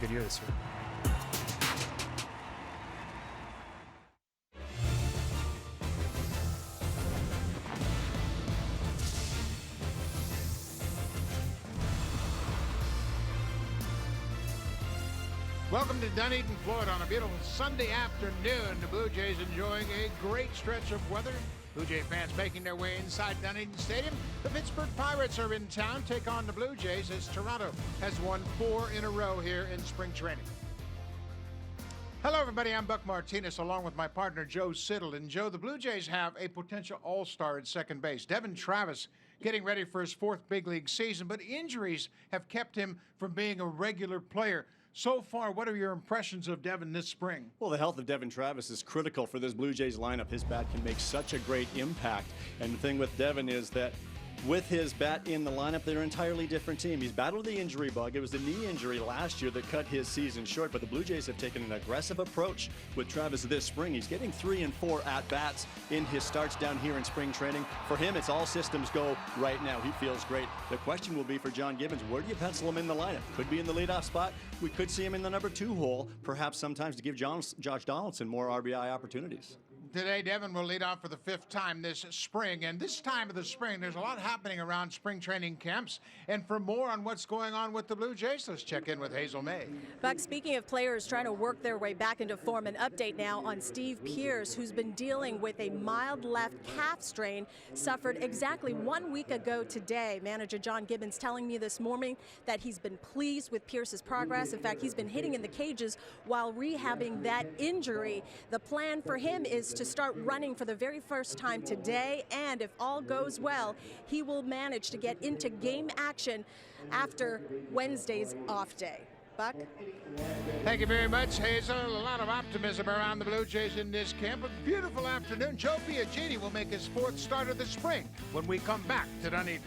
Good year this year. Welcome to Dunedin, Florida on a beautiful Sunday afternoon. The Blue Jays enjoying a great stretch of weather. Blue Jay fans making their way inside Dunedin Stadium. The Pittsburgh Pirates are in town, take on the Blue Jays as Toronto has won 4 in a row here in spring training. Hello, everybody. I'm Buck Martinez, along with my partner, Joe Siddle. And, Joe, the Blue Jays have a potential all-star at second base. Devin Travis getting ready for his 4th big league season, but injuries have kept him from being a regular player. So far, what are your impressions of Devin this spring? Well, the health of Devin Travis is critical for this Blue Jays lineup. His bat can make such a great impact. And the thing with Devin is that with his bat in the lineup, they're an entirely different team. He's battled the injury bug. It was the knee injury last year that cut his season short, but the Blue Jays have taken an aggressive approach with Travis this spring. He's getting 3 and 4 at-bats in his starts down here in spring training. For him, it's all systems go right now. He feels great. The question will be for John Gibbons, where do you pencil him in the lineup? Could be in the leadoff spot. We could see him in the number 2 hole, perhaps sometimes to give Josh Donaldson more RBI opportunities. Today, Devin will lead off for the 5th time this spring. And this time of the spring, there's a lot happening around spring training camps. And for more on what's going on with the Blue Jays, let's check in with Hazel May. Buck, speaking of players trying to work their way back into form, an update now on Steve Pearce, who's been dealing with a mild left calf strain, suffered exactly 1 week ago today. Manager John Gibbons telling me this morning that he's been pleased with Pearce's progress. In fact, he's been hitting in the cages while rehabbing that injury. The plan for him is to start running for the very first time today, and if all goes well, he will manage to get into game action after Wednesday's off day. Buck? Thank you very much, Hazel. A lot of optimism around the Blue Jays in this camp. A beautiful afternoon. Joe Biagini will make his 4th start of the spring when we come back to Dunedin.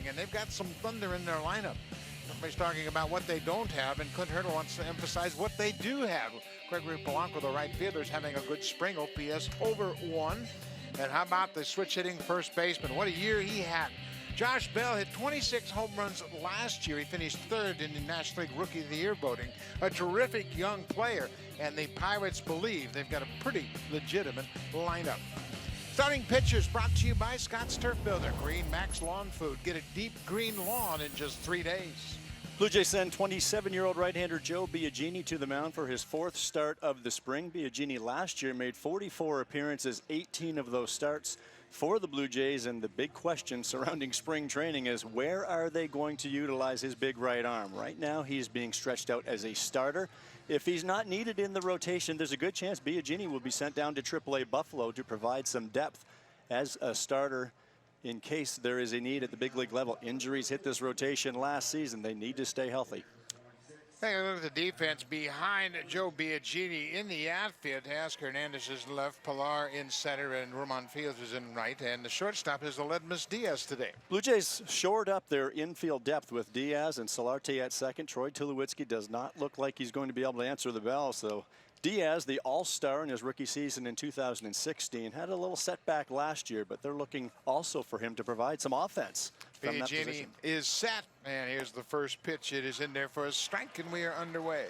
And they've got some thunder in their lineup. Everybody's talking about what they don't have, and Clint Hurdle wants to emphasize what they do have. Gregory Polanco, the right fielder, is having a good spring. OPS over 1. And how about the switch-hitting first baseman? What a year he had. Josh Bell hit 26 home runs last year. He finished 3rd in the National League Rookie of the Year voting. A terrific young player, and the Pirates believe they've got a pretty legitimate lineup. Starting pitchers brought to you by Scott's Turf Builder. Green Max Lawn Food. Get a deep green lawn in just 3 days. Blue Jays send 27-year-old right-hander Joe Biagini to the mound for his 4th start of the spring. Biagini last year made 44 appearances, 18 of those starts, for the Blue Jays, and the big question surrounding spring training is where are they going to utilize his big right arm? Right now he's being stretched out as a starter. If he's not needed in the rotation, there's a good chance Biagini will be sent down to AAA Buffalo to provide some depth as a starter in case there is a need at the big league level. Injuries hit this rotation last season. They need to stay healthy. Take a look at the defense behind Joe Biagini in the outfield. Tasker Hernandez is left, Pilar in center, and Roman Fields is in right. And the shortstop is Aledmus Diaz today. Blue Jays shored up their infield depth with Diaz and Solarte at second. Troy Tulowitzki does not look like he's going to be able to answer the bell. So Diaz, the all-star in his rookie season in 2016, had a little setback last year, but they're looking also for him to provide some offense. Biagini is set, and here's the first pitch. It is in there for a strike, and we are underway.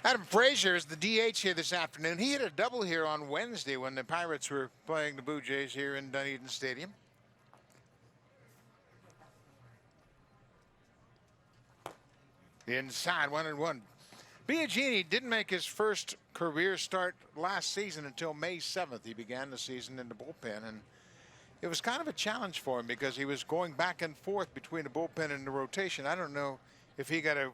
Adam Frazier is the DH here this afternoon. He hit a double here on Wednesday when the Pirates were playing the Blue Jays here in Dunedin Stadium. Inside, 1-1. Biagini didn't make his first career start last season until May 7th. He began the season in the bullpen, and it was kind of a challenge for him because he was going back and forth between the bullpen and the rotation. I don't know if he got a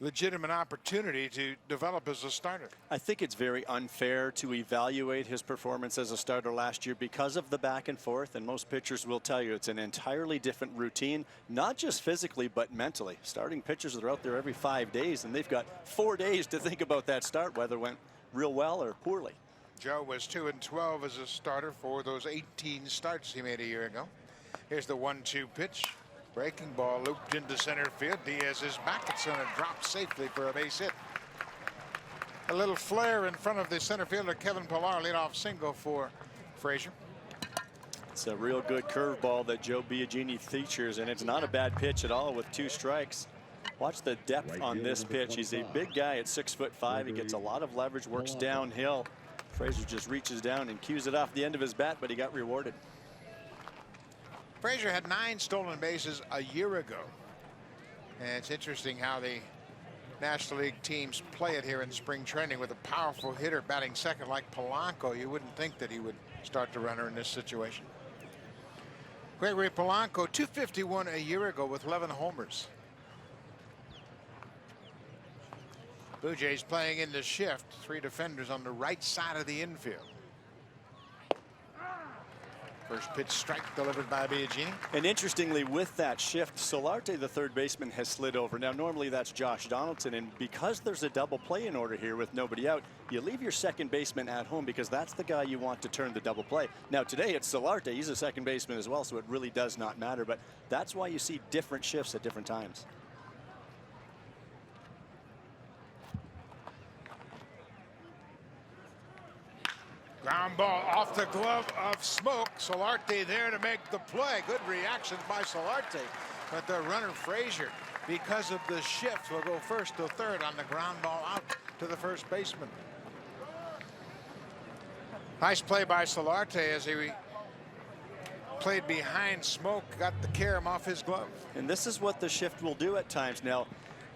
legitimate opportunity to develop as a starter. I think it's very unfair to evaluate his performance as a starter last year because of the back and forth, and most pitchers will tell you it's an entirely different routine, not just physically but mentally. Starting pitchers are out there every 5 days, and they've got 4 days to think about that start, whether it went real well or poorly. Joe was 2-12 as a starter for those 18 starts he made a year ago. Here's the 1-2 pitch. Breaking ball looped into center field. Diaz is back. It's going to drop safely for a base hit. A little flare in front of the center fielder Kevin Pillar. Leadoff single for Frazier. It's a real good curveball that Joe Biagini features, and it's not a bad pitch at all with 2 strikes. Watch the depth on this pitch. He's a big guy at 6'5". He gets a lot of leverage, works downhill. Frazier just reaches down and cues it off the end of his bat, but he got rewarded. Frazier had 9 stolen bases a year ago. And it's interesting how the National League teams play it here in spring training with a powerful hitter batting second like Polanco. You wouldn't think that he would start the runner in this situation. Gregory Polanco, 251 a year ago with 11 homers. Blue Jays playing in the shift. 3 defenders on the right side of the infield. First pitch strike delivered by Biagini. And interestingly, with that shift, Solarte, the third baseman, has slid over. Now, normally that's Josh Donaldson, and because there's a double play in order here with nobody out, you leave your second baseman at home because that's the guy you want to turn the double play. Now, today it's Solarte. He's a second baseman as well, so it really does not matter. But that's why you see different shifts at different times. Ground ball off the glove of Smoke. Solarte there to make the play. Good reactions by Solarte. But the runner Frazier, because of the shift, will go first to third on the ground ball out to the first baseman. Nice play by Solarte as he played behind Smoke, got the carom off his glove. And this is what the shift will do at times. Now,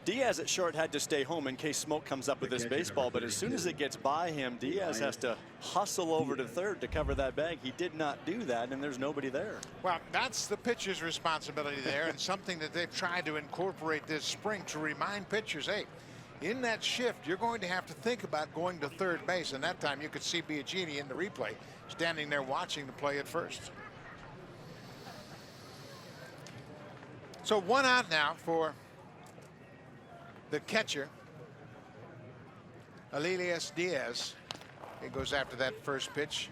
Diaz at short had to stay home in case Smoke comes up with this baseball, but as soon as it gets by him, Diaz has to hustle over to third to cover that bag. He did not do that, and there's nobody there. Well, that's the pitcher's responsibility there, and something that they've tried to incorporate this spring to remind pitchers, hey, in that shift, you're going to have to think about going to third base, and that time you could see Biagini in the replay standing there watching the play at first. So 1 out now for the catcher, Elias Diaz. He goes after that first pitch.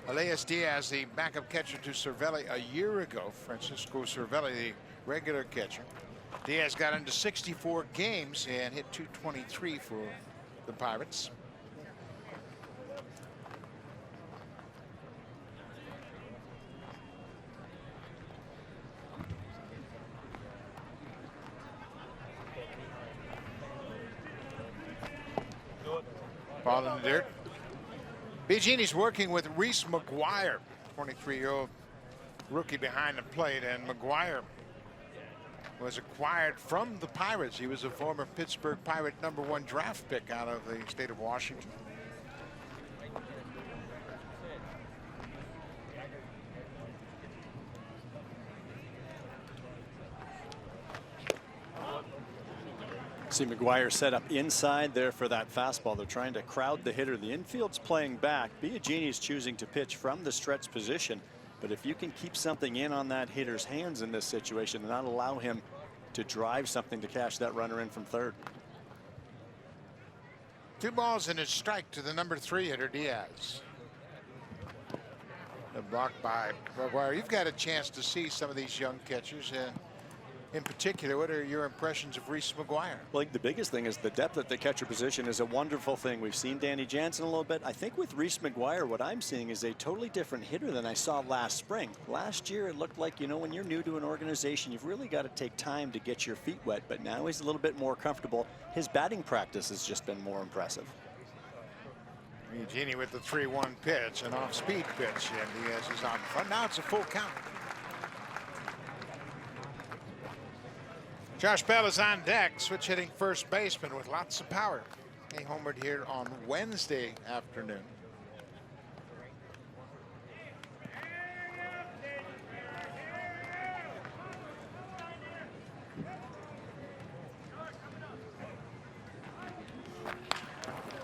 Elias Diaz, the backup catcher to Cervelli a year ago. Francisco Cervelli, the regular catcher. Diaz got into 64 games and hit .223 for the Pirates. Ball in the dirt. Biagini's working with Reese McGuire, 23-year-old rookie behind the plate, and McGuire was acquired from the Pirates. He was a former Pittsburgh Pirate #1 draft pick out of the state of Washington. See McGuire set up inside there for that fastball. They're trying to crowd the hitter. The infield's playing back. Biagini's choosing to pitch from the stretch position. But if you can keep something in on that hitter's hands in this situation and not allow him to drive something to cash that runner in from third. 2 balls and a strike to the number 3 hitter, Diaz. A block by McGuire. You've got a chance to see some of these young catchers. In particular, what are your impressions of Reese McGuire? Well, the biggest thing is the depth at the catcher position is a wonderful thing. We've seen Danny Jansen a little bit. I think with Reese McGuire, what I'm seeing is a totally different hitter than I saw last spring. Last year, it looked like, you know, when you're new to an organization, you've really got to take time to get your feet wet. But now he's a little bit more comfortable. His batting practice has just been more impressive. Biagini with the 3-1 pitch, an off-speed pitch, and Diaz is out in front. Now it's a full count. Josh Bell is on deck, switch hitting first baseman with lots of power. He homered here on Wednesday afternoon.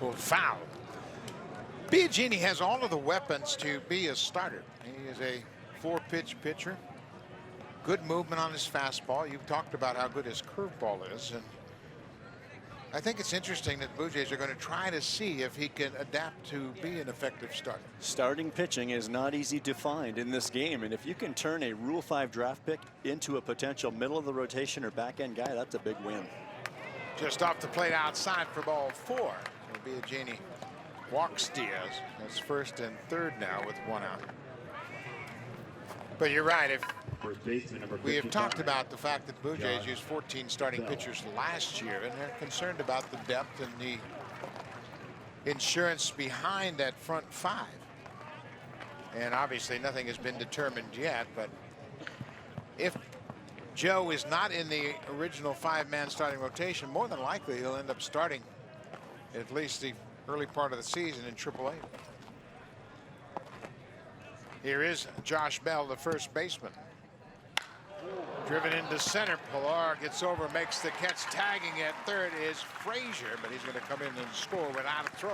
Well, foul. Biagini has all of the weapons to be a starter. He is a 4-pitch pitcher. Good movement on his fastball. You've talked about how good his curveball is, and I think it's interesting that Blue Jays are going to try to see if he can adapt to be an effective starter. Starting pitching is not easy to find in this game, and if you can turn a Rule 5 draft pick into a potential middle of the rotation or back end guy, that's a big win. Just off the plate outside for ball 4. Biagini walks Diaz. That's first and third now with 1 out. But you're right. If we have talked about the fact that Blue Jays used 14 starting pitchers last year, and they're concerned about the depth and the insurance behind that front 5. And obviously nothing has been determined yet, but if Joe is not in the original 5-man starting rotation, more than likely he'll end up starting at least the early part of the season in AAA. Here is Josh Bell, the first baseman. Driven into center. Pilar gets over, makes the catch. Tagging at third is Frazier, but he's going to come in and score without a throw.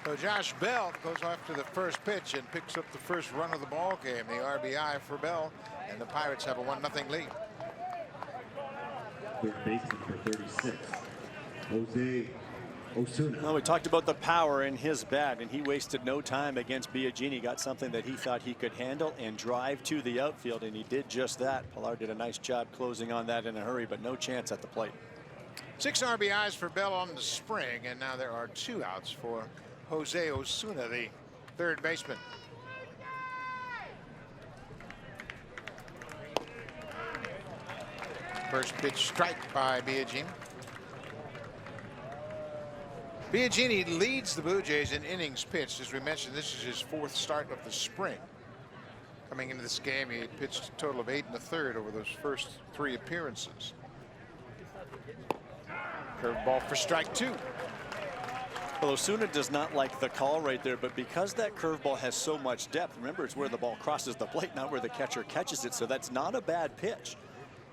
So Josh Bell goes after the first pitch and picks up the first run of the ball game. The RBI for Bell, and the Pirates have a 1-0 lead. Third baseman for 36, Jose Osuna. Well, we talked about the power in his bat, and he wasted no time against Biagini. Got something that he thought he could handle and drive to the outfield, and he did just that. Pilar did a nice job closing on that in a hurry, but no chance at the plate. 6 RBIs for Bell on the spring, and now there are 2 outs for Jose Osuna, the third baseman. First pitch strike by Biagini. Biagini leads the Blue Jays in innings pitched. As we mentioned, this is his 4th start of the spring. Coming into this game, he had pitched a total of 8 1/3 over those first 3 appearances. Curveball for strike 2. Well, Osuna does not like the call right there, but because that curveball has so much depth, remember, it's where the ball crosses the plate, not where the catcher catches it, so that's not a bad pitch.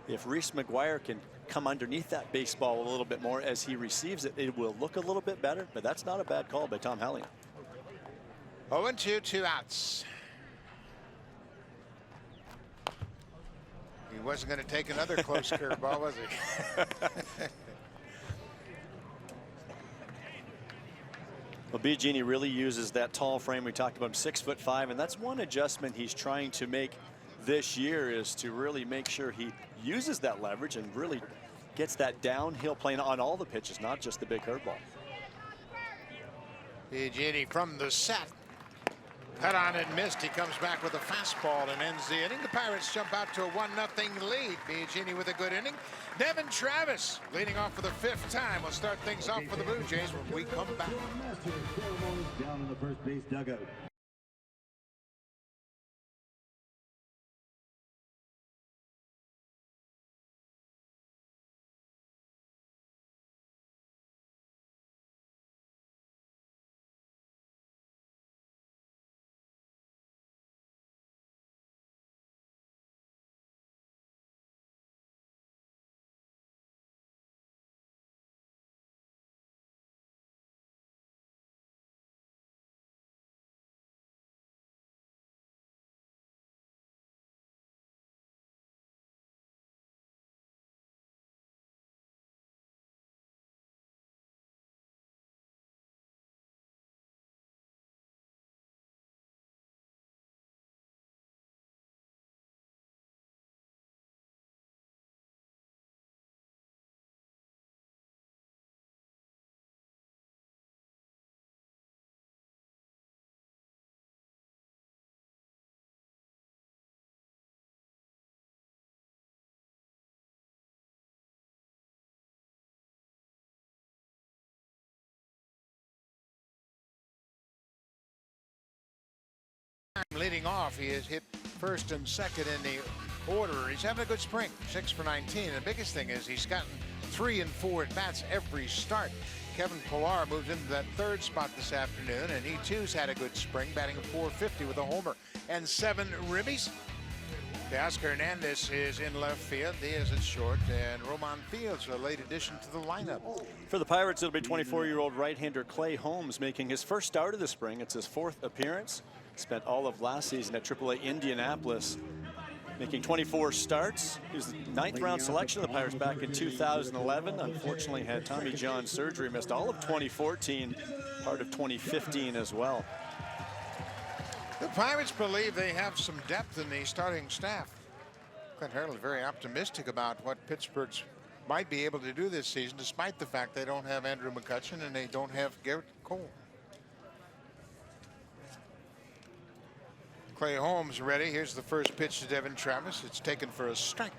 If Reese McGuire can come underneath that baseball a little bit more as he receives it, it will look a little bit better, but that's not a bad call by Tom Hallion. 0-2, 2 outs. He wasn't going to take another close curveball, was he? Well, Biagini really uses that tall frame. We talked about him, 6'5", and that's one adjustment he's trying to make this year, is to really make sure he uses that leverage and really gets that downhill plane on all the pitches, not just the big curveball. Biagini from the set. Cut on and missed. He comes back with a fastball and ends the inning. The Pirates jump out to a 1-0 lead. Biagini with a good inning. Devin Travis leading off for the 5th time. We'll start things off for the Blue Jays when we come back. Down in the first base dugout. Leading off, he has hit first and second in the order. He's having a good spring, 6 for 19. And the biggest thing is he's gotten 3 and 4 at bats every start. Kevin Pillar moved into that third spot this afternoon, and he too's had a good spring, batting a .450 with a homer and 7 ribbies. Oscar Hernandez is in left field. Diaz at short, and Roman Fields, a late addition to the lineup. For the Pirates, it'll be 24-year-old right-hander Clay Holmes making his first start of the spring. It's his 4th appearance. Spent all of last season at AAA Indianapolis, making 24 starts. He was the 9th-round selection of the Pirates back in 2011. Unfortunately, had Tommy John surgery, missed all of 2014, part of 2015 as well. The Pirates believe they have some depth in the starting staff. Clint Hurdle is very optimistic about what Pittsburgh might be able to do this season, despite the fact they don't have Andrew McCutchen and they don't have Garrett Cole. Clay Holmes ready. Here's the first pitch to Devin Travis. It's taken for a strike.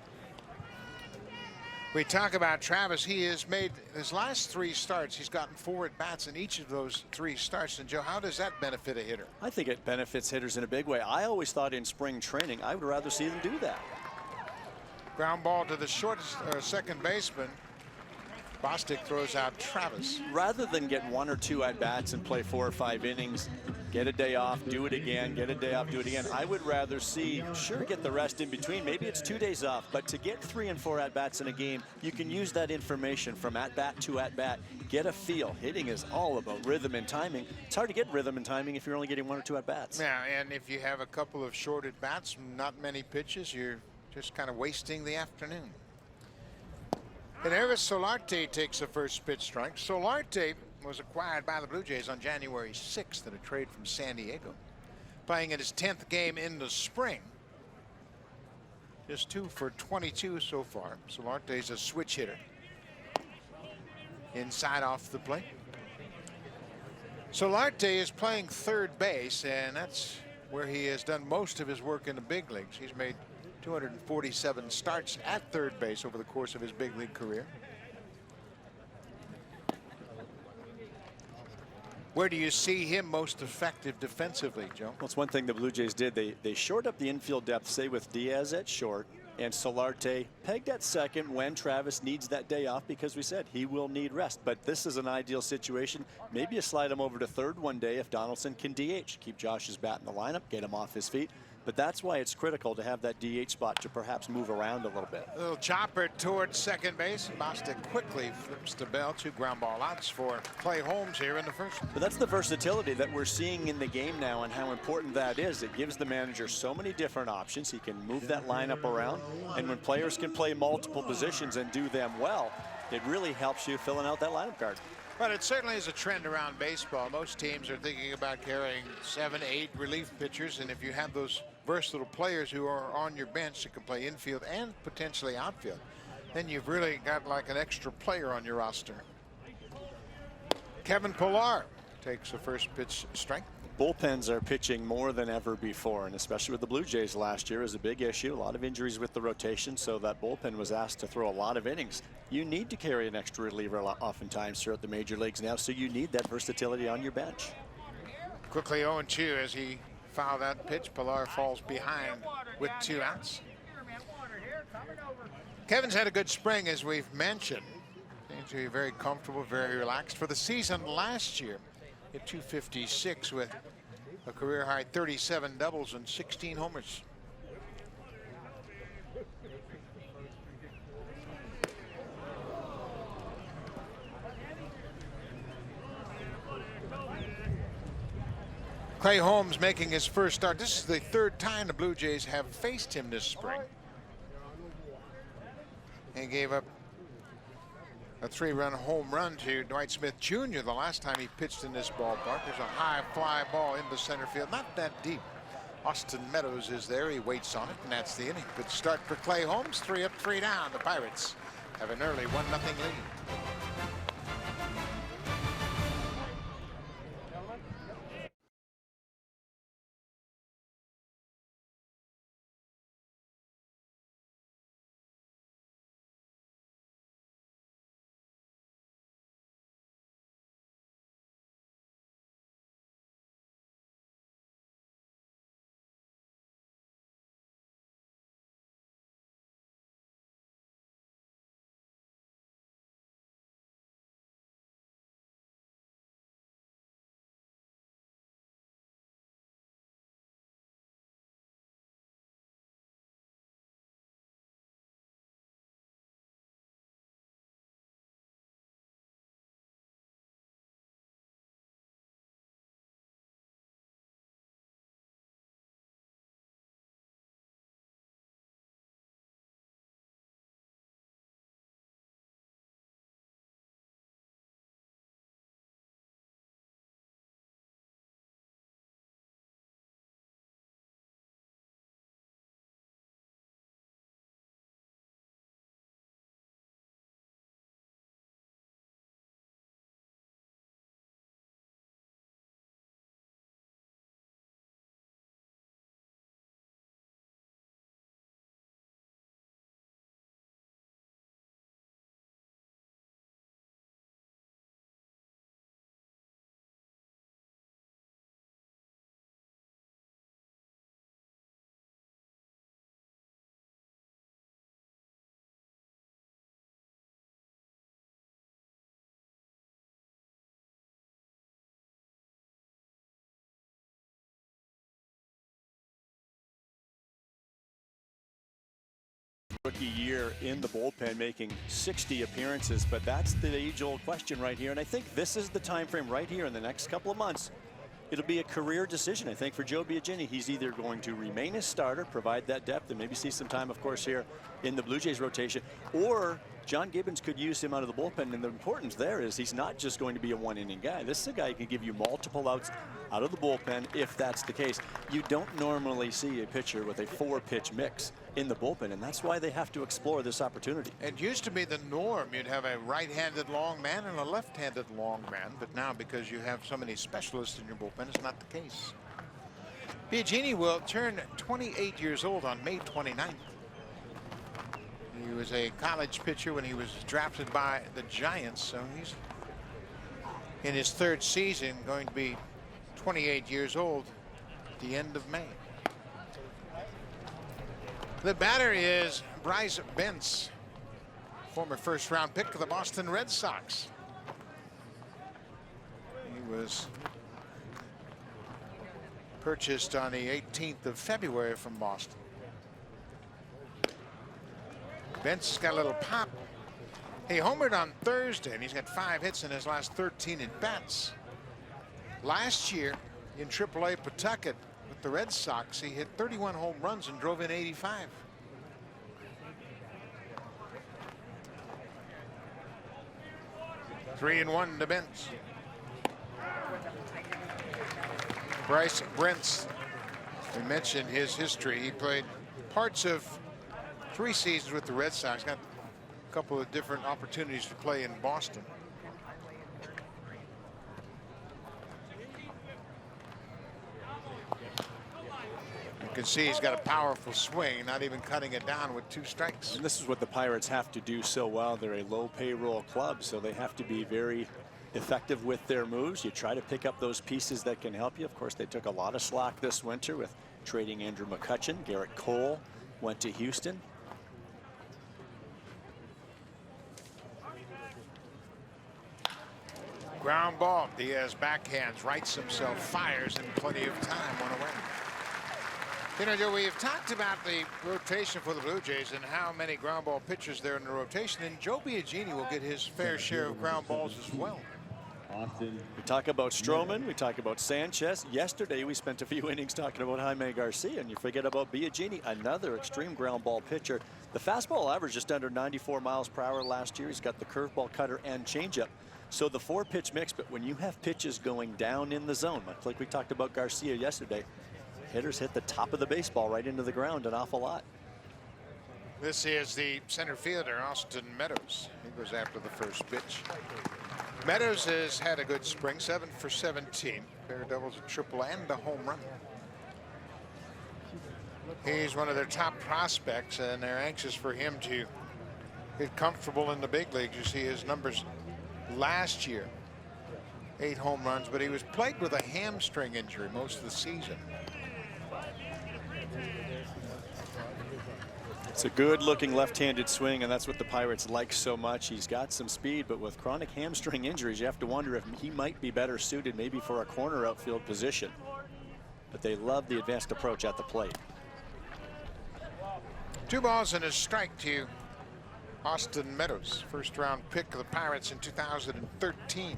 We talk about Travis. He has made his last 3 starts. He's gotten 4 at bats in each of those 3 starts. And Joe, how does that benefit a hitter? I think it benefits hitters in a big way. I always thought in spring training I would rather see them do that. Ground ball to the second baseman. Bostic throws out Travis. Rather than get 1 or 2 at bats and play 4 or 5 innings, get a day off, do it again, get a day off, do it again. I would rather see, sure, get the rest in between. Maybe it's 2 days off, but to get 3 and 4 at bats in a game, you can use that information from at bat to at bat. Get a feel. Hitting is all about rhythm and timing. It's hard to get rhythm and timing if you're only getting 1 or 2 at bats. Yeah, and if you have a couple of short at bats, not many pitches, you're just kind of wasting the afternoon. And Eris Solarte takes the first pitch strike. Solarte was acquired by the Blue Jays on January 6th in a trade from San Diego. Playing in his 10th game in the spring. Just 2 for 22 so far. Solarte's a switch hitter. Inside off the plate. Solarte is playing third base, and that's where he has done most of his work in the big leagues. He's made 247 starts at third base over the course of his big league career. Where do you see him most effective defensively, Joe? Well, it's one thing the Blue Jays did. They shored up the infield depth, say with Diaz at short and Solarte pegged at second when Travis needs that day off, because we said he will need rest. But this is an ideal situation. Maybe you slide him over to third one day if Donaldson can DH. Keep Josh's bat in the lineup, get him off his feet. But that's why it's critical to have that DH spot to perhaps move around a little bit. A little chopper towards second base. Bostic quickly flips the bell. 2 ground ball outs for Clay Holmes here in the first. But that's the versatility that we're seeing in the game now and how important that is. It gives the manager so many different options. He can move that lineup around. And when players can play multiple positions and do them well, it really helps you filling out that lineup card. But it certainly is a trend around baseball. Most teams are thinking about carrying 7, 8 relief pitchers. And if you have those versatile players who are on your bench that can play infield and potentially outfield, then you've really got like an extra player on your roster. Kevin Pillar takes the first pitch strike. Bullpens are pitching more than ever before, and especially with the Blue Jays last year is a big issue. A lot of injuries with the rotation, so that bullpen was asked to throw a lot of innings. You need to carry an extra reliever oftentimes throughout the major leagues now, so you need that versatility on your bench. Quickly 0-2 as he fouled that pitch. Pillar falls behind with 2 outs. Kevin's had a good spring, as we've mentioned. Seems to be very comfortable, very relaxed. For the season last year, hit 256 with a career high 37 doubles and 16 homers. Clay Holmes making his first start. This is the 3rd time the Blue Jays have faced him this spring. He gave up a 3-run home run to Dwight Smith Jr. the last time he pitched in this ballpark. There's a high fly ball into center field, not that deep. Austin Meadows is there. He waits on it, and that's the inning. Good start for Clay Holmes. 3 up, 3 down. The Pirates have an early 1-0 lead. rookie year in the bullpen, making 60 appearances, but that's the age-old question right here. And I think this is the time frame right here in the next couple of months. It'll be a career decision, I think, for Joe Biagini. He's either going to remain a starter, provide that depth, and maybe see some time, of course, here in the Blue Jays rotation, or John Gibbons could use him out of the bullpen. And the importance there is he's not just going to be a one-inning guy. This is a guy who can give you multiple outs out of the bullpen if that's the case. You don't normally see a pitcher with a 4-pitch mix in the bullpen, and that's why they have to explore this opportunity. It used to be the norm. You'd have a right-handed long man and a left-handed long man, but now because you have so many specialists in your bullpen, it's not the case. Biagini will turn 28 years old on May 29th. He was a college pitcher when he was drafted by the Giants, so he's in his 3rd season, going to be 28 years old at the end of May. The batter is Bryce Bentz, former 1st-round pick of the Boston Red Sox. He was purchased on the 18th of February from Boston. Bentz got a little pop. He homered on Thursday, and he's got 5 hits in his last 13 at-bats. Last year in AAA Pawtucket with the Red Sox, he hit 31 home runs and drove in 85. Three and 1 to Bentz. Bryce Bentz, we mentioned his history. He played parts of 3 seasons with the Red Sox. Got a couple of different opportunities to play in Boston. You can see he's got a powerful swing, not even cutting it down with 2 strikes. And this is what the Pirates have to do so well. They're a low payroll club, so they have to be very effective with their moves. You try to pick up those pieces that can help you. Of course, they took a lot of slack this winter with trading Andrew McCutchen. Garrett Cole went to Houston. Ground ball. Diaz backhands, rights himself, fires in plenty of time, 1 away. You know, Joe, we've talked about the rotation for the Blue Jays and how many ground ball pitchers there in the rotation, and Joe Biagini will get his fair share of ground balls as well. We talk about Stroman, we talk about Sanchez. Yesterday we spent a few innings talking about Jaime Garcia, and you forget about Biagini, another extreme ground ball pitcher. The fastball average just under 94 miles per hour last year. He's got the curveball, cutter, and changeup. So the 4-pitch mix, but when you have pitches going down in the zone, much like we talked about Garcia yesterday, hitters hit the top of the baseball right into the ground an awful lot. This is the center fielder, Austin Meadows. He goes after the first pitch. Meadows has had a good spring, 7 for 17. Pair of doubles, a triple, and a home run. He's one of their top prospects, and they're anxious for him to get comfortable in the big leagues. You see his numbers last year, 8 home runs, but he was plagued with a hamstring injury most of the season. It's a good-looking left-handed swing, and that's what the Pirates like so much. He's got some speed, but with chronic hamstring injuries, you have to wonder if he might be better suited maybe for a corner outfield position. But they love the advanced approach at the plate. 2 balls and a strike to Austin Meadows, 1st-round pick of the Pirates in 2013.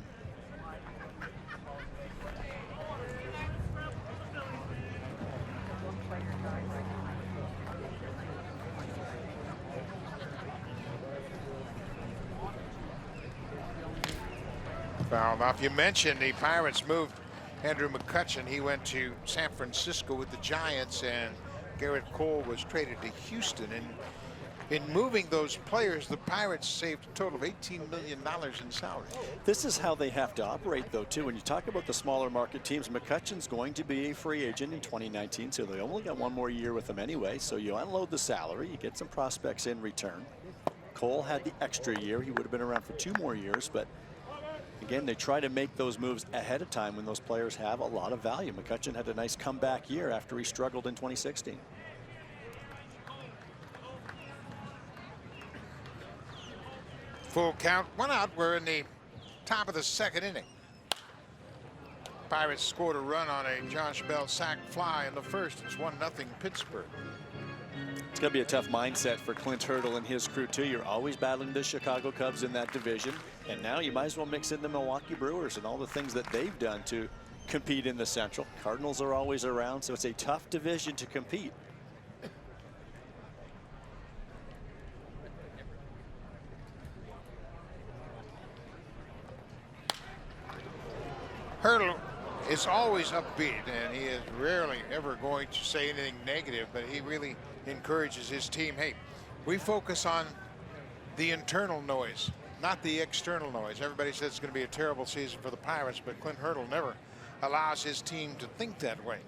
Fouled off. You mentioned the Pirates moved Andrew McCutchen. He went to San Francisco with the Giants, and Garrett Cole was traded to Houston. And in moving those players, the Pirates saved a total of $18 million in salary. This is how they have to operate, though, too. When you talk about the smaller market teams, McCutchen's going to be a free agent in 2019, so they only got 1 more year with him anyway. So you unload the salary, you get some prospects in return. Cole had the extra year. He would have been around for 2 more years, but again, they try to make those moves ahead of time when those players have a lot of value. McCutchen had a nice comeback year after he struggled in 2016. Full count, 1 out. We're in the top of the 2nd inning. Pirates scored a run on a Josh Bell sac fly in the 1st. It's 1-0 Pittsburgh. It's going to be a tough mindset for Clint Hurdle and his crew, too. You're always battling the Chicago Cubs in that division. And now you might as well mix in the Milwaukee Brewers and all the things that they've done to compete in the Central. Cardinals are always around, so it's a tough division to compete. Hurdle is always upbeat, and he is rarely ever going to say anything negative, but he really encourages his team. Hey, we focus on the internal noise, not the external noise. Everybody says it's going to be a terrible season for the Pirates, but Clint Hurdle never allows his team to think that way.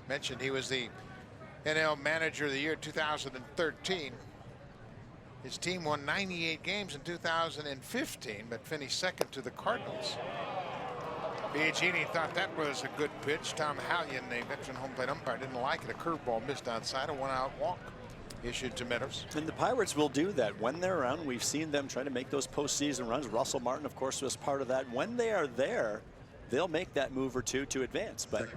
Mentioned he was the NL Manager of the Year 2013. His team won 98 games in 2015, but finished second to the Cardinals. Biagini thought that was a good pitch. Tom Hallion, the veteran home plate umpire, didn't like it. A curveball missed outside, a 1-out walk issued to Meadows. And the Pirates will do that when they're around. We've seen them try to make those postseason runs. Russell Martin, of course, was part of that. When they are there, they'll make that move or two to advance. But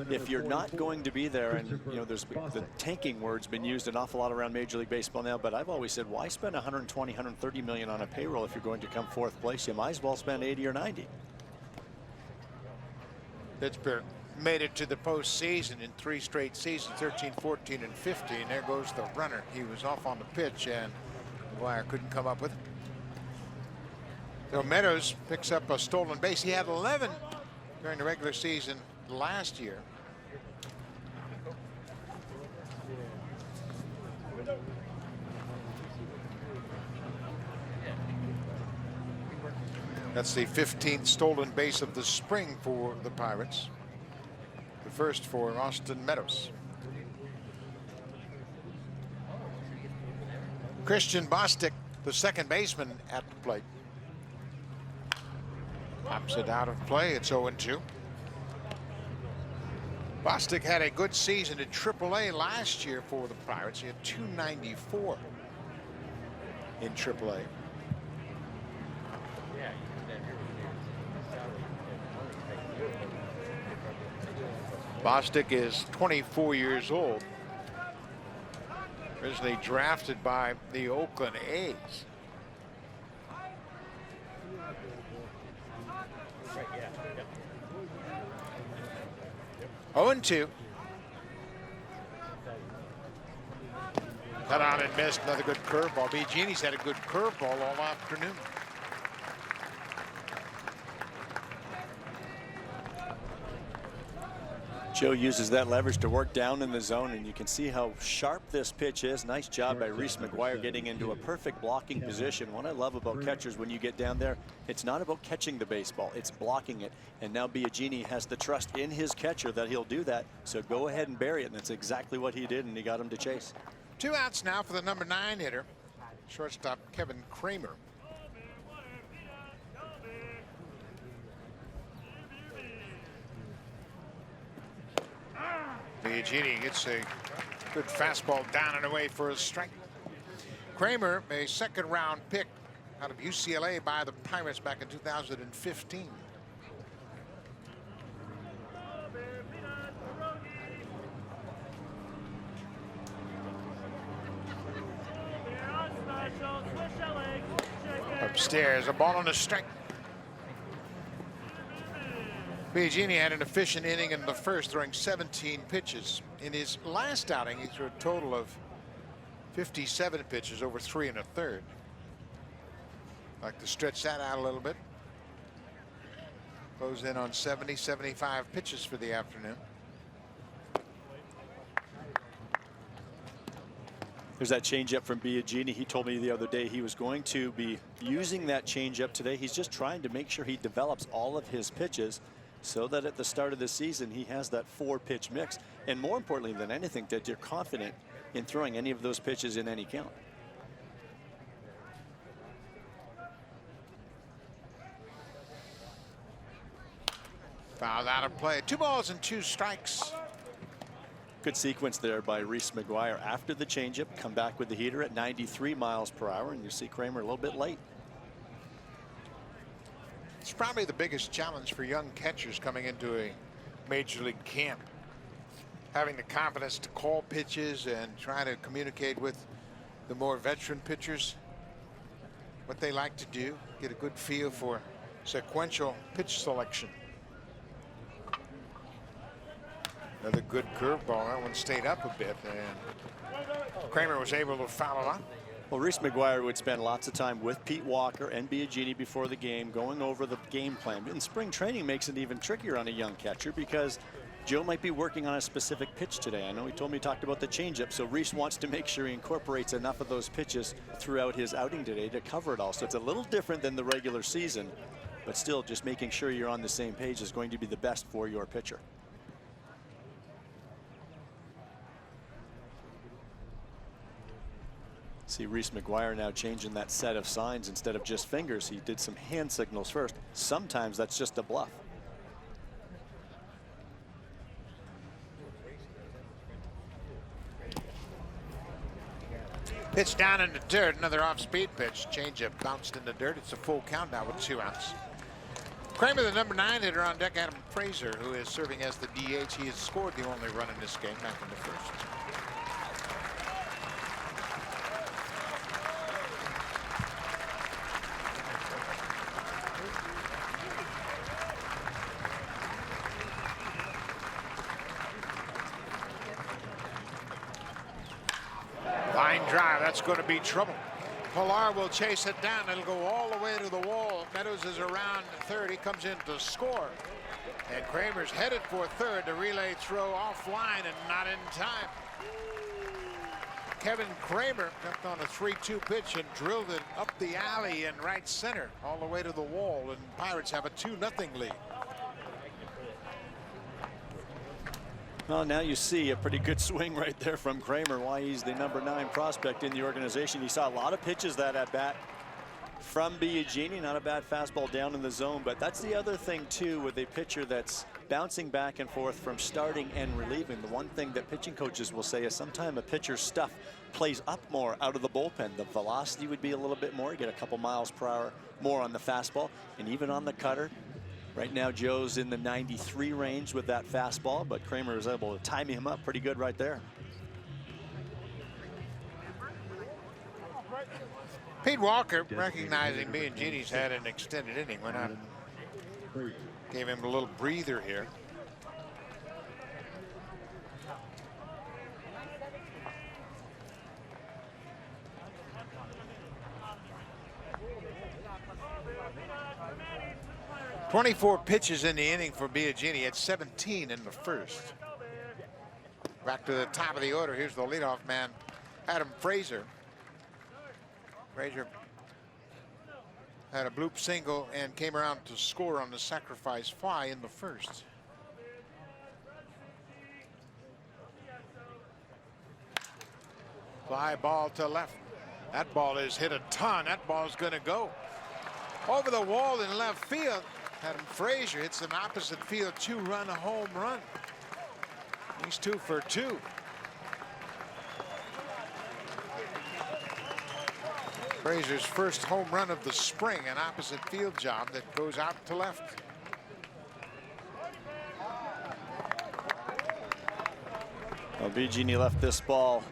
if you're not going to be there, and you know, there's the tanking word's been used an awful lot around Major League Baseball now, but I've always said, why spend 120, 130 million on a payroll if you're going to come fourth place? You might as well spend 80 or 90. Pittsburgh made it to the postseason in 3 straight seasons, 13, 14, and 15. There goes the runner. He was off on the pitch, and McGuire couldn't come up with it. So Meadows picks up a stolen base. He had 11 during the regular season last year. That's the 15th stolen base of the spring for the Pirates. The first for Austin Meadows. Christian Bostic, the second baseman, at the plate. Pops it out of play. It's 0-2. Bostic had a good season at AAA last year for the Pirates. He had 294 in AAA. Bostic is 24 years old. Originally drafted by the Oakland A's. Oh, 0-2. Cut out and missed. Another good curveball. Biagini's had a good curveball all afternoon. Joe uses that leverage to work down in the zone, and you can see how sharp this pitch is. Nice job by Reese McGuire getting into a perfect blocking position. What I love about catchers when you get down there, it's not about catching the baseball, it's blocking it. And now Biagini has the trust in his catcher that he'll do that. So go ahead and bury it, and that's exactly what he did, and he got him to chase. 2 outs now for the number 9 hitter, shortstop Kevin Kramer. Biagini gets a good fastball down and away for a strike. Kramer, a second-round pick out of UCLA by the Pirates back in 2015. Upstairs, a ball on a strike. Biagini had an efficient inning in the first, throwing 17 pitches. In his last outing, he threw a total of 57 pitches over 3 1/3. Like to stretch that out a little bit. Goes in on 70, 75 pitches for the afternoon. There's that changeup from Biagini. He told me the other day he was going to be using that changeup today. He's just trying to make sure he develops all of his pitches, so that at the start of the season he has that 4-pitch mix, and more importantly than anything, that you're confident in throwing any of those pitches in any count. Fouled out of play. 2 balls and 2 strikes. Good sequence there by Reese McGuire. After the changeup, come back with the heater at 93 miles per hour, and you see Kramer a little bit late. It's probably the biggest challenge for young catchers coming into a major league camp. having the confidence to call pitches and try to communicate with the more veteran pitchers what they like to do, get a good feel for sequential pitch selection. Another good curveball. That one stayed up a bit, and Kramer was able to foul it up. Well, Reese McGuire would spend lots of time with Pete Walker and Biagini before the game, going over the game plan. In spring training makes it even trickier on a young catcher because Joe might be working on a specific pitch today. I know he told me he talked about the changeup, so Reese wants to make sure he incorporates enough of those pitches throughout his outing today to cover it all. So it's a little different than the regular season, but still just making sure you're on the same page is going to be the best for your pitcher. See Reese McGuire now changing that set of signs. Instead of just fingers, he did some hand signals first. Sometimes that's just a bluff. Pitch down in the dirt, another off-speed pitch. Changeup bounced in the dirt. It's a full count now with 2 outs. Kramer, the number 9 hitter on deck. Adam Frazier, who is serving as the DH. He has scored the only run in this game back in the first. Line drive, that's going to be trouble. Pilar will chase it down. It'll go all the way to the wall. Meadows is around third. He comes in to score. And Kramer's headed for third. The relay throw offline and not in time. Kevin Kramer jumped on a 3-2 pitch and drilled it up the alley in right center all the way to the wall. And Pirates have a 2-0 lead. Well, now you see a pretty good swing right there from Kramer, why he's the number 9 prospect in the organization. He saw a lot of pitches that at bat from Biagini, not a bad fastball down in the zone, but that's the other thing too with a pitcher that's bouncing back and forth from starting and relieving. The one thing that pitching coaches will say is sometimes a pitcher's stuff plays up more out of the bullpen. The velocity would be a little bit more, you get a couple miles per hour more on the fastball and even on the cutter. Right now, Joe's in the 93 range with that fastball, but Kramer was able to time him up pretty good right there. Pete Walker, recognizing Biagini's had an extended inning, went out and gave him a little breather here. .24 pitches in the inning for Biagini at 17 in the first. Back to the top of the order. Here's the leadoff man, Adam Frazier. Frazier had a bloop single and came around to score on the sacrifice fly in the first. Fly ball to left. That ball is hit a ton. That ball is going to go over the wall in left field. Adam Frazier hits an opposite field 2-run home run. He's 2 for 2. Frazier's first home run of the spring, an opposite field job that goes out to left. Well, Biagini left this ball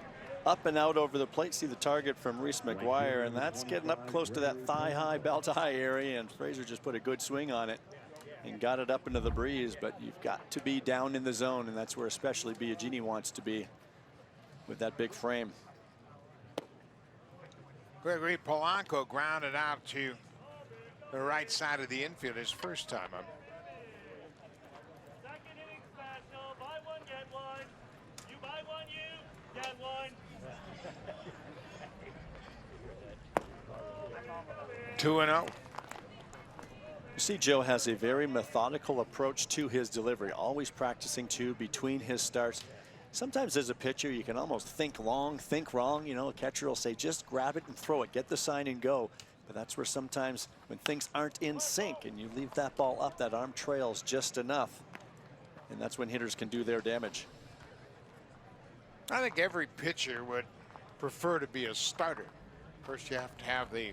up and out over the plate. See the target from Reese McGuire, and that's getting up close to that thigh-high, belt-high area, and Frazier just put a good swing on it and got it up into the breeze, but you've got to be down in the zone, and that's where especially Biagini wants to be with that big frame. Gregory Polanco grounded out to the right side of the infield his first time up. Second inning special, buy one, get one. You buy one, you get one. 2-0. You see, Joe has a very methodical approach to his delivery, always practicing between his starts. Sometimes as a pitcher, you can almost think long, think wrong. You know, a catcher will say, just grab it and throw it, get the sign and go. But that's where sometimes when things aren't in sync and you leave that ball up, that arm trails just enough. And that's when hitters can do their damage. I think every pitcher would prefer to be a starter. First, you have to have the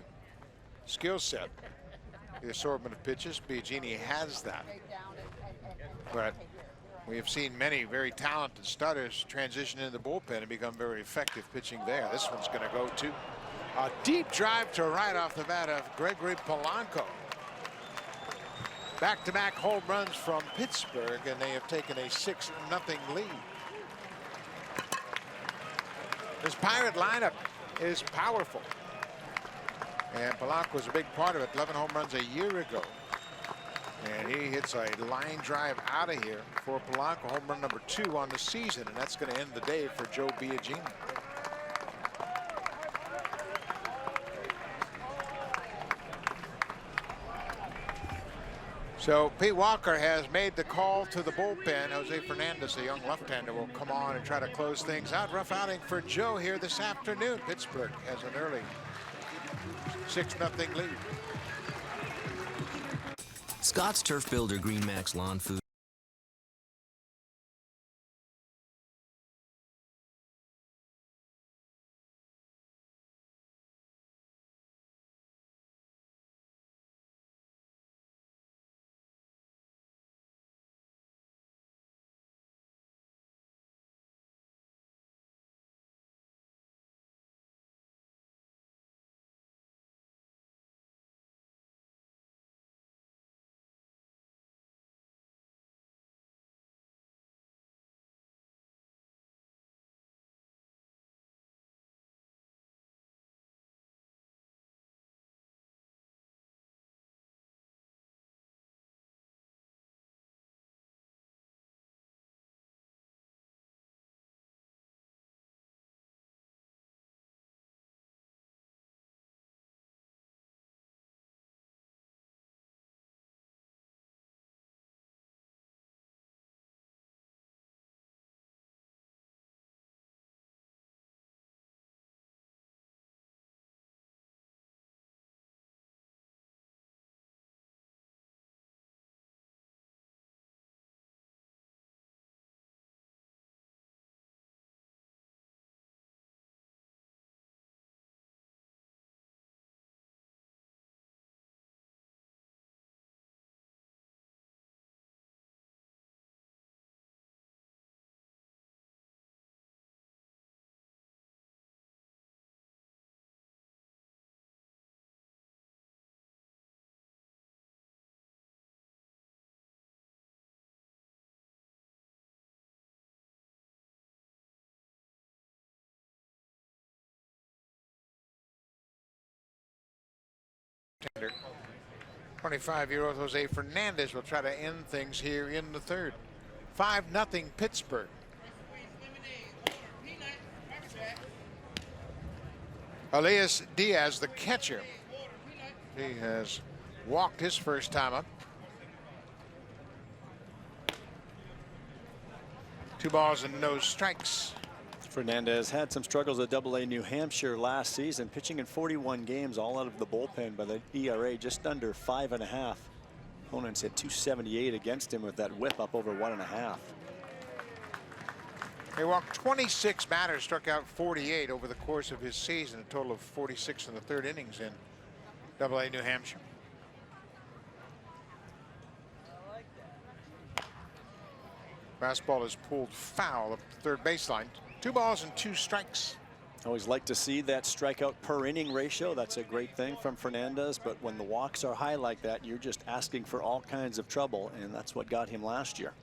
skill set, the assortment of pitches. Biagini has that. But We have seen many very talented starters transition into the bullpen and become very effective pitching there. This one's going to go to a deep drive to right off the bat of Gregory Polanco. Back-to-back home runs from Pittsburgh, and they have taken a 6-0 lead. This Pirate lineup is powerful, and Polanco was a big part of it. 11 home runs a year ago, and he hits a line drive out of here for Polanco, home run number 2 on the season, and that's going to end the day for Joe Biagini. So Pete Walker has made the call to the bullpen. Jose Fernandez, a young left-hander, will come on and try to close things out. Rough outing for Joe here this afternoon. Pittsburgh has an early 6-0 lead. Scott's Turf Builder Green Max Lawn Food. Tender. 25-year-old Jose Fernandez will try to end things here in the third. 5-0 Pittsburgh. Elias Diaz, the catcher. He has walked his first time up. 2 balls and no strikes. Fernandez had some struggles at AA New Hampshire last season, pitching in 41 games, all out of the bullpen, by the ERA just under 5.5. Opponents hit .278 against him with that whip up over 1.5. He walked 26 batters, struck out 48 over the course of his season, a total of 46 in the third innings in AA New Hampshire. Fastball is pulled foul up the third baseline. 2 balls and 2 strikes. Always like to see that strikeout per inning ratio. That's a great thing from Fernandez, but when the walks are high like that, you're just asking for all kinds of trouble, and that's what got him last year.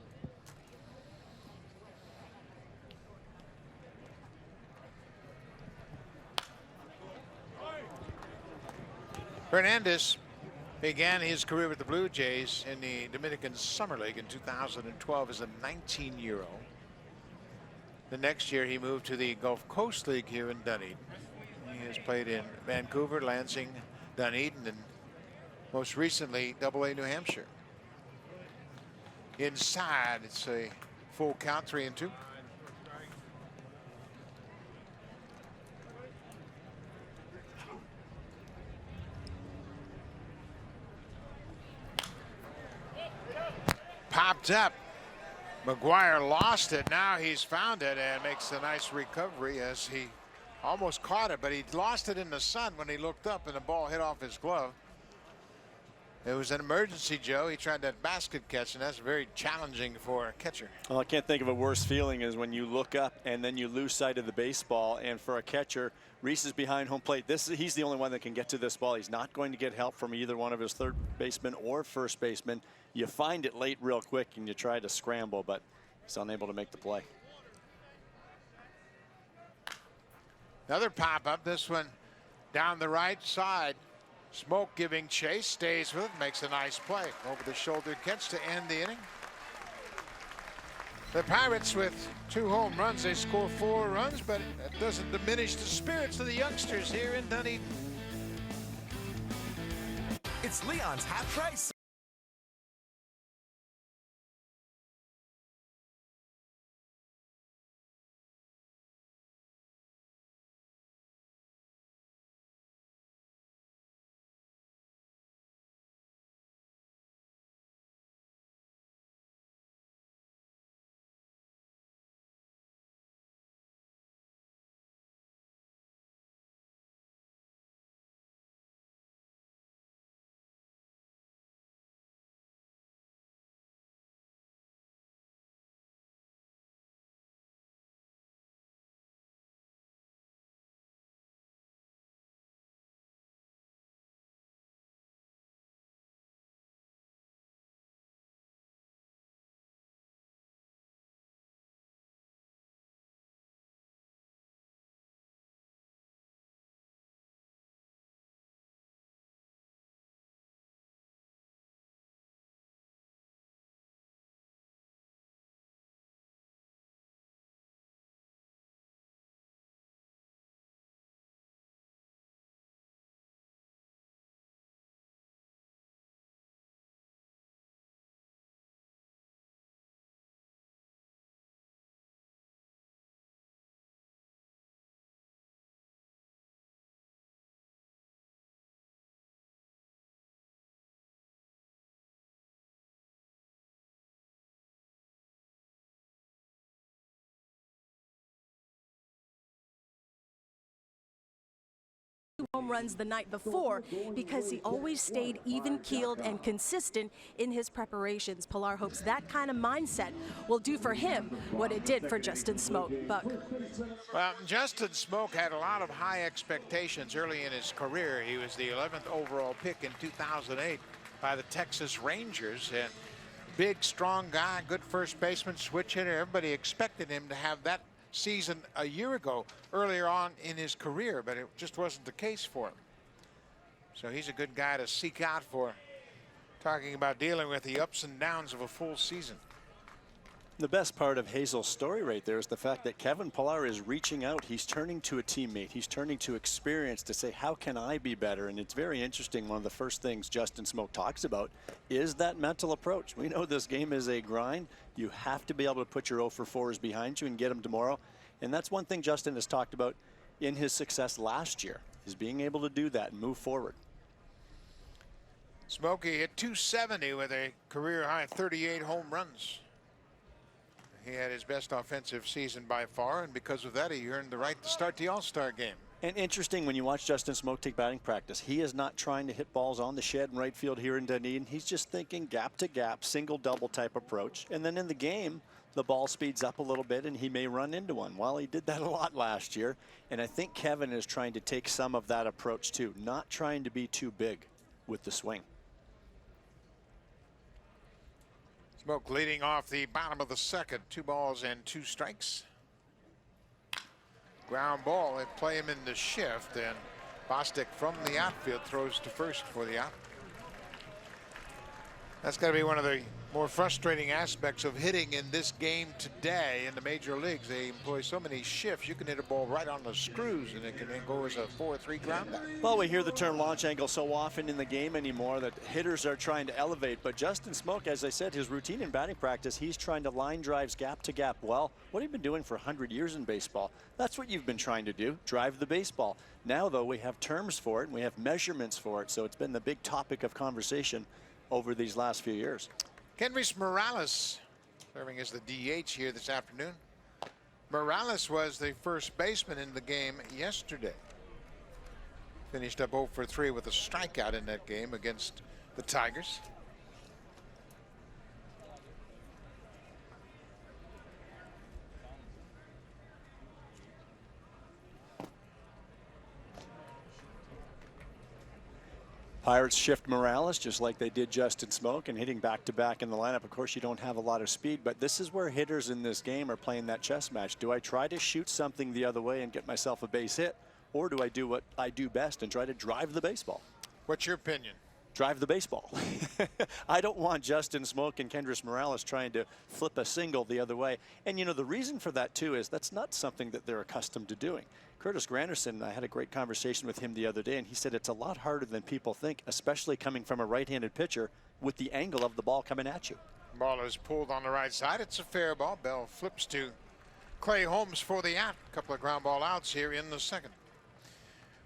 Fernandez began his career with the Blue Jays in the Dominican Summer League in 2012 as a 19-year-old. The next year he moved to the Gulf Coast League here in Dunedin. He has played in Vancouver, Lansing, Dunedin, and most recently AA New Hampshire. Inside, it's a full count, 3-2. Popped up. McGuire lost it. Now he's found it and makes a nice recovery as he almost caught it, but he lost it in the sun when he looked up and the ball hit off his glove. It was an emergency, Joe. He tried that basket catch, and that's very challenging for a catcher. Well, I can't think of a worse feeling is when you look up and then you lose sight of the baseball. And for a catcher, Reese is behind home plate. He's the only one that can get to this ball. He's not going to get help from either one of his third baseman or first baseman. You find it late real quick and you try to scramble, but he's unable to make the play. Another pop-up, this one down the right side. Smoke giving chase, stays with it, makes a nice play. Over the shoulder catch to end the inning. The Pirates with 2 home runs, they score 4 runs, but that doesn't diminish the spirits of the youngsters here in Dunedin. It's Leon's Half Price. Home runs the night before because he always stayed even-keeled and consistent in his preparations. Pilar hopes that kind of mindset will do for him what it did for Justin Smoke. Buck. Well, Justin Smoke had a lot of high expectations early in his career. He was the 11th overall pick in 2008 by the Texas Rangers, and big, strong guy, good first baseman, switch hitter. Everybody expected him to have that season a year ago, earlier on in his career, but it just wasn't the case for him. So he's a good guy to seek out for, talking about dealing with the ups and downs of a full season. The best part of Hazel's story right there is the fact that Kevin Pillar is reaching out. He's turning to a teammate. He's turning to experience to say, how can I be better? And it's very interesting. One of the first things Justin Smoke talks about is that mental approach. We know this game is a grind. You have to be able to put your 0 for 4s behind you and get them tomorrow. And that's one thing Justin has talked about in his success last year, is being able to do that and move forward. Smokey hit .270 with a career high 38 home runs. He had his best offensive season by far, and because of that, he earned the right to start the All-Star game. And interesting, when you watch Justin Smoke take batting practice, he is not trying to hit balls on the shed in right field here in Dunedin. He's just thinking gap to gap, single double type approach. And then in the game, the ball speeds up a little bit and he may run into one. Well, he did that a lot last year. And I think Kevin is trying to take some of that approach too, not trying to be too big with the swing. Smoke leading off the bottom of the second. 2 balls and 2 strikes. Ground ball. They play him in the shift, and Bostic from the outfield throws to first for the out. That's got to be one of the more frustrating aspects of hitting in this game today in the major leagues. They employ so many shifts. You can hit a ball right on the screws and it can then go as a 4-3 grounder. Well, we hear the term launch angle so often in the game anymore that hitters are trying to elevate. But Justin Smoke, as I said, his routine in batting practice, he's trying to line drives gap to gap. Well, what have you been doing for 100 years in baseball? That's what you've been trying to do, drive the baseball. Now, though, we have terms for it and we have measurements for it. So it's been the big topic of conversation over these last few years. Kenrys Morales serving as the DH here this afternoon. Morales was the first baseman in the game yesterday. Finished up 0 for 3 with a strikeout in that game against the Tigers. Pirates shift Morales just like they did Justin Smoak, and hitting back-to-back in the lineup. Of course, you don't have a lot of speed, but this is where hitters in this game are playing that chess match. Do I try to shoot something the other way and get myself a base hit, or do I do what I do best and try to drive the baseball? What's your opinion? Drive the baseball. I don't want Justin Smoak and Kendrys Morales trying to flip a single the other way. And, you know, the reason for that, too, is that's not something that they're accustomed to doing. Curtis Granderson, I had a great conversation with him the other day, and he said it's a lot harder than people think, especially coming from a right-handed pitcher with the angle of the ball coming at you. Ball is pulled on the right side. It's a fair ball. Bell flips to Clay Holmes for the out. A couple of ground ball outs here in the second.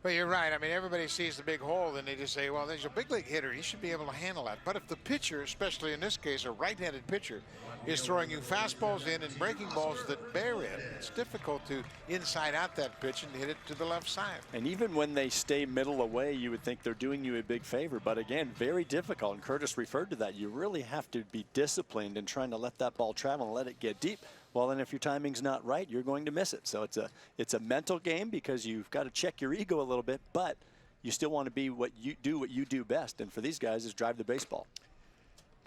But you're right. I mean, everybody sees the big hole and they just say, well, there's a big league hitter. He should be able to handle that. But if the pitcher, especially in this case, a right-handed pitcher, is throwing you fastballs in and breaking balls that bear in, it's difficult to inside out that pitch and hit it to the left side. And even when they stay middle away, you would think they're doing you a big favor. But again, very difficult. And Curtis referred to that. You really have to be disciplined in trying to let that ball travel and let it get deep. Well, then if your timing's not right, you're going to miss it. So it's a mental game because you've got to check your ego a little bit, but you still want to be what you do best. And for these guys is drive the baseball.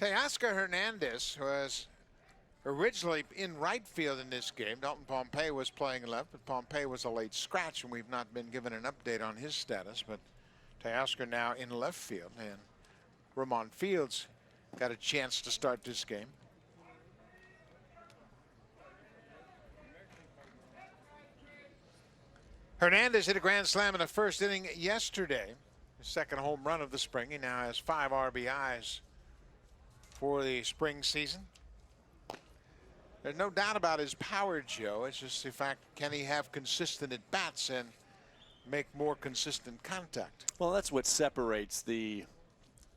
Teoscar Hernandez was originally in right field in this game. Dalton Pompey was playing left, but Pompey was a late scratch, and we've not been given an update on his status. But Teoscar now in left field, and Ramon Fields got a chance to start this game. Hernandez hit a grand slam in the first inning yesterday. His second home run of the spring. He now has 5 RBIs for the spring season. There's no doubt about his power, Joe. It's just the fact, can he have consistent at-bats and make more consistent contact? Well, that's what separates the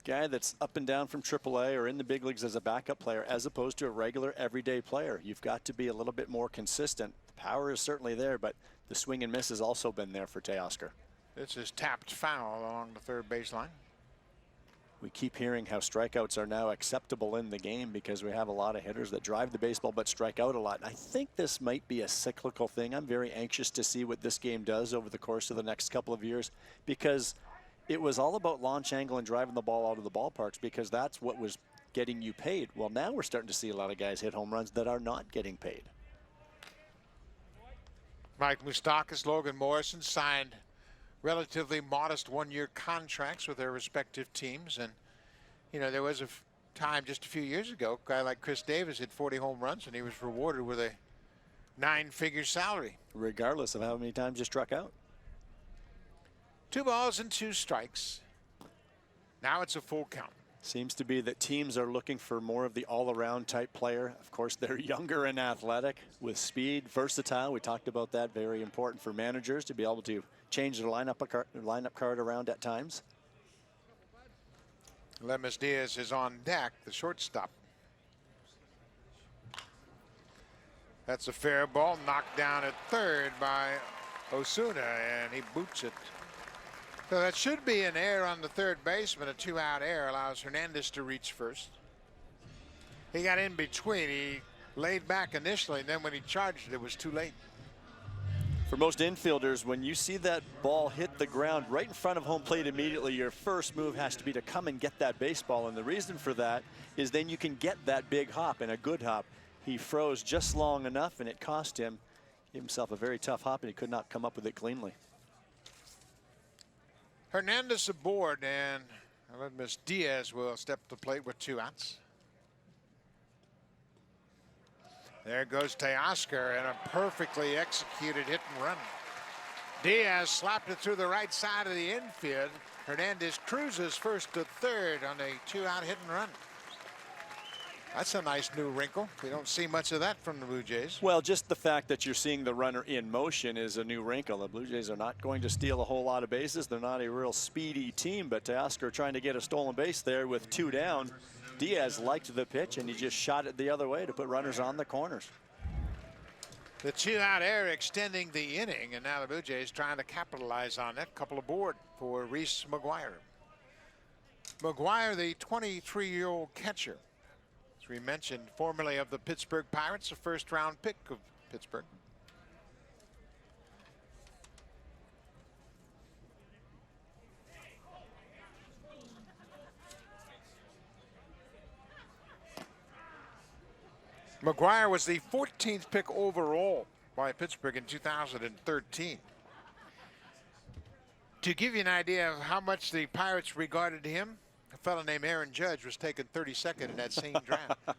guy that's up and down from AAA or in the big leagues as a backup player as opposed to a regular everyday player. You've got to be a little bit more consistent. The power is certainly there, but the swing and miss has also been there for Teoscar. This is tapped foul along the third baseline. We keep hearing how strikeouts are now acceptable in the game because we have a lot of hitters that drive the baseball but strike out a lot. And I think this might be a cyclical thing. I'm very anxious to see what this game does over the course of the next couple of years because it was all about launch angle and driving the ball out of the ballparks because that's what was getting you paid. Well, now we're starting to see a lot of guys hit home runs that are not getting paid. Mike Moustakas, Logan Morrison signed relatively modest one-year contracts with their respective teams. And, you know, there was a time just a few years ago, a guy like Chris Davis hit 40 home runs and he was rewarded with a 9-figure salary. Regardless of how many times you struck out. 2 balls and 2 strikes. Now it's a full count. Seems to be that teams are looking for more of the all-around type player. Of course, they're younger and athletic with speed, versatile. We talked about that. Very important for managers to be able to change their lineup card around at times. Lemus Diaz is on deck, the shortstop. That's a fair ball, knocked down at third by Osuna, and he boots it. So that should be an error on the third baseman. A 2-out error allows Hernandez to reach first. He got in between. He laid back initially, and then when he charged, it was too late. For most infielders, when you see that ball hit the ground right in front of home plate immediately, your first move has to be to come and get that baseball. And the reason for that is then you can get that big hop and a good hop. He froze just long enough, and it cost him. Gave himself a very tough hop, and he could not come up with it cleanly. Hernandez aboard, and Lemus Diaz will step to the plate with 2 outs. There goes Teoscar and a perfectly executed hit and run. Diaz slapped it through the right side of the infield. Hernandez cruises first to third on a 2-out hit and run. That's a nice new wrinkle. We don't see much of that from the Blue Jays. Well, just the fact that you're seeing the runner in motion is a new wrinkle. The Blue Jays are not going to steal a whole lot of bases. They're not a real speedy team, but Teoscar trying to get a stolen base there with 2 down. Diaz liked the pitch, and he just shot it the other way to put runners on the corners. The 2-out error extending the inning, and now the Blue Jays trying to capitalize on that. Couple aboard for Reese McGuire. McGuire, the 23-year-old catcher, as we mentioned, formerly of the Pittsburgh Pirates, a first-round pick of Pittsburgh. McGuire was the 14th pick overall by Pittsburgh in 2013. To give you an idea of how much the Pirates regarded him, a fellow named Aaron Judge was taken 32nd in that same draft. But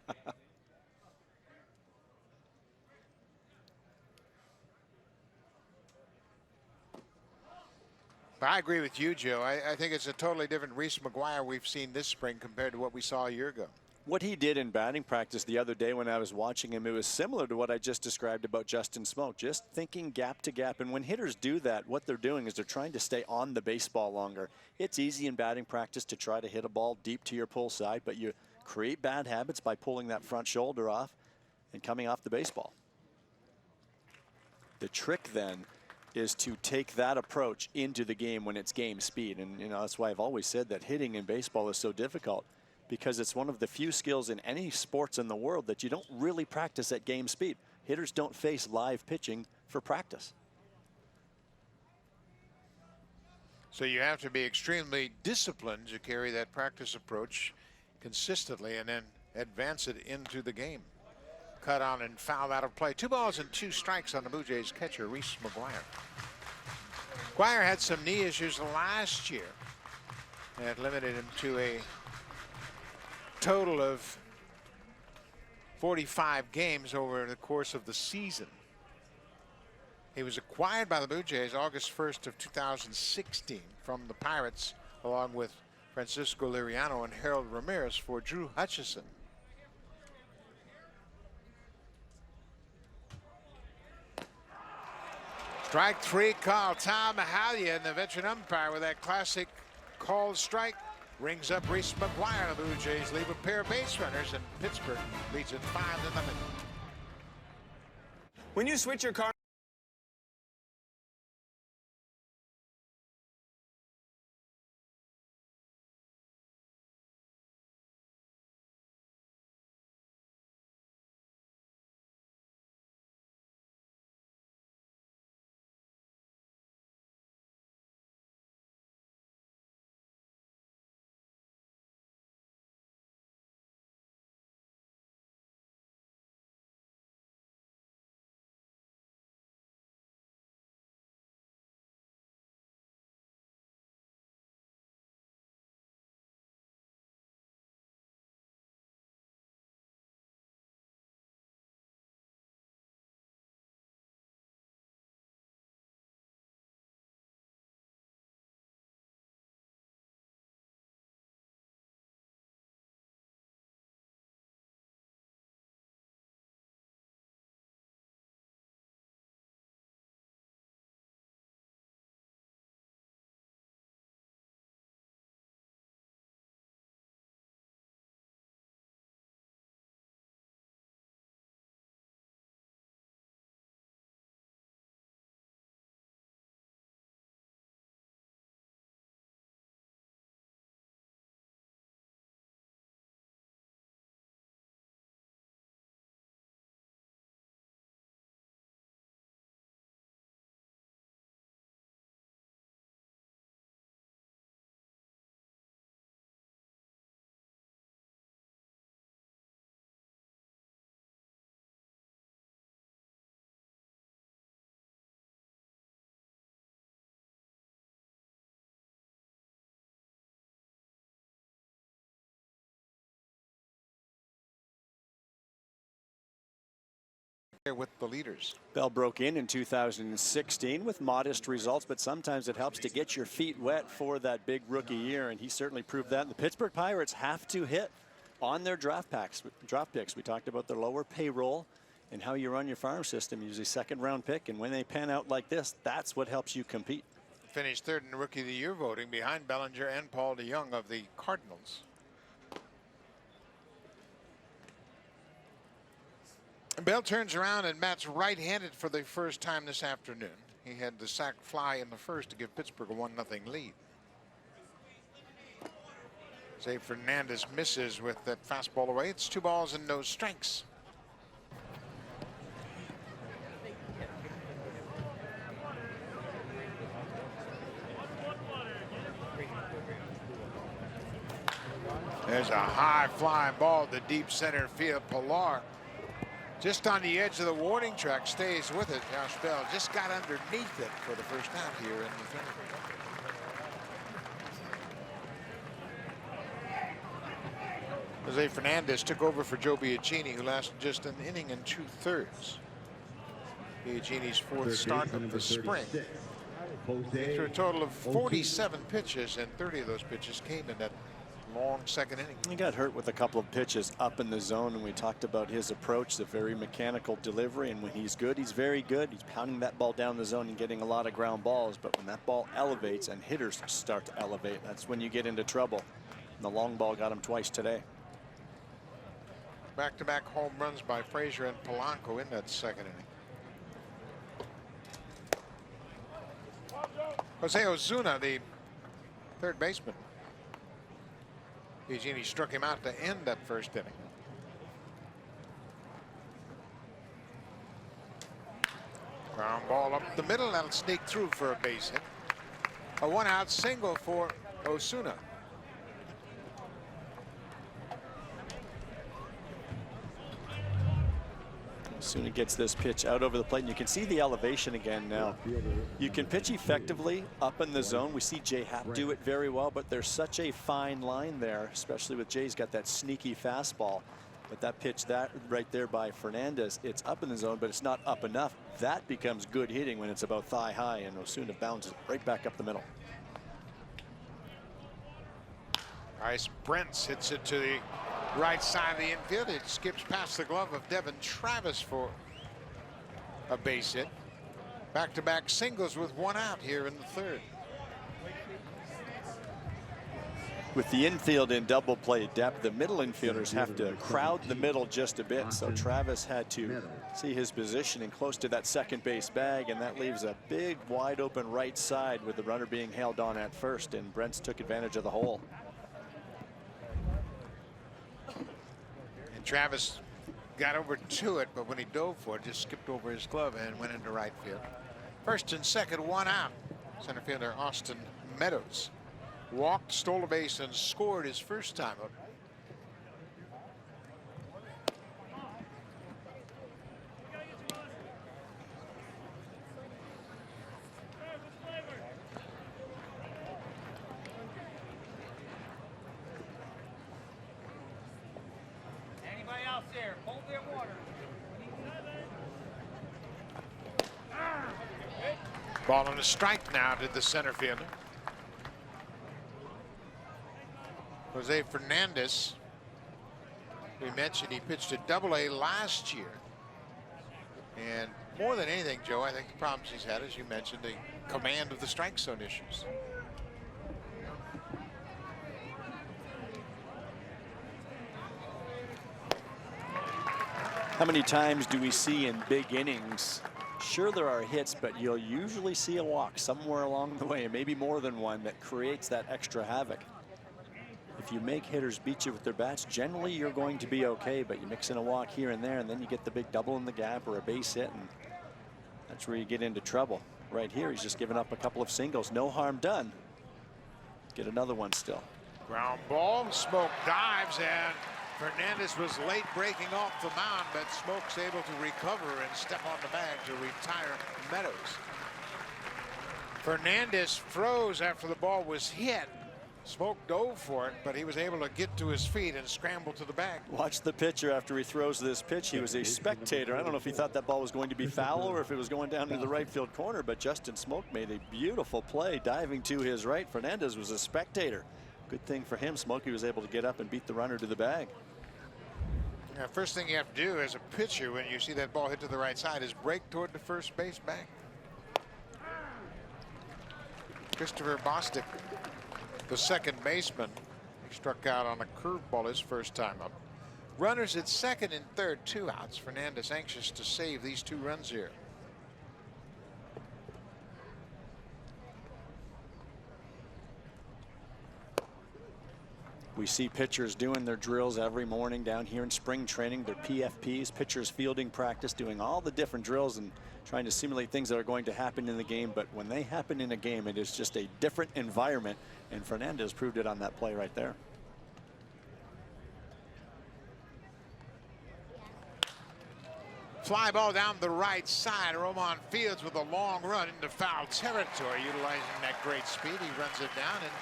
I agree with you, Joe. I think it's a totally different Reese McGuire we've seen this spring compared to what we saw a year ago. What he did in batting practice the other day when I was watching him, it was similar to what I just described about Justin Smoak, just thinking gap to gap. And when hitters do that, what they're doing is they're trying to stay on the baseball longer. It's easy in batting practice to try to hit a ball deep to your pull side, but you create bad habits by pulling that front shoulder off and coming off the baseball. The trick then is to take that approach into the game when it's game speed. And you know, that's why I've always said that hitting in baseball is so difficult, because it's one of the few skills in any sports in the world that you don't really practice at game speed. Hitters don't face live pitching for practice. So you have to be extremely disciplined to carry that practice approach consistently and then advance it into the game. Cut on and fouled out of play. 2 balls and 2 strikes on the Blue Jays catcher, Reese McGuire. McGuire had some knee issues last year that limited him to a total of 45 games over the course of the season. He was acquired by the Blue Jays August 1st of 2016 from the Pirates, along with Francisco Liriano and Harold Ramirez, for Drew Hutchison. Strike 3 call. Tom Mahalia, the veteran umpire, with that classic called strike, rings up Reese McGuire. The Blue Jays leave a pair of base runners, and Pittsburgh leads it 5-0. When you switch your car. With the leaders. Bell broke in 2016 with modest results, but sometimes it helps to get your feet wet for that big rookie year, and he certainly proved that. And the Pittsburgh Pirates have to hit on their draft picks. We talked about their lower payroll and how you run your farm system, usually second-round pick, and when they pan out like this, that's what helps you compete. Finished third in the Rookie of the Year voting behind Bellinger and Paul DeJong of the Cardinals. Bell turns around and Matt's right-handed for the first time this afternoon. He had the sac fly in the first to give Pittsburgh a 1-0 lead. Jose Fernandez misses with that fastball away. It's 2 balls and no strikes. There's a high flying ball to deep center field. Pilar just on the edge of the warning track, stays with it. Josh Bell just got underneath it for the first out here in the third. Jose Fernandez took over for Joe Biagini, who lasted just an inning and 2/3. Biagini's 4th start of the spring. He threw a total of 47 pitches, and 30 of those pitches came in that long second inning. He got hurt with a couple of pitches up in the zone, and we talked about his approach, the very mechanical delivery, and when he's good, he's very good. He's pounding that ball down the zone and getting a lot of ground balls, but when that ball elevates and hitters start to elevate, that's when you get into trouble. And the long ball got him twice today. Back-to-back home runs by Frazier and Polanco in that second inning. Jose Ozuna, the third baseman. Biagini struck him out to end that first inning. Ground ball up the middle. That'll sneak through for a base hit. A 1-out single for Ozuna. Ozuna gets this pitch out over the plate, and you can see the elevation again now. You can pitch effectively up in the zone. We see Jay Happ do it very well, but there's such a fine line there, especially with Jay's got that sneaky fastball. But that pitch that right there by Fernandez, it's up in the zone, but it's not up enough. That becomes good hitting when it's about thigh high, and Ozuna bounces right back up the middle. Bryce Brents hits it to the right side of the infield. It skips past the glove of Devin Travis for a base hit. Back-to-back singles with 1 out here in the third. With the infield in double play depth, the middle infielders have to crowd the middle just a bit. So Travis had to see his positioning close to that second base bag, and that leaves a big wide open right side with the runner being held on at first, and Brents took advantage of the hole. Travis got over to it, but when he dove for it, just skipped over his glove and went into right field. First and second, 1 out. Center fielder Austin Meadows walked, stole a base, and scored his first time up. Ball on a strike now to the center fielder. Jose Fernandez, we mentioned he pitched at Double-A last year. And more than anything, Joe, I think the problems he's had, as you mentioned, the command of the strike zone issues. How many times do we see in big innings? Sure, there are hits, but you'll usually see a walk somewhere along the way, and maybe more than one, that creates that extra havoc. If you make hitters beat you with their bats, generally you're going to be okay, but you mix in a walk here and there, and then you get the big double in the gap or a base hit, and that's where you get into trouble. Right here, he's just given up a couple of singles. No harm done. Get another one still. Ground ball. Smoke dives, and Fernandez was late breaking off the mound, but Smoke's able to recover and step on the bag to retire Meadows. Fernandez froze after the ball was hit. Smoke dove for it, but he was able to get to his feet and scramble to the bag. Watch the pitcher after he throws this pitch. He was a spectator. I don't know if he thought that ball was going to be foul or if it was going down to the right field corner, but Justin Smoke made a beautiful play diving to his right. Fernandez was a spectator. Good thing for him, Smokey was able to get up and beat the runner to the bag. Now, first thing you have to do as a pitcher when you see that ball hit to the right side is break toward the first base bag. Christopher Bostic, the second baseman, he struck out on a curveball his first time up. Runners at second and third, 2 outs. Fernandez anxious to save these 2 runs here. We see pitchers doing their drills every morning down here in spring training, their PFPs, pitchers fielding practice, doing all the different drills and trying to simulate things that are going to happen in the game. But when they happen in a game, it is just a different environment. And Fernandez proved it on that play right there. Fly ball down the right side. Roman Fields with a long run into foul territory, utilizing that great speed. He runs it down, and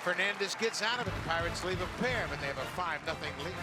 Fernandez gets out of it. The Pirates leave a pair, but they have a 5-0 lead.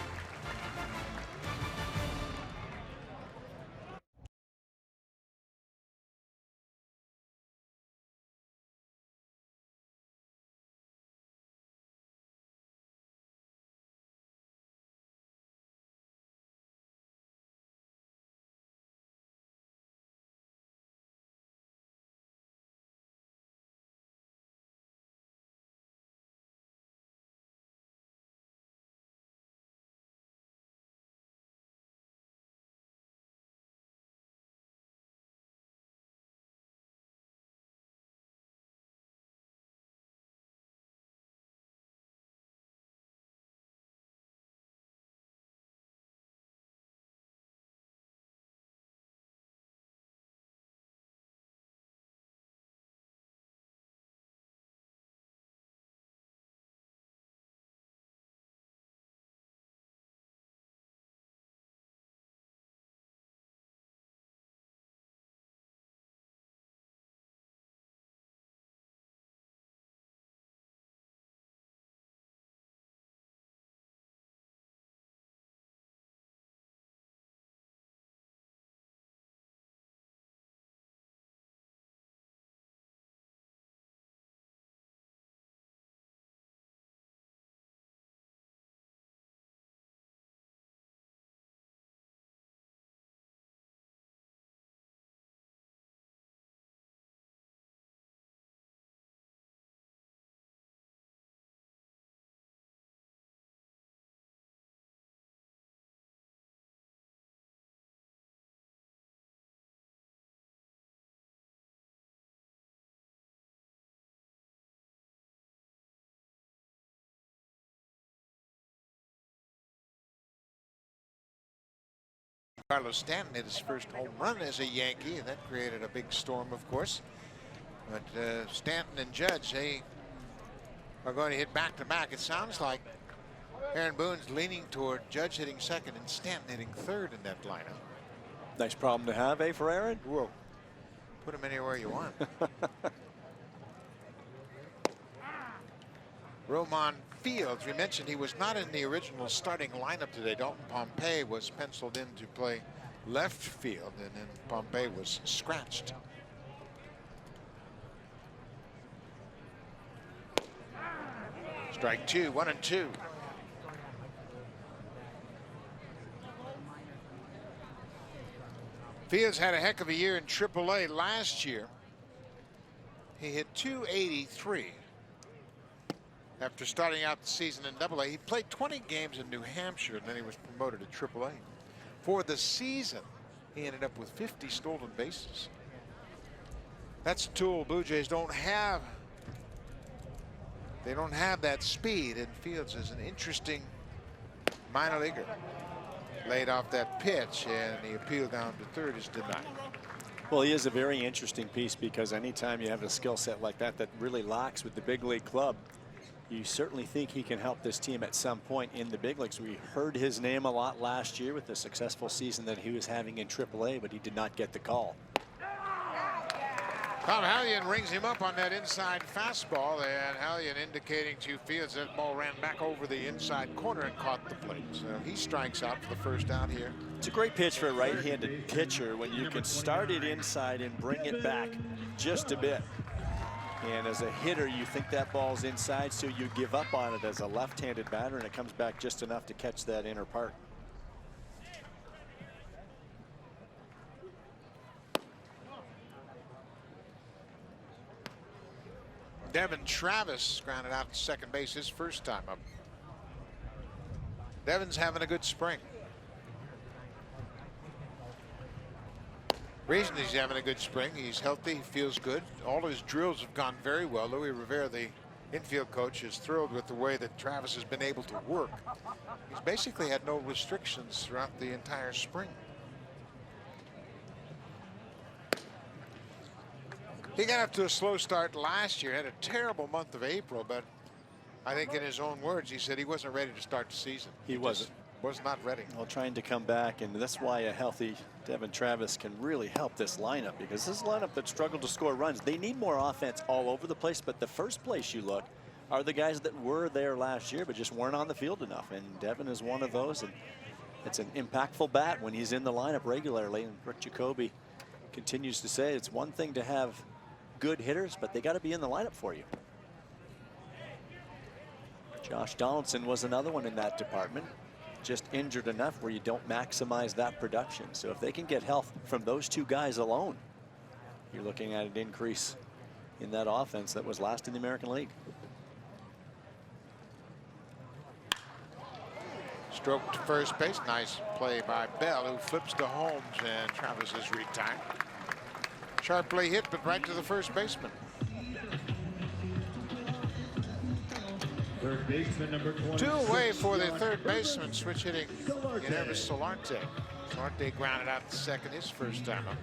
Carlos Stanton hit his first home run as a Yankee, and that created a big storm, of course. But Stanton and Judge, they are going to hit back-to-back. It sounds like Aaron Boone's leaning toward Judge hitting second and Stanton hitting third in that lineup. Nice problem to have, eh, for Aaron? Whoa. Put him anywhere you want. Roman Fields, we mentioned he was not in the original starting lineup today. Dalton Pompey was penciled in to play left field, and then Pompey was scratched. Strike 2, 1-2. Fields had a heck of a year in AAA last year. He hit .283 after starting out the season in AA. He played 20 games in New Hampshire, and then he was promoted to AAA. For the season, he ended up with 50 stolen bases. That's a tool Blue Jays don't have. They don't have that speed, and Fields is an interesting minor leaguer. Laid off that pitch, and the appeal down to third is denied. Well, he is a very interesting piece, because anytime you have a skill set like that that really lacks with the big league club, you certainly think he can help this team at some point in the big leagues. We heard his name a lot last year with the successful season that he was having in AAA, but he did not get the call. Tom Hallion rings him up on that inside fastball, and Hallion indicating to Fields that ball ran back over the inside corner and caught the plate. So he strikes out for the first out here. It's a great pitch for a right-handed pitcher when you can start it inside and bring it back just a bit. And as a hitter, you think that ball's inside, so you give up on it as a left-handed batter, and it comes back just enough to catch that inner part. Devin Travis grounded out to second base his first time up. Devin's having a good spring. Reason he's having a good spring, he's healthy, he feels good. All his drills have gone very well. Louis Rivera, the infield coach, is thrilled with the way that Travis has been able to work. He's basically had no restrictions throughout the entire spring. He got up to a slow start last year, had a terrible month of April, but I think in his own words, he said he wasn't ready to start the season. He wasn't. Was not ready. Well, trying to come back, and that's why a healthy Devin Travis can really help this lineup, because this lineup that struggled to score runs, they need more offense all over the place. But the first place you look are the guys that were there last year but just weren't on the field enough, and Devin is one of those. And it's an impactful bat when he's in the lineup regularly. And Rick Jacoby continues to say it's one thing to have good hitters, but they got to be in the lineup for you. Josh Donaldson was another one in that department. Just injured enough where you don't maximize that production. So if they can get health from those two guys alone, you're looking at an increase in that offense that was last in the American League. Stroke to first base. Nice play by Bell, who flips to Holmes, and Travis is retired. Sharply hit, but right to the first baseman. Third baseman number 26. Two away for the third baseman, switch hitting Yervis Solarte. Solarte grounded out the second, his first time up.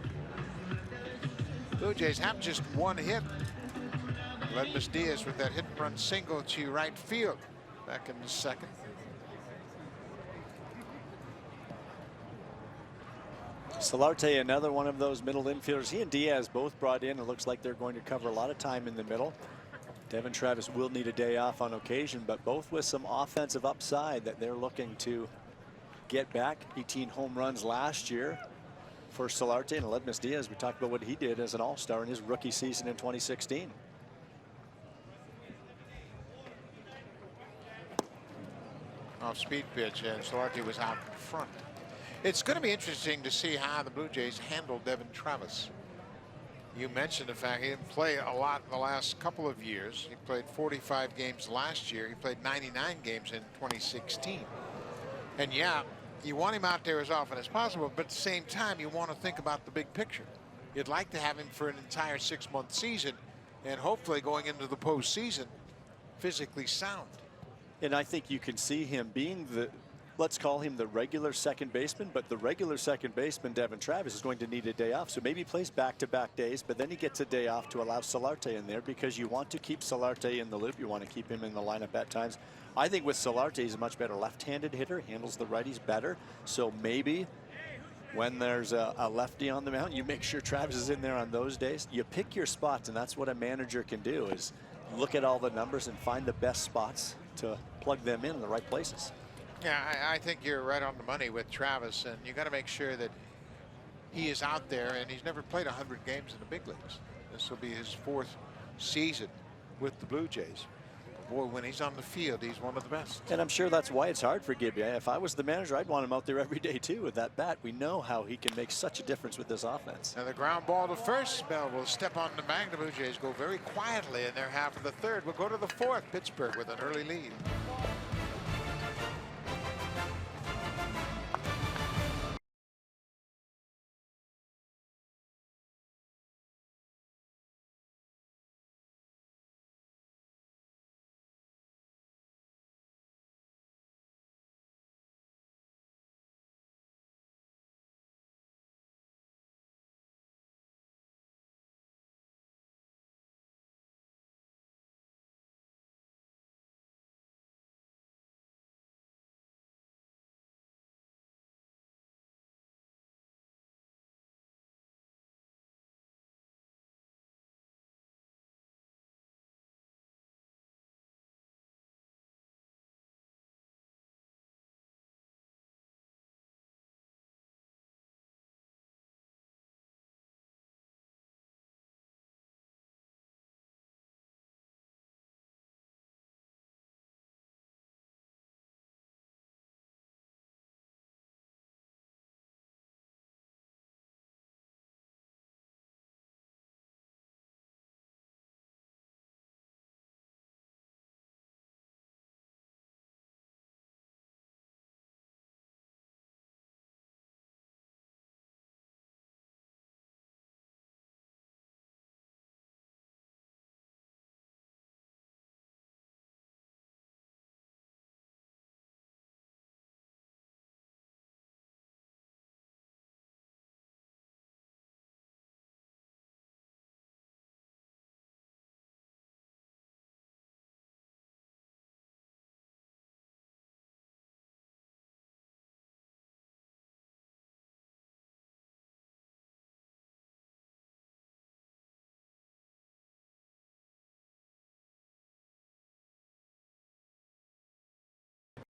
Blue Jays have just one hit. Ledmus Diaz with that hit and run single to right field back in the second. Solarte, another one of those middle infielders. He and Diaz both brought in. It looks like they're going to cover a lot of time in the middle. Devin Travis will need a day off on occasion, but both with some offensive upside that they're looking to get back. 18 home runs last year for Solarte, and Ledmus Diaz, we talked about what he did as an all-star in his rookie season in 2016. Off speed pitch, and Solarte was out in front. It's going to be interesting to see how the Blue Jays handle Devin Travis. You mentioned the fact he didn't play a lot in the last couple of years. He played 45 games last year. He played 99 games in 2016. And yeah, you want him out there as often as possible, but at the same time, you want to think about the big picture. You'd like to have him for an entire 6-month season, and hopefully going into the postseason, physically sound. And I think you can see him being the, let's call him the regular second baseman, but the regular second baseman, Devin Travis, is going to need a day off. So maybe he plays back-to-back days, but then he gets a day off to allow Solarte in there, because you want to keep Solarte in the loop. You want to keep him in the lineup at times. I think with Solarte, he's a much better left-handed hitter, handles the righties better. So maybe when there's a lefty on the mound, you make sure Travis is in there on those days. You pick your spots, and that's what a manager can do, is look at all the numbers and find the best spots to plug them in the right places. Yeah, I think you're right on the money with Travis, and you got to make sure that he is out there, and he's never played 100 games in the big leagues. This will be his 4th season with the Blue Jays. Boy, when he's on the field, he's one of the best. And I'm sure that's why it's hard for Gibby. If I was the manager, I'd want him out there every day too with that bat. We know how he can make such a difference with this offense. And the ground ball to first. Bell will step on the bag. The Blue Jays go very quietly in their half of the third. We'll go to the 4th. Pittsburgh with an early lead.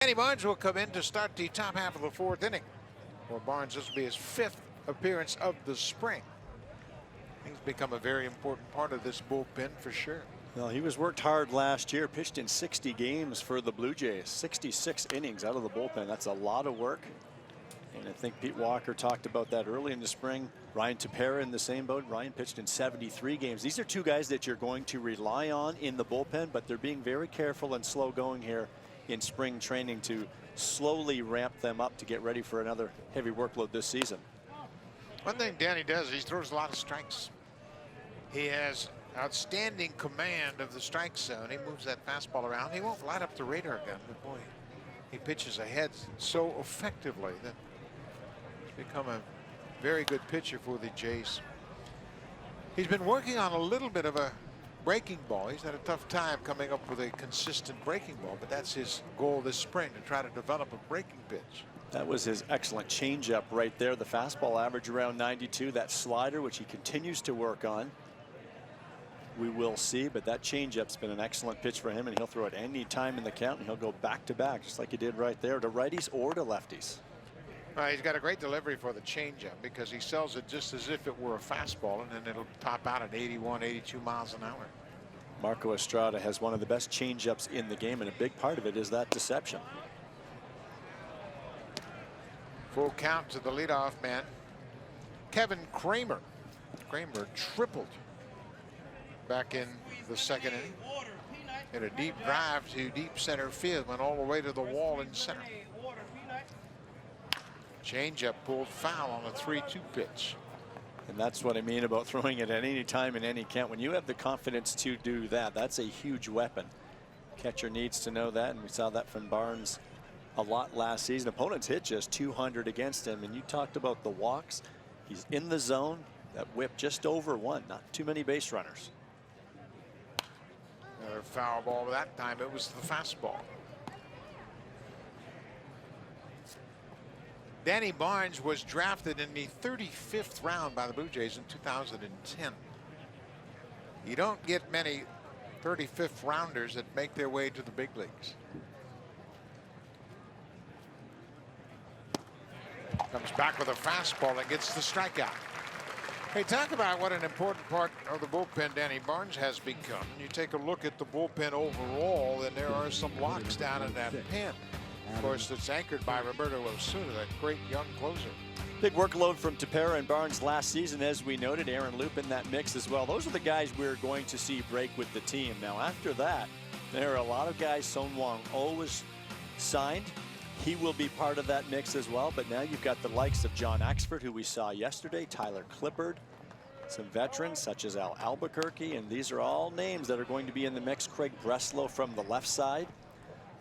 Danny Barnes will come in to start the top half of the 4th inning. For Barnes, this will be his 5th appearance of the spring. He's become a very important part of this bullpen for sure. Well, he was worked hard last year, pitched in 60 games for the Blue Jays, 66 innings out of the bullpen. That's a lot of work. And I think Pete Walker talked about that early in the spring. Ryan Tepera in the same boat. Ryan pitched in 73 games. These are two guys that you're going to rely on in the bullpen, but they're being very careful and slow going here in spring training to slowly ramp them up to get ready for another heavy workload this season. One thing Danny does, he throws a lot of strikes. He has outstanding command of the strike zone. He moves that fastball around. He won't light up the radar gun, but boy, he pitches ahead so effectively that he's become a very good pitcher for the Jays. He's been working on a little bit of a breaking ball. He's had a tough time coming up with a consistent breaking ball, but that's his goal this spring, to try to develop a breaking pitch. That was his excellent changeup right there. The fastball average around 92. That slider, which he continues to work on, we will see, but that changeup's been an excellent pitch for him, and he'll throw it any time in the count, and he'll go back to back just like he did right there, to righties or to lefties. He's got a great delivery for the changeup, because he sells it just as if it were a fastball, and then it'll top out at 81, 82 miles an hour. Marco Estrada has one of the best changeups in the game, and a big part of it is that deception. Full count to the leadoff man, Kevin Kramer. Kramer tripled back in the 2nd inning. Hit a deep drive to deep center field, went all the way to the wall in center. Changeup pulled foul on a 3-2 pitch. And that's what I mean about throwing it at any time in any count. When you have the confidence to do that, that's a huge weapon. Catcher needs to know that, and we saw that from Barnes a lot last season. Opponents hit just 200 against him, and you talked about the walks. He's in the zone. That whip just over 1. Not too many base runners. Another foul ball, but that time it was the fastball. Danny Barnes was drafted in the 35th round by the Blue Jays in 2010. You don't get many 35th rounders that make their way to the big leagues. Comes back with a fastball and gets the strikeout. Hey, talk about what an important part of the bullpen Danny Barnes has become. You take a look at the bullpen overall, and there are some locks down in that pen. Of course, it's anchored by Roberto Osuna, that great young closer. Big workload from Tepera and Barnes last season, as we noted. Aaron Loop in that mix as well. Those are the guys we're going to see break with the team. Now, after that, there are a lot of guys. Son Wong always signed. He will be part of that mix as well. But now you've got the likes of John Axford, who we saw yesterday, Tyler Clippard, some veterans such as Al Albuquerque, and these are all names that are going to be in the mix. Craig Breslow from the left side,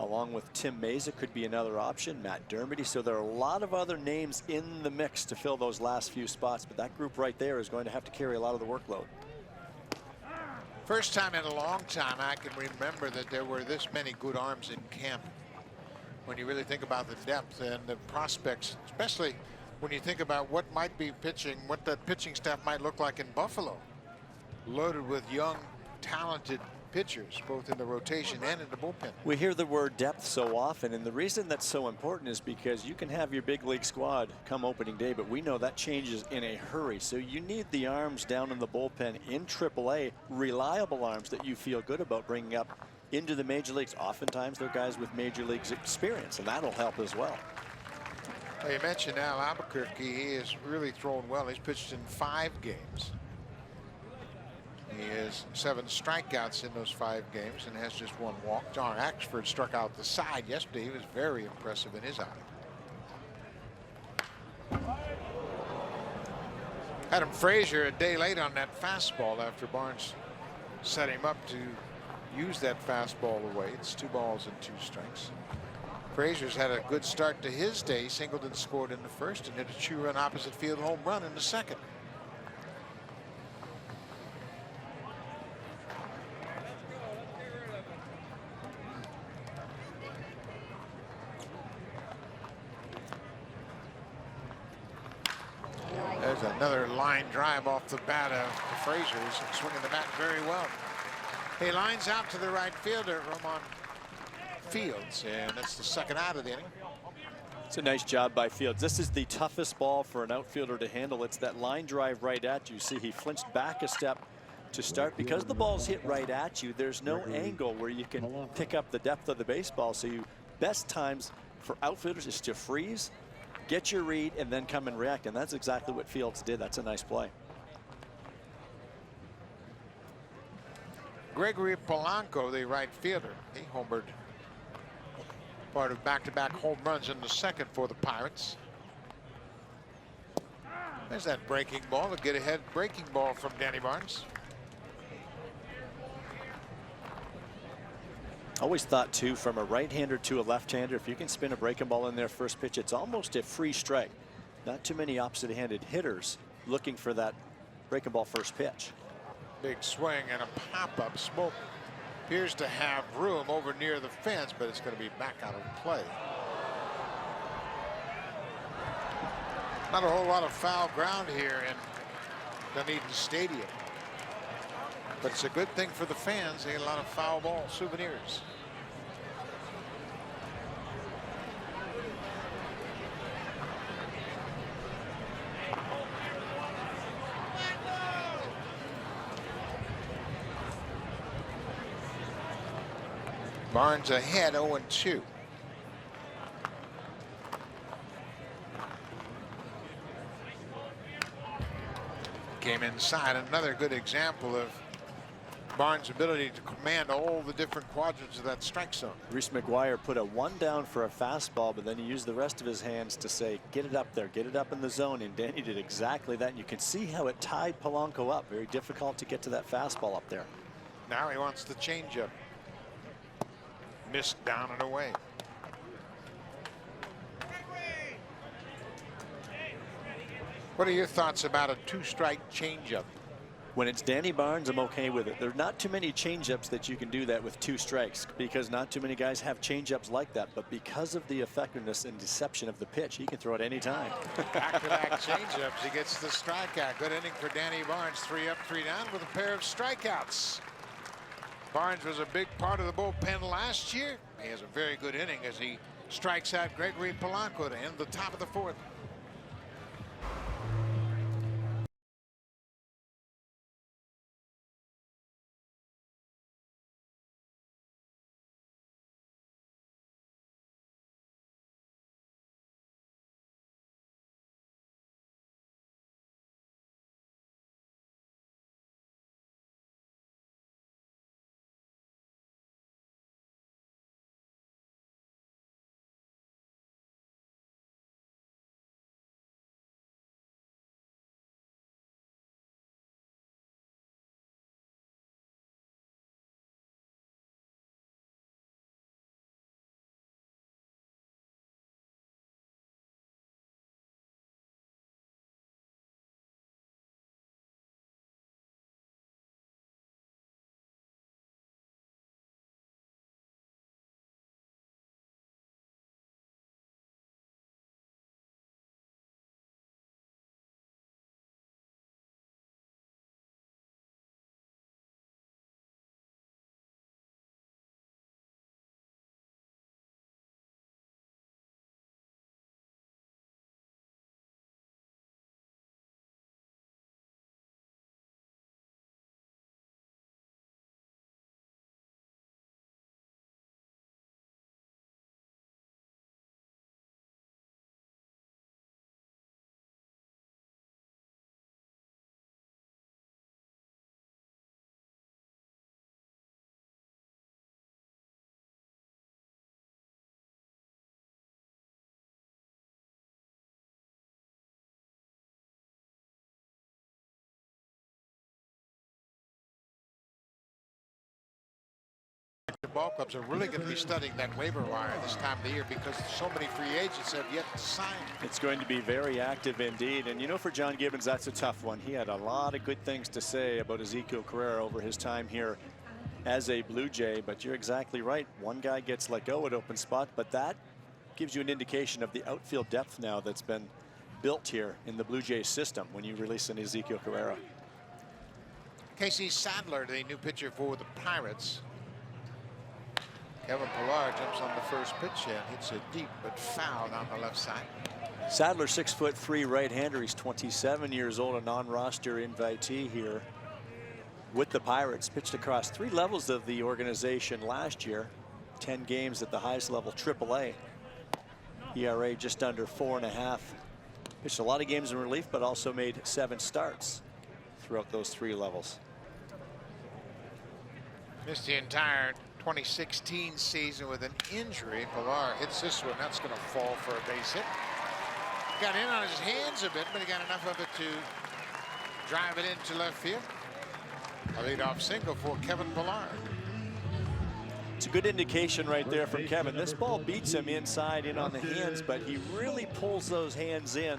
along with Tim Meza could be another option, Matt Dermody. So there are a lot of other names in the mix to fill those last few spots, but that group right there is going to have to carry a lot of the workload. First time in a long time I can remember that there were this many good arms in camp. When you really think about the depth and the prospects, especially when you think about what might be pitching, what that pitching staff might look like in Buffalo, loaded with young, talented pitchers, both in the rotation and in the bullpen. We hear the word depth so often, and the reason that's so important is because you can have your big league squad come opening day, but we know that changes in a hurry. So you need the arms down in the bullpen in AAA, reliable arms that you feel good about bringing up into the major leagues. Oftentimes they're guys with major leagues experience, and that'll help as well. Well, you mentioned Al Albuquerque. He has really thrown well. He's pitched in 5 games. He has 7 strikeouts in those 5 games and has just 1 walk. John Axford struck out the side yesterday. He was very impressive in his outing. Adam Frazier a day late on that fastball after Barnes set him up to use that fastball away. It's 2 balls and 2 strikes. Frazier's had a good start to his day. Singleton scored in the first and hit a 2-run opposite field home run in the second. There's another line drive off the bat of Frazier. He's swinging the bat very well. He lines out to the right fielder, Ramon Fields, and that's the second out of the inning. It's a nice job by Fields. This is the toughest ball for an outfielder to handle. It's that line drive right at you. See, he flinched back a step to start. Because the ball's hit right at you, there's no angle where you can pick up the depth of the baseball. So best times for outfielders is to freeze, get your read, and then come and react. And that's exactly what Fields did. That's a nice play. Gregory Polanco, the right fielder, he homered, part of back-to-back home runs in the second for the Pirates. There's that breaking ball, a get-ahead breaking ball from Danny Barnes. Always thought, too, from a right-hander to a left-hander, if you can spin a breaking ball in their first pitch, it's almost a free strike. Not too many opposite-handed hitters looking for that breaking ball first pitch. Big swing and a pop-up. Smoke appears to have room over near the fence, but it's going to be back out of play. Not a whole lot of foul ground here in Dunedin Stadium, but it's a good thing for the fans. They get a lot of foul ball souvenirs. Barnes ahead 0-2. Came inside. Another good example of Barnes' ability to command all the different quadrants of that strike zone. Reese McGuire put a 1 down for a fastball, but then he used the rest of his hands to say, get it up there, get it up in the zone. And Danny did exactly that. And you can see how it tied Polanco up. Very difficult to get to that fastball up there. Now he wants the changeup. Missed down and away. What are your thoughts about a 2-strike changeup? When it's Danny Barnes, I'm okay with it. There are not too many changeups that you can do that with 2 strikes, because not too many guys have changeups like that. But because of the effectiveness and deception of the pitch, he can throw it any time. Back-to-back changeups. He gets the strikeout. Good inning for Danny Barnes. 3 up, 3 down with a pair of strikeouts. Barnes was a big part of the bullpen last year. He has a very good inning as he strikes out Gregory Polanco to end the top of the 4th. The ball clubs are really going to be studying that waiver wire this time of the year because so many free agents have yet to sign. It's going to be very active indeed. And you know, for John Gibbons, that's a tough one. He had a lot of good things to say about Ezekiel Carrera over his time here as a Blue Jay. But you're exactly right. One guy gets let go at open spot, but that gives you an indication of the outfield depth now that's been built here in the Blue Jays system when you release an Ezekiel Carrera. Casey Sadler, the new pitcher for the Pirates. Kevin Pillar jumps on the first pitch and hits it deep but foul on the left side. Sadler, 6'3" right-hander. He's 27 years old, a non-roster invitee here with the Pirates. Pitched across 3 levels of the organization last year. 10 games at the highest level, AAA. ERA just under 4.5. Pitched a lot of games in relief, but also made 7 starts throughout those 3 levels. Missed the entire 2016 season with an injury. Pillar hits this one. That's going to fall for a base hit. Got in on his hands a bit, but he got enough of it to drive it into left field. A leadoff single for Kevin Pillar. It's a good indication right there from Kevin. This ball beats him inside in on the hands, but he really pulls those hands in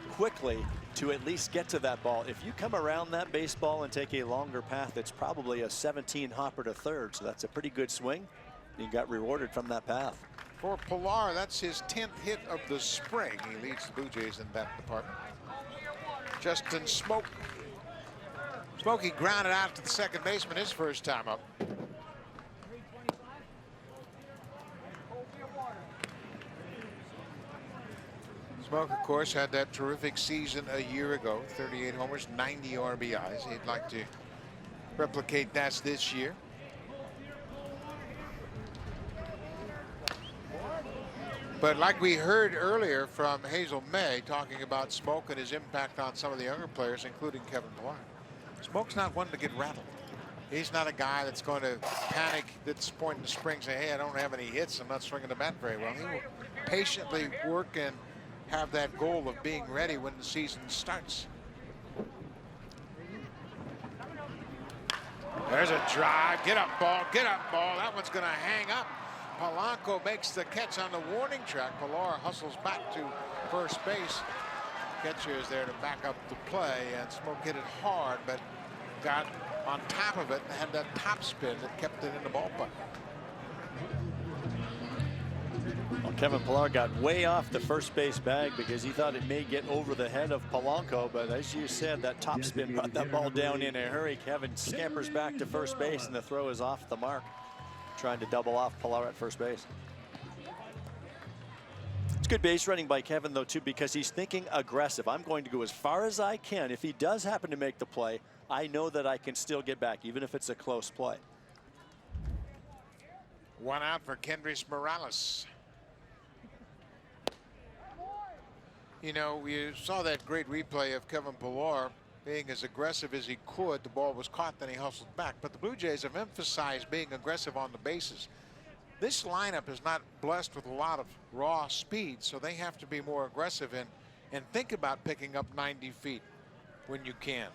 quickly to at least get to that ball. If you come around that baseball and take a longer path, it's probably a 17 hopper to third. So that's a pretty good swing. He got rewarded from that path. For Pillar, that's his 10th hit of the spring. He leads the Blue Jays in that department. Justin Smoke. Smokey grounded out to the second baseman his first time up. Smoke, of course, had that terrific season a year ago. 38 homers, 90 RBIs. He'd like to replicate that this year. But like we heard earlier from Hazel May talking about Smoke and his impact on some of the younger players, including Kevin Pillar. Smoke's not one to get rattled. He's not a guy that's going to panic at this point in the spring, say, hey, I don't have any hits, I'm not swinging the bat very well. He will patiently work and have that goal of being ready when the season starts. There's a drive. Get up, ball. Get up, ball. That one's going to hang up. Polanco makes the catch on the warning track. Pillar hustles back to first base. Catcher is there to back up the play, and Smoke hit it hard, but got on top of it and had that top spin that kept it in the ballpark. Well, Kevin Pillar got way off the first base bag because he thought it may get over the head of Polanco, but as you said, that top spin brought that ball down in a hurry. Kevin scampers back to first base, and the throw is off the mark, trying to double off Pillar at first base. It's good base running by Kevin, though, too, because he's thinking aggressive. I'm going to go as far as I can. If he does happen to make the play, I know that I can still get back, even if it's a close play. One out for Kendrys Morales. You know, we saw that great replay of Kevin Pillar being as aggressive as he could. The ball was caught, then he hustled back. But the Blue Jays have emphasized being aggressive on the bases. This lineup is not blessed with a lot of raw speed, so they have to be more aggressive and think about picking up 90 feet when you can.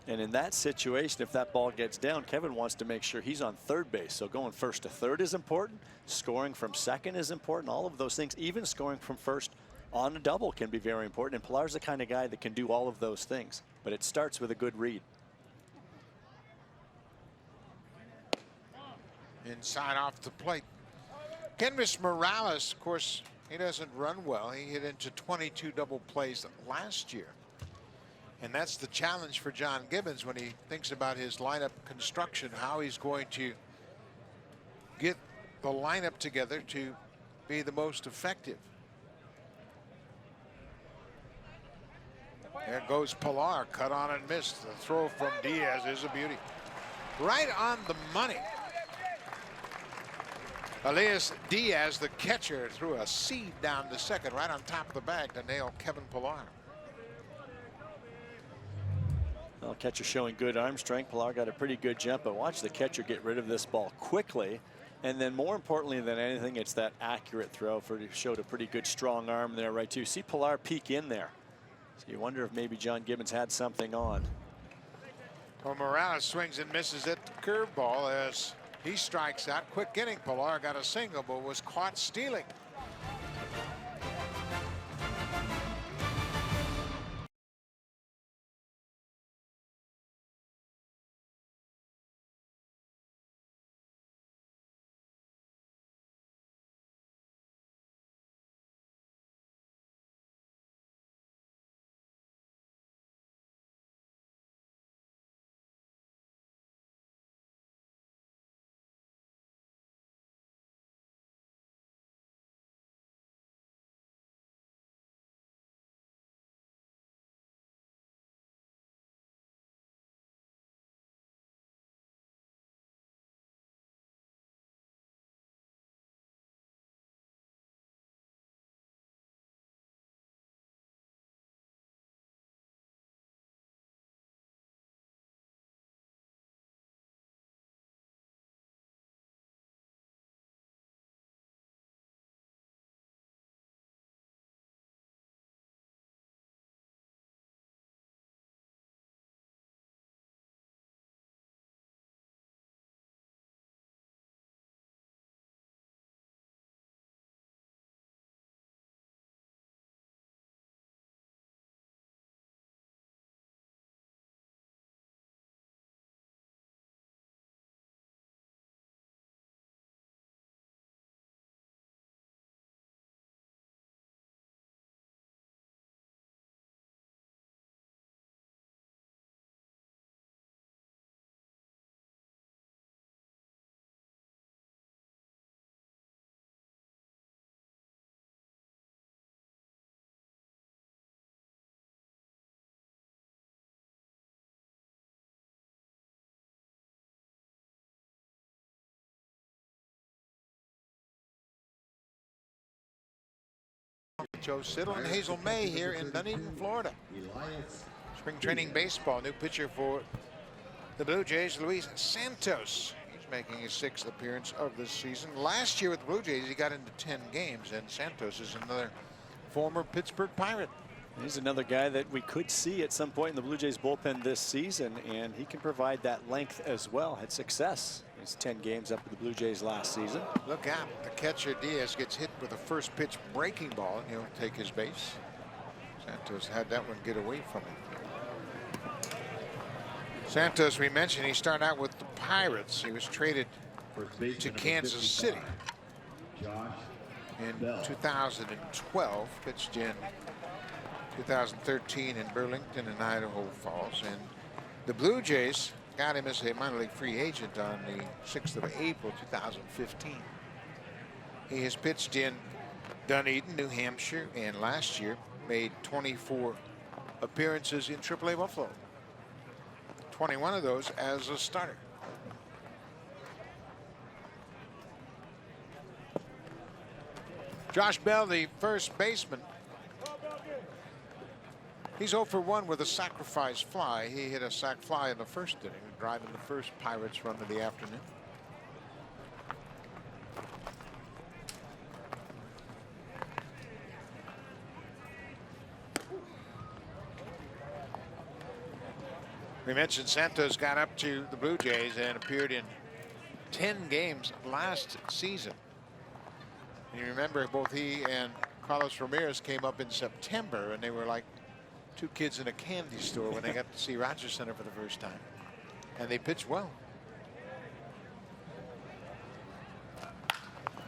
And in that situation, if that ball gets down, Kevin wants to make sure he's on third base. So going first to third is important. Scoring from second is important. All of those things, even scoring from first on a double, can be very important. And Pillar's the kind of guy that can do all of those things. But it starts with a good read. Inside off the plate. Kendrys Morales, of course, he doesn't run well. He hit into 22 double plays last year. And that's the challenge for John Gibbons when he thinks about his lineup construction, how he's going to get the lineup together to be the most effective. There goes Pillar, cut on and missed. The throw from Diaz is a beauty. Right on the money. Elias Diaz, the catcher, threw a seed down to second right on top of the bag to nail Kevin Pillar. Well, catcher showing good arm strength. Pillar got a pretty good jump, but watch the catcher get rid of this ball quickly. And then more importantly than anything, it's that accurate throw. Showed a pretty good strong arm there, right, too. See Pillar peek in there. So you wonder if maybe John Gibbons had something on. Well, Morales swings and misses at the curveball as he strikes out. Quick inning. Pillar got a single, but was caught stealing. Joe Siddle and Hazel May here in Dunedin, Florida. Elias. Spring training baseball. New pitcher for the Blue Jays, Luis Santos. He's making his 6th appearance of this season. Last year with the Blue Jays, he got into 10 games, and Santos is another former Pittsburgh Pirate. He's another guy that we could see at some point in the Blue Jays bullpen this season, and he can provide that length as well. Had success. He's 10 games up with the Blue Jays last season. Look out. The catcher Diaz gets hit with a first pitch breaking ball, and he'll take his base. Santos had that one get away from him. Santos, we mentioned, he started out with the Pirates. He was traded to Kansas City in 2012, pitched in 2013 in Burlington and Idaho Falls, and the Blue Jays got him as a minor league free agent on the 6th of April 2015. He has pitched in Dunedin, New Hampshire, and last year made 24 appearances in AAA Buffalo, 21 of those as a starter. Josh Bell, the first baseman, he's 0 for 1 with a sacrifice fly. He hit a sac fly in the first inning, driving the first Pirates run of the afternoon. We mentioned Santos got up to the Blue Jays and appeared in 10 games last season. And you remember both he and Carlos Ramirez came up in September, and they were like 2 kids in a candy store when they got to see Rogers Center for the first time. And they pitched well.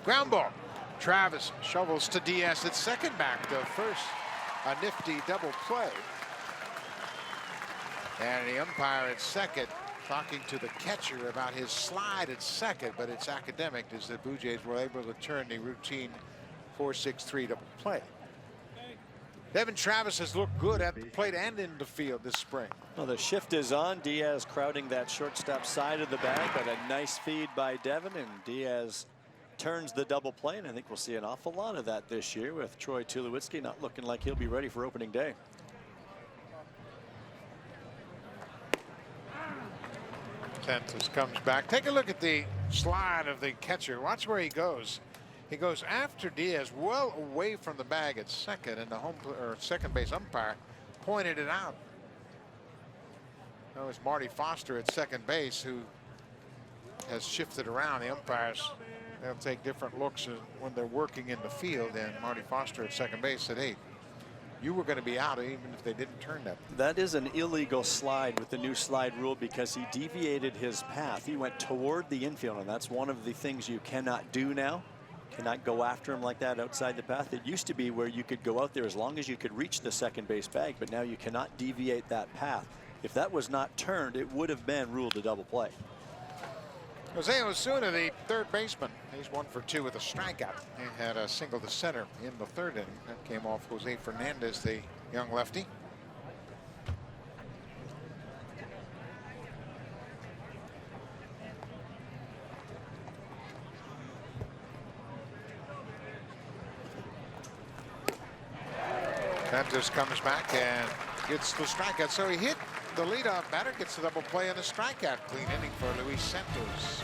Ground ball. Travis shovels to Diaz at second, back to first. A nifty double play. And the umpire at second talking to the catcher about his slide at second, but it's academic as the Blue Jays were able to turn the routine 4-6-3 double play. Devin Travis has looked good at the plate and in the field this spring. Well, the shift is on. Diaz crowding that shortstop side of the bag, but a nice feed by Devin, and Diaz turns the double play, and I think we'll see an awful lot of that this year with Troy Tulowitzki not looking like he'll be ready for opening day. Santos comes back. Take a look at the slide of the catcher. Watch where he goes. He goes after Diaz, well away from the bag at second, and the second base umpire pointed it out. That was Marty Foster at second base, who has shifted around. The umpires, they'll take different looks when they're working in the field, and Marty Foster at second base said, hey, you were going to be out even if they didn't turn that. That is an illegal slide with the new slide rule because he deviated his path. He went toward the infield, and that's one of the things you cannot do now. Cannot go after him like that outside the path. It used to be where you could go out there as long as you could reach the second base bag, but now you cannot deviate that path. If that was not turned, it would have been ruled a double play. Jose Osuna, the third baseman, he's 1 for 2 with a strikeout. He had a single to center in the third inning. That came off Jose Fernandez, the young lefty. Santos comes back and gets the strikeout. So he hit the leadoff batter, gets the double play and a strikeout. Clean inning for Luis Santos.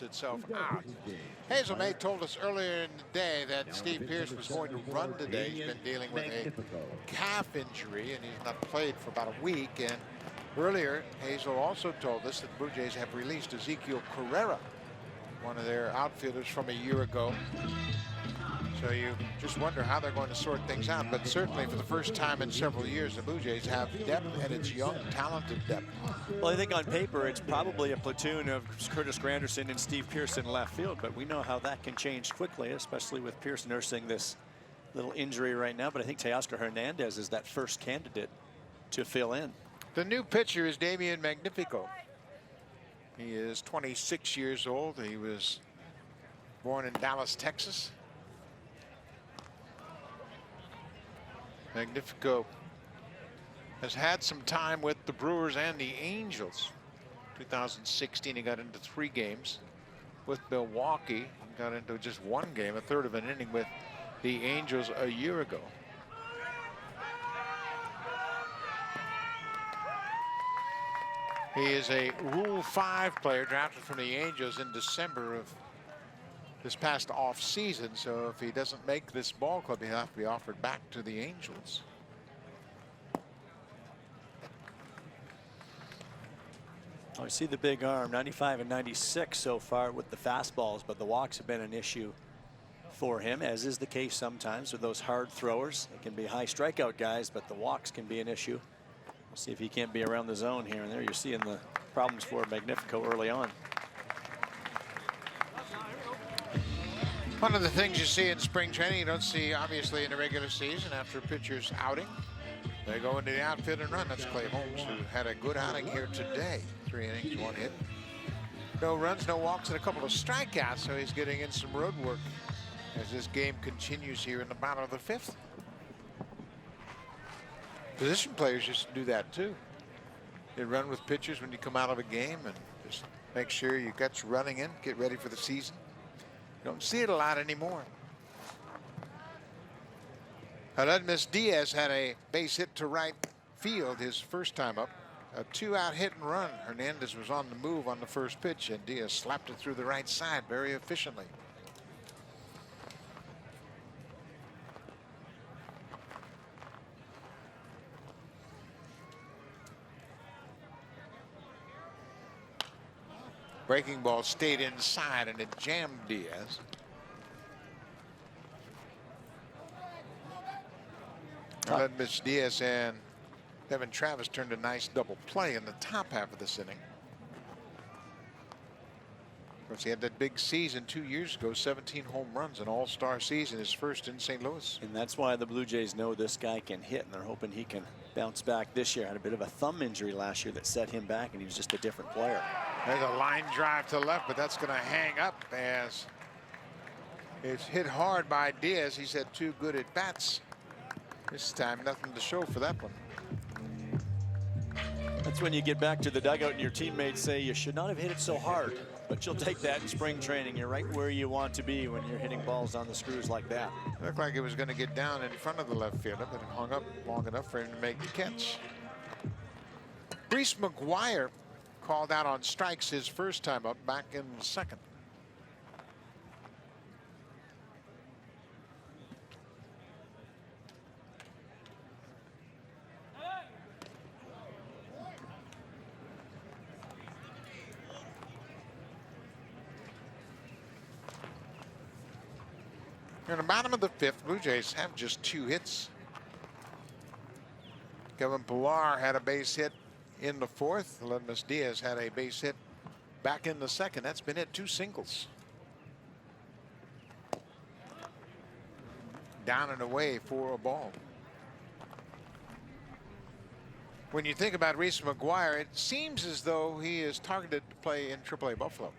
itself out. Hazel May told us earlier in the day that Steve Pearce was going to run today. He's been dealing with a calf injury and he's not played for about a week. And earlier, Hazel also told us that the Blue Jays have released Ezekiel Carrera, one of their outfielders from a year ago. So you just wonder how they're going to sort things out. But certainly for the first time in several years, the Blue Jays have depth, and it's young, talented depth. Well, I think on paper it's probably a platoon of Curtis Granderson and Steve Pearce in left field, but we know how that can change quickly, especially with Pearce nursing this little injury right now. But I think Teoscar Hernandez is that first candidate to fill in. The new pitcher is Damian Magnifico. He is 26 years old. He was born in Dallas, Texas. Magnifico has had some time with the Brewers and the Angels. 2016, he got into 3 games with Milwaukee. He got into just 1 game, a third of an inning with the Angels a year ago. He is a Rule 5 player drafted from the Angels in December of this past off season. So if he doesn't make this ball club, he'll have to be offered back to the Angels. I see the big arm, 95 and 96 so far with the fastballs, but the walks have been an issue for him, as is the case sometimes with those hard throwers. They can be high strikeout guys, but the walks can be an issue. We'll see if he can't be around the zone here and there. You're seeing the problems for Magnifico early on. One of the things you see in spring training, you don't see obviously in the regular season after a pitcher's outing. They go into the outfield and run. That's Clay Holmes, who had a good outing here today. 3 innings, 1 hit. No runs, no walks, and a couple of strikeouts. So he's getting in some road work as this game continues here in the bottom of the 5th. Position players just do that too. You run with pitchers when you come out of a game and just make sure you got you running in, get ready for the season. You don't see it a lot anymore. Aledmus Diaz had a base hit to right field his first time up. A 2-out hit and run. Hernandez was on the move on the first pitch, and Diaz slapped it through the right side very efficiently. Breaking ball stayed inside and it jammed Diaz. Aledmus Diaz and Devin Travis turned a nice double play in the top half of this inning. Of course, he had that big season 2 years ago, 17 home runs, an all-star season, his first in St. Louis. And that's why the Blue Jays know this guy can hit, and they're hoping he can bounce back this year. Had a bit of a thumb injury last year that set him back, and he was just a different player. There's a line drive to left, but that's going to hang up as it's hit hard by Diaz. He's had 2 good at bats. This time, nothing to show for that one. That's when you get back to the dugout and your teammates say you should not have hit it so hard, but you'll take that in spring training. You're right where you want to be when you're hitting balls on the screws like that. It looked like it was going to get down in front of the left fielder, but it hung up long enough for him to make the catch. Reese McGuire called out on strikes his first time up back in the 2nd. In the bottom of the 5th, Blue Jays have just 2 hits. Kevin Pillar had a base hit in the 4th. Aledmus Diaz had a base hit back in the 2nd. That's been it, 2 singles. Down and away for a ball. When you think about Reese McGuire, it seems as though he is targeted to play in AAA Buffalo.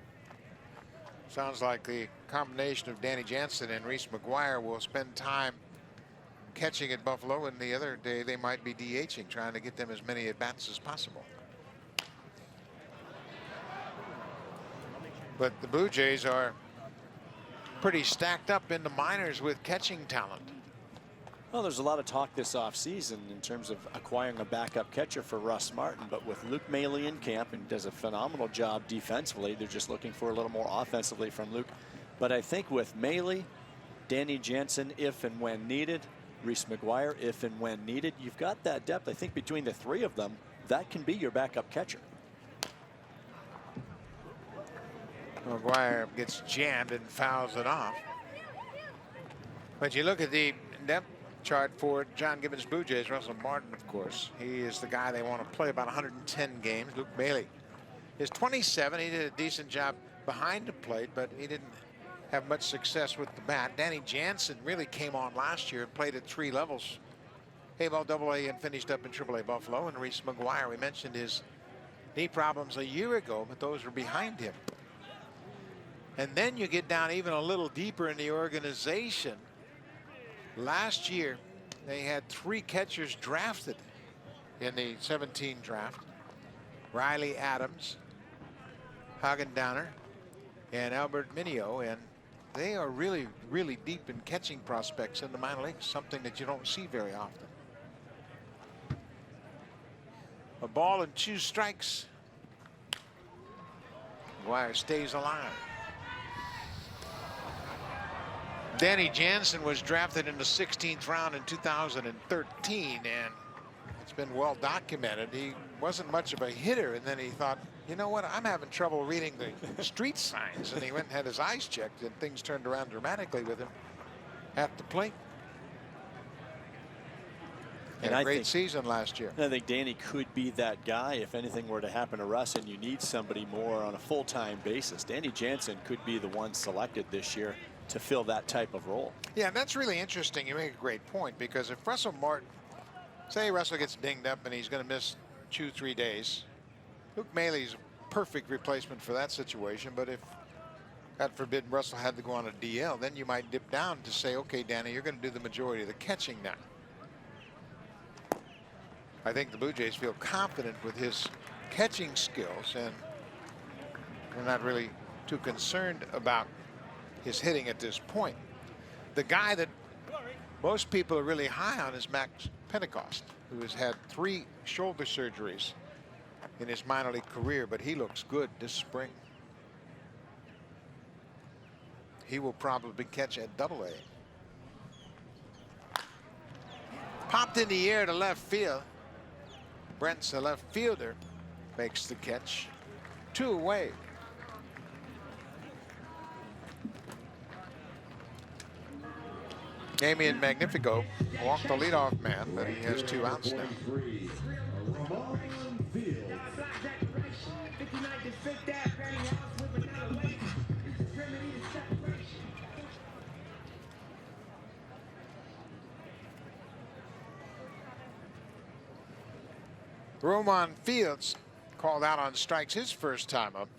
Sounds like the combination of Danny Jansen and Reese McGuire will spend time catching at Buffalo, and the other day they might be DHing, trying to get them as many at-bats as possible. But the Blue Jays are pretty stacked up in the minors with catching talent. Well, there's a lot of talk this offseason in terms of acquiring a backup catcher for Russ Martin, but with Luke Maile in camp and does a phenomenal job defensively, they're just looking for a little more offensively from Luke. But I think with Maile, Danny Jansen, if and when needed, Reese McGuire, if and when needed, you've got that depth. I think between the three of them, that can be your backup catcher. McGuire gets jammed and fouls it off. But you look at the depth chart for John Gibbons' Blue Jays. Russell Martin, of course, he is the guy they want to play about 110 games. Luke Maile is 27. He did a decent job behind the plate, but he didn't have much success with the bat. Danny Jansen really came on last year and played at 3 levels. A-ball, AA, and finished up in AAA Buffalo. And Reese McGuire, we mentioned his knee problems a year ago, but those were behind him. And then you get down even a little deeper in the organization. Last year, they had 3 catchers drafted in the 17 draft. Riley Adams, Hagen Downer, and Albert Mineo. And they are really, really deep in catching prospects in the minor leagues, something that you don't see very often. A ball and 2 strikes. McGuire stays alive. Danny Jansen was drafted in the 16th round in 2013, and it's been well documented. He wasn't much of a hitter, and then he thought, you know what, I'm having trouble reading the street signs, and he went and had his eyes checked, and things turned around dramatically with him at the plate. And a great season last year. I think Danny could be that guy if anything were to happen to Russ and you need somebody more on a full-time basis. Danny Jansen could be the one selected this year to fill that type of role. Yeah, that's really interesting. You make a great point, because if Russell Martin, say Russell gets dinged up and he's going to miss 2-3 days, Luke Maile's a perfect replacement for that situation. But if, God forbid, Russell had to go on a DL, then you might dip down to say, okay, Danny, you're going to do the majority of the catching now. I think the Blue Jays feel confident with his catching skills, and they're not really too concerned about his hitting at this point. The guy that most people are really high on is Max Pentecost, who has had 3 shoulder surgeries in his minor league career, but he looks good this spring. He will probably catch at AA. Popped in the air to left field. Brent's the left fielder, makes the catch. 2 away. Damian Magnifico walked the leadoff man, but he has 2 outs now. Roman Fields called out on strikes his first time up.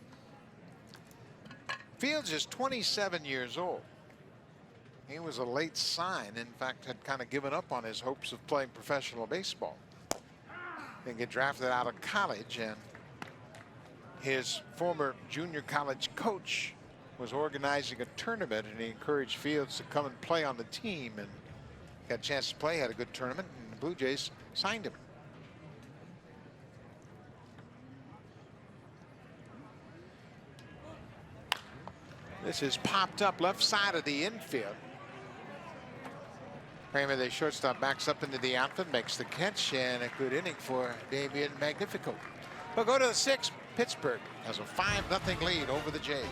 Fields is 27 years old. He was a late sign. In fact, had kind of given up on his hopes of playing professional baseball. Then get drafted out of college, and his former junior college coach was organizing a tournament, and he encouraged Fields to come and play on the team, and got a chance to play, had a good tournament, and the Blue Jays signed him. This is popped up left side of the infield. Kramer, the shortstop, backs up into the outfield, makes the catch, and a good inning for Damian Magnifico. We'll go to the 6th. Pittsburgh has a 5-0 lead over the Jays.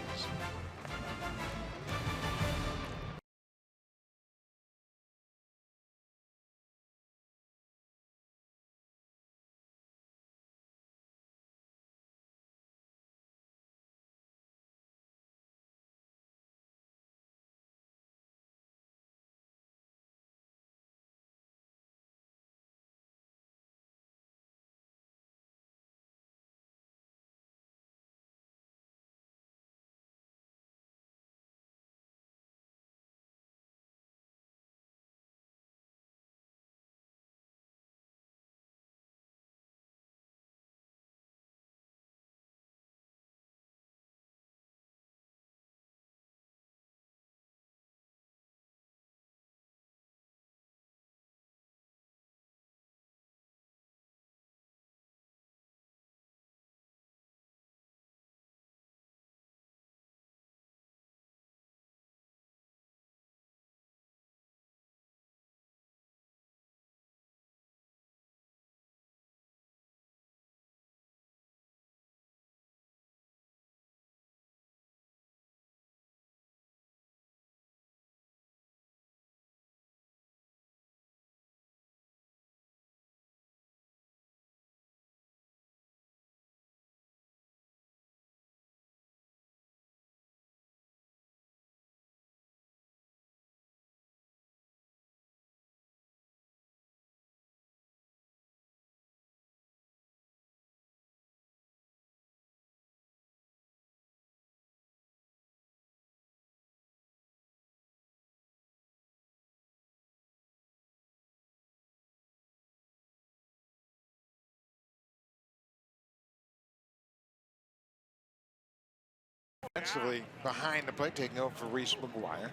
Defensively behind the plate, taking over for Reese McGuire.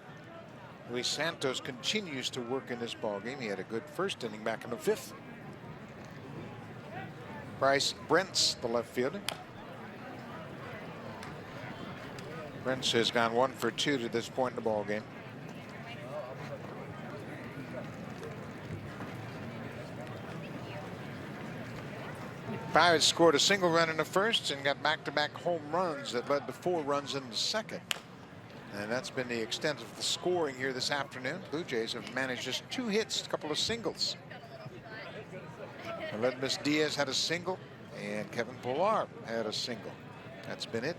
Luis Santos continues to work in this ballgame. He had a good first inning back in the 5th. Bryce Brentz, the left fielder. Brentz has gone 1 for 2 to this point in the ballgame. Pirates scored a single run in the 1st and got back-to-back home runs that led to 4 runs in the 2nd. And that's been the extent of the scoring here this afternoon. Blue Jays have managed just 2 hits, a couple of singles. Aledmus Diaz had a single, and Kevin Pillar had a single. That's been it.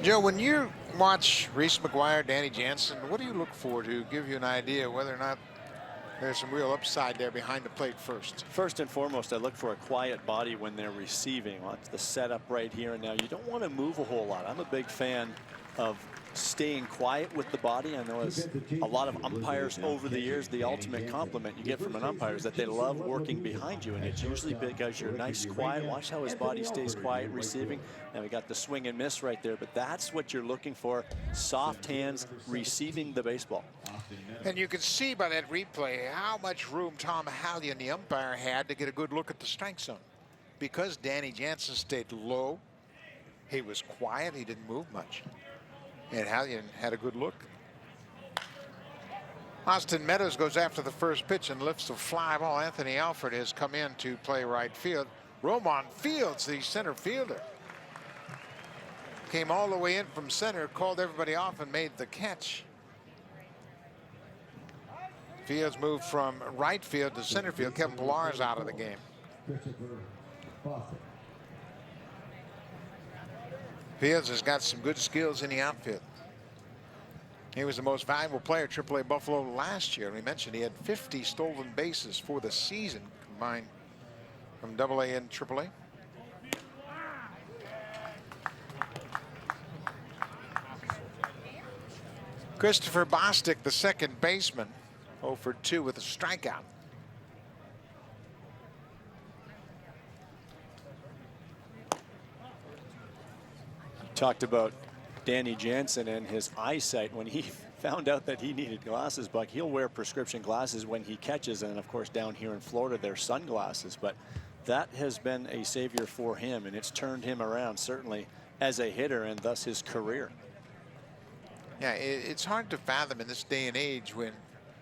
Joe, when you watch Reese McGuire, Danny Jansen, what do you look for to give you an idea whether or not there's some real upside there behind the plate first? First and foremost, I look for a quiet body when they're receiving. Watch the setup right here and now. You don't want to move a whole lot. I'm a big fan of staying quiet with the body. I know as a lot of umpires over the years, the ultimate compliment you get from an umpire is that they love working behind you, and it's usually because you're nice, quiet. Watch how his body stays quiet receiving. Now we got the swing and miss right there, but that's what you're looking for. Soft hands receiving the baseball. And you can see by that replay how much room Tom Hallion, the umpire, had to get a good look at the strike zone. Because Danny Jansen stayed low, he was quiet, he didn't move much. And Hallion had a good look. Austin Meadows goes after the first pitch and lifts a fly ball. Anthony Alford has come in to play right field. Roman Fields, the center fielder, came all the way in from center, called everybody off, and made the catch. Fields moved from right field to center field. Kevin Pillar is out of the game. Fields has got some good skills in the outfield. He was the most valuable player at AAA Buffalo last year. We mentioned he had 50 stolen bases for the season combined from AA and AAA. Christopher Bostic, the second baseman, 0 for 2 with a strikeout. Talked about Danny Jansen and his eyesight. When he found out that he needed glasses, Buck, he'll wear prescription glasses when he catches, and of course down here in Florida they're sunglasses, but that has been a savior for him, and it's turned him around certainly as a hitter and thus his career. Yeah, it's hard to fathom in this day and age when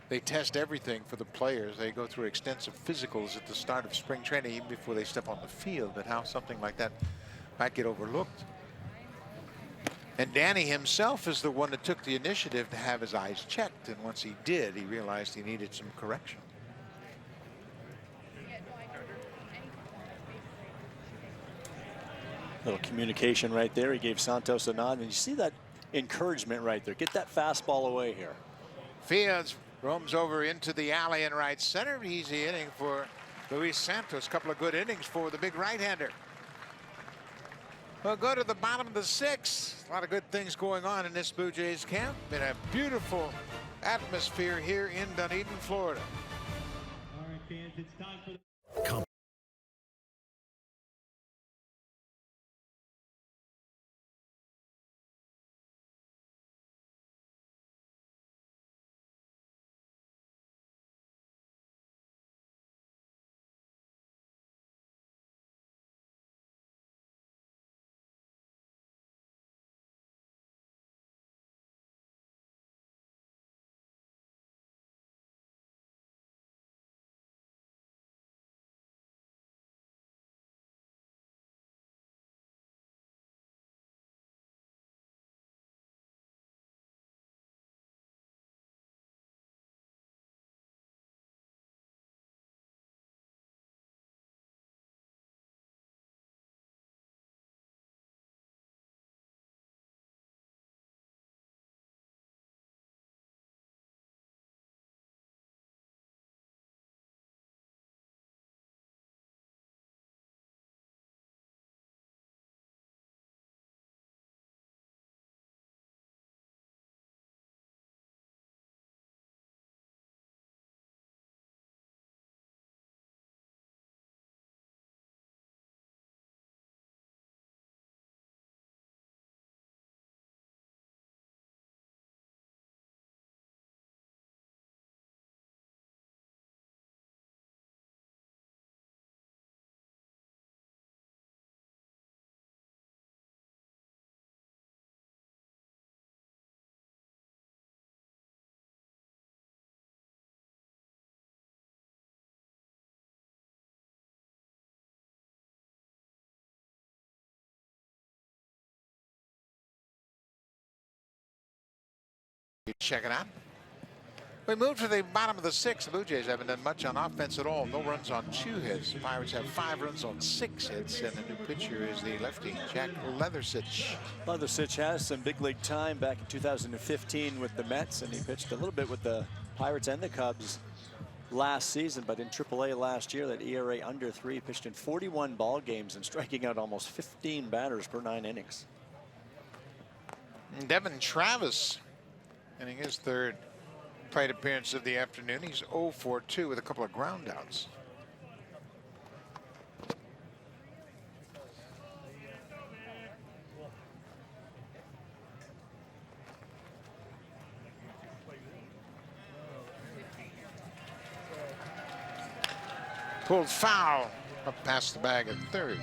they test everything for the players. They go through extensive physicals at the start of spring training even before they step on the field, but how something like that might get overlooked. And Danny himself is the one that took the initiative to have his eyes checked. And once he did, he realized he needed some correction. Little communication right there. He gave Santos a nod, and you see that encouragement right there. Get that fastball away here. Fields roams over into the alley in right center. Easy inning for Luis Santos. Couple of good innings for the big right-hander. We'll go to the bottom of the 6th. A lot of good things going on in this Blue Jays camp. Been a beautiful atmosphere here in Dunedin, Florida. All right, fans, it's time for the checking out. We move to the bottom of the 6th. The Blue Jays haven't done much on offense at all. No runs on 2 hits. The Pirates have 5 runs on 6 hits. And the new pitcher is the lefty, Jack Leathersich. Leathersich has some big league time back in 2015 with the Mets, and he pitched a little bit with the Pirates and the Cubs last season, but in AAA last year, that ERA under 3, pitched in 41 ball games and striking out almost 15 batters per 9 innings. And Devin Travis getting his 3rd plate appearance of the afternoon. He's 0 for 2 with a couple of ground outs. Pulled foul up past the bag at 3rd.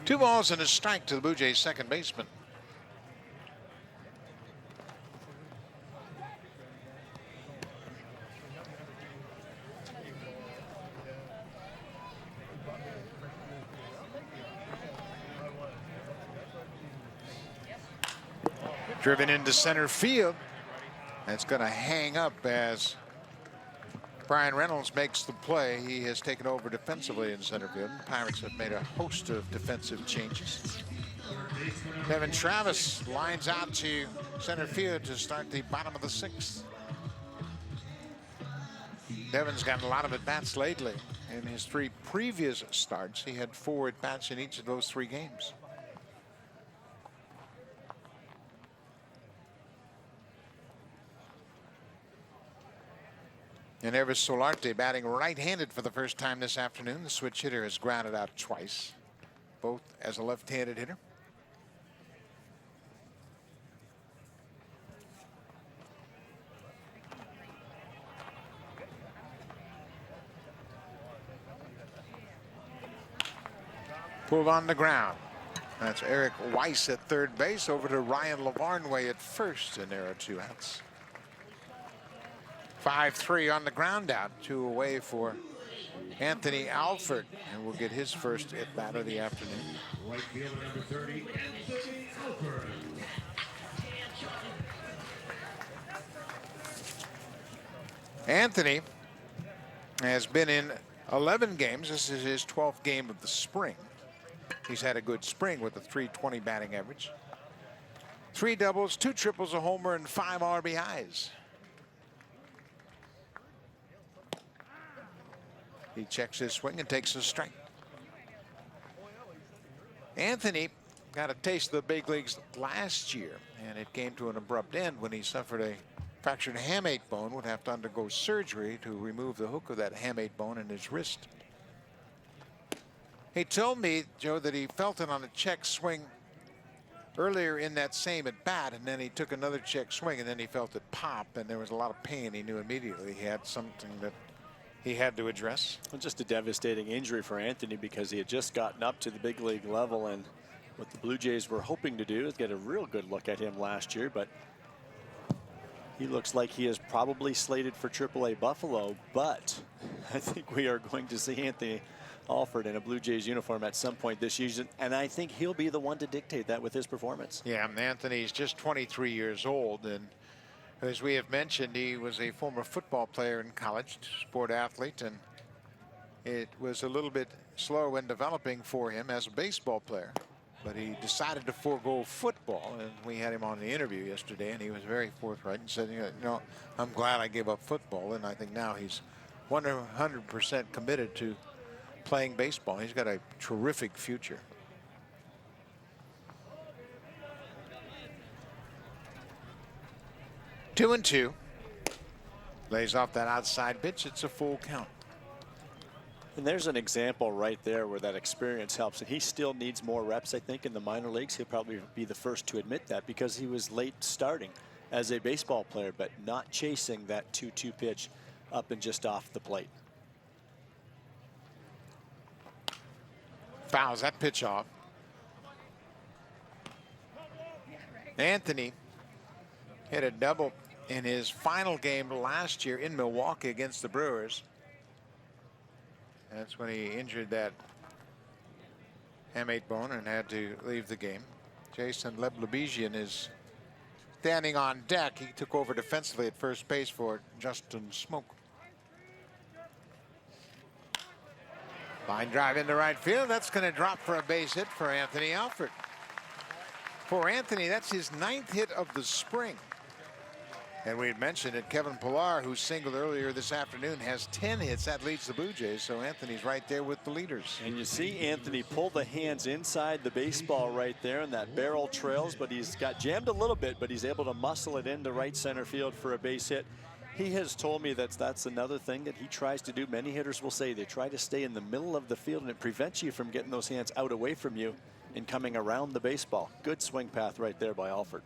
Two balls and a strike to the Blue Jays' second baseman. Driven into center field. That's going to hang up as Brian Reynolds makes the play. He has taken over defensively in center field. The Pirates have made a host of defensive changes. Devin Travis lines out to center field to start the bottom of the 6th. Devin's gotten a lot of at-bats lately. In his 3 previous starts, he had 4 at-bats in each of those 3 games. And Ever Solarte batting right-handed for the first time this afternoon. The switch hitter has grounded out twice, both as a left-handed hitter. Pulled on the ground. That's Eric Weiss at 3rd base. Over to Ryan Lavarnway at 1st, and there are 2 outs. 5-3 on the ground out. 2 away for Anthony Alford, and will get his first at bat of the afternoon. Right fielder number 30, Anthony Alford. Anthony has been in 11 games. This is his 12th game of the spring. He's had a good spring with a .320 batting average. 3 doubles, 2 triples, a homer, and 5 RBIs. He checks his swing and takes a strike. Anthony got a taste of the big leagues last year, and it came to an abrupt end when he suffered a fractured hamate bone, would have to undergo surgery to remove the hook of that hamate bone in his wrist. He told me, Joe, that he felt it on a check swing earlier in that same at bat, and then he took another check swing, and then he felt it pop, and there was a lot of pain. He knew immediately he had something that he had to address. Well, just a devastating injury for Anthony, because he had just gotten up to the big league level, and what the Blue Jays were hoping to do is get a real good look at him last year, but he looks like he is probably slated for AAA Buffalo. But I think we are going to see Anthony Alford in a Blue Jays uniform at some point this season, and I think he'll be the one to dictate that with his performance. Yeah, Anthony's just 23 years old, and as we have mentioned, he was a former football player in college, sport athlete, and it was a little bit slow in developing for him as a baseball player. But he decided to forego football, and we had him on the interview yesterday, and he was very forthright and said, you know, I'm glad I gave up football, and I think now he's 100% committed to playing baseball. He's got a terrific future. Two and two. Lays off that outside pitch. It's a full count. And there's an example right there where that experience helps. And he still needs more reps, I think, in the minor leagues. He'll probably be the first to admit that, because he was late starting as a baseball player, but not chasing that 2-2 pitch up and just off the plate. fouls that pitch off. Anthony hit a double in his final game last year in Milwaukee against the Brewers. That's when he injured that hamate bone and had to leave the game. Jason Leblebijian is standing on deck. He took over defensively at first base for Justin Smoke. Line drive into right field. That's going to drop for a base hit for Anthony Alford. For Anthony, that's his 9th hit of the spring. And we had mentioned that Kevin Pillar, who singled earlier this afternoon, has 10 hits. That leads the Blue Jays, so Anthony's right there with the leaders. And you see Anthony pull the hands inside the baseball right there, and that barrel trails, but he's got jammed a little bit, but he's able to muscle it into right center field for a base hit. He has told me that's another thing that he tries to do. Many hitters will say they try to stay in the middle of the field, and it prevents you from getting those hands out away from you and coming around the baseball. Good swing path right there by Alford.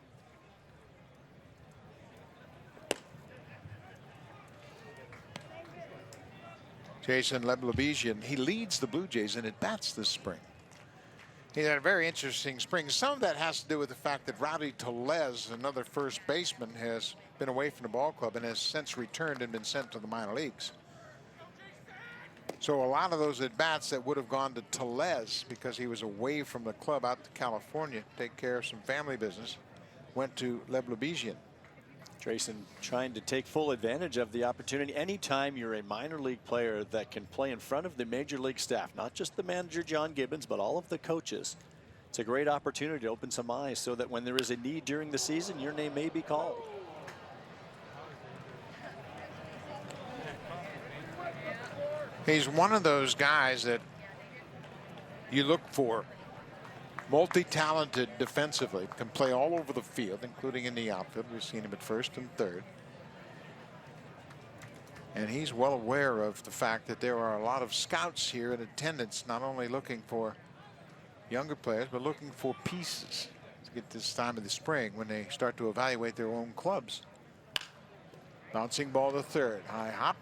Jason Leblebijian, he leads the Blue Jays in at-bats this spring. He had a very interesting spring. Some of that has to do with the fact that Rowdy Tellez, another first baseman, has been away from the ball club and has since returned and been sent to the minor leagues. So a lot of those at-bats that would have gone to Tellez because he was away from the club out to California to take care of some family business went to Leblebijian. Jason trying to take full advantage of the opportunity. Anytime you're a minor league player that can play in front of the major league staff, not just the manager John Gibbons, but all of the coaches, it's a great opportunity to open some eyes so that when there is a need during the season, your name may be called. He's one of those guys that you look for. Multi-talented defensively, can play all over the field, including in the outfield. We've seen him at first and third. And he's well aware of the fact that there are a lot of scouts here in attendance, not only looking for younger players, but looking for pieces to get this time of the spring when they start to evaluate their own clubs. Bouncing ball to third. High hop.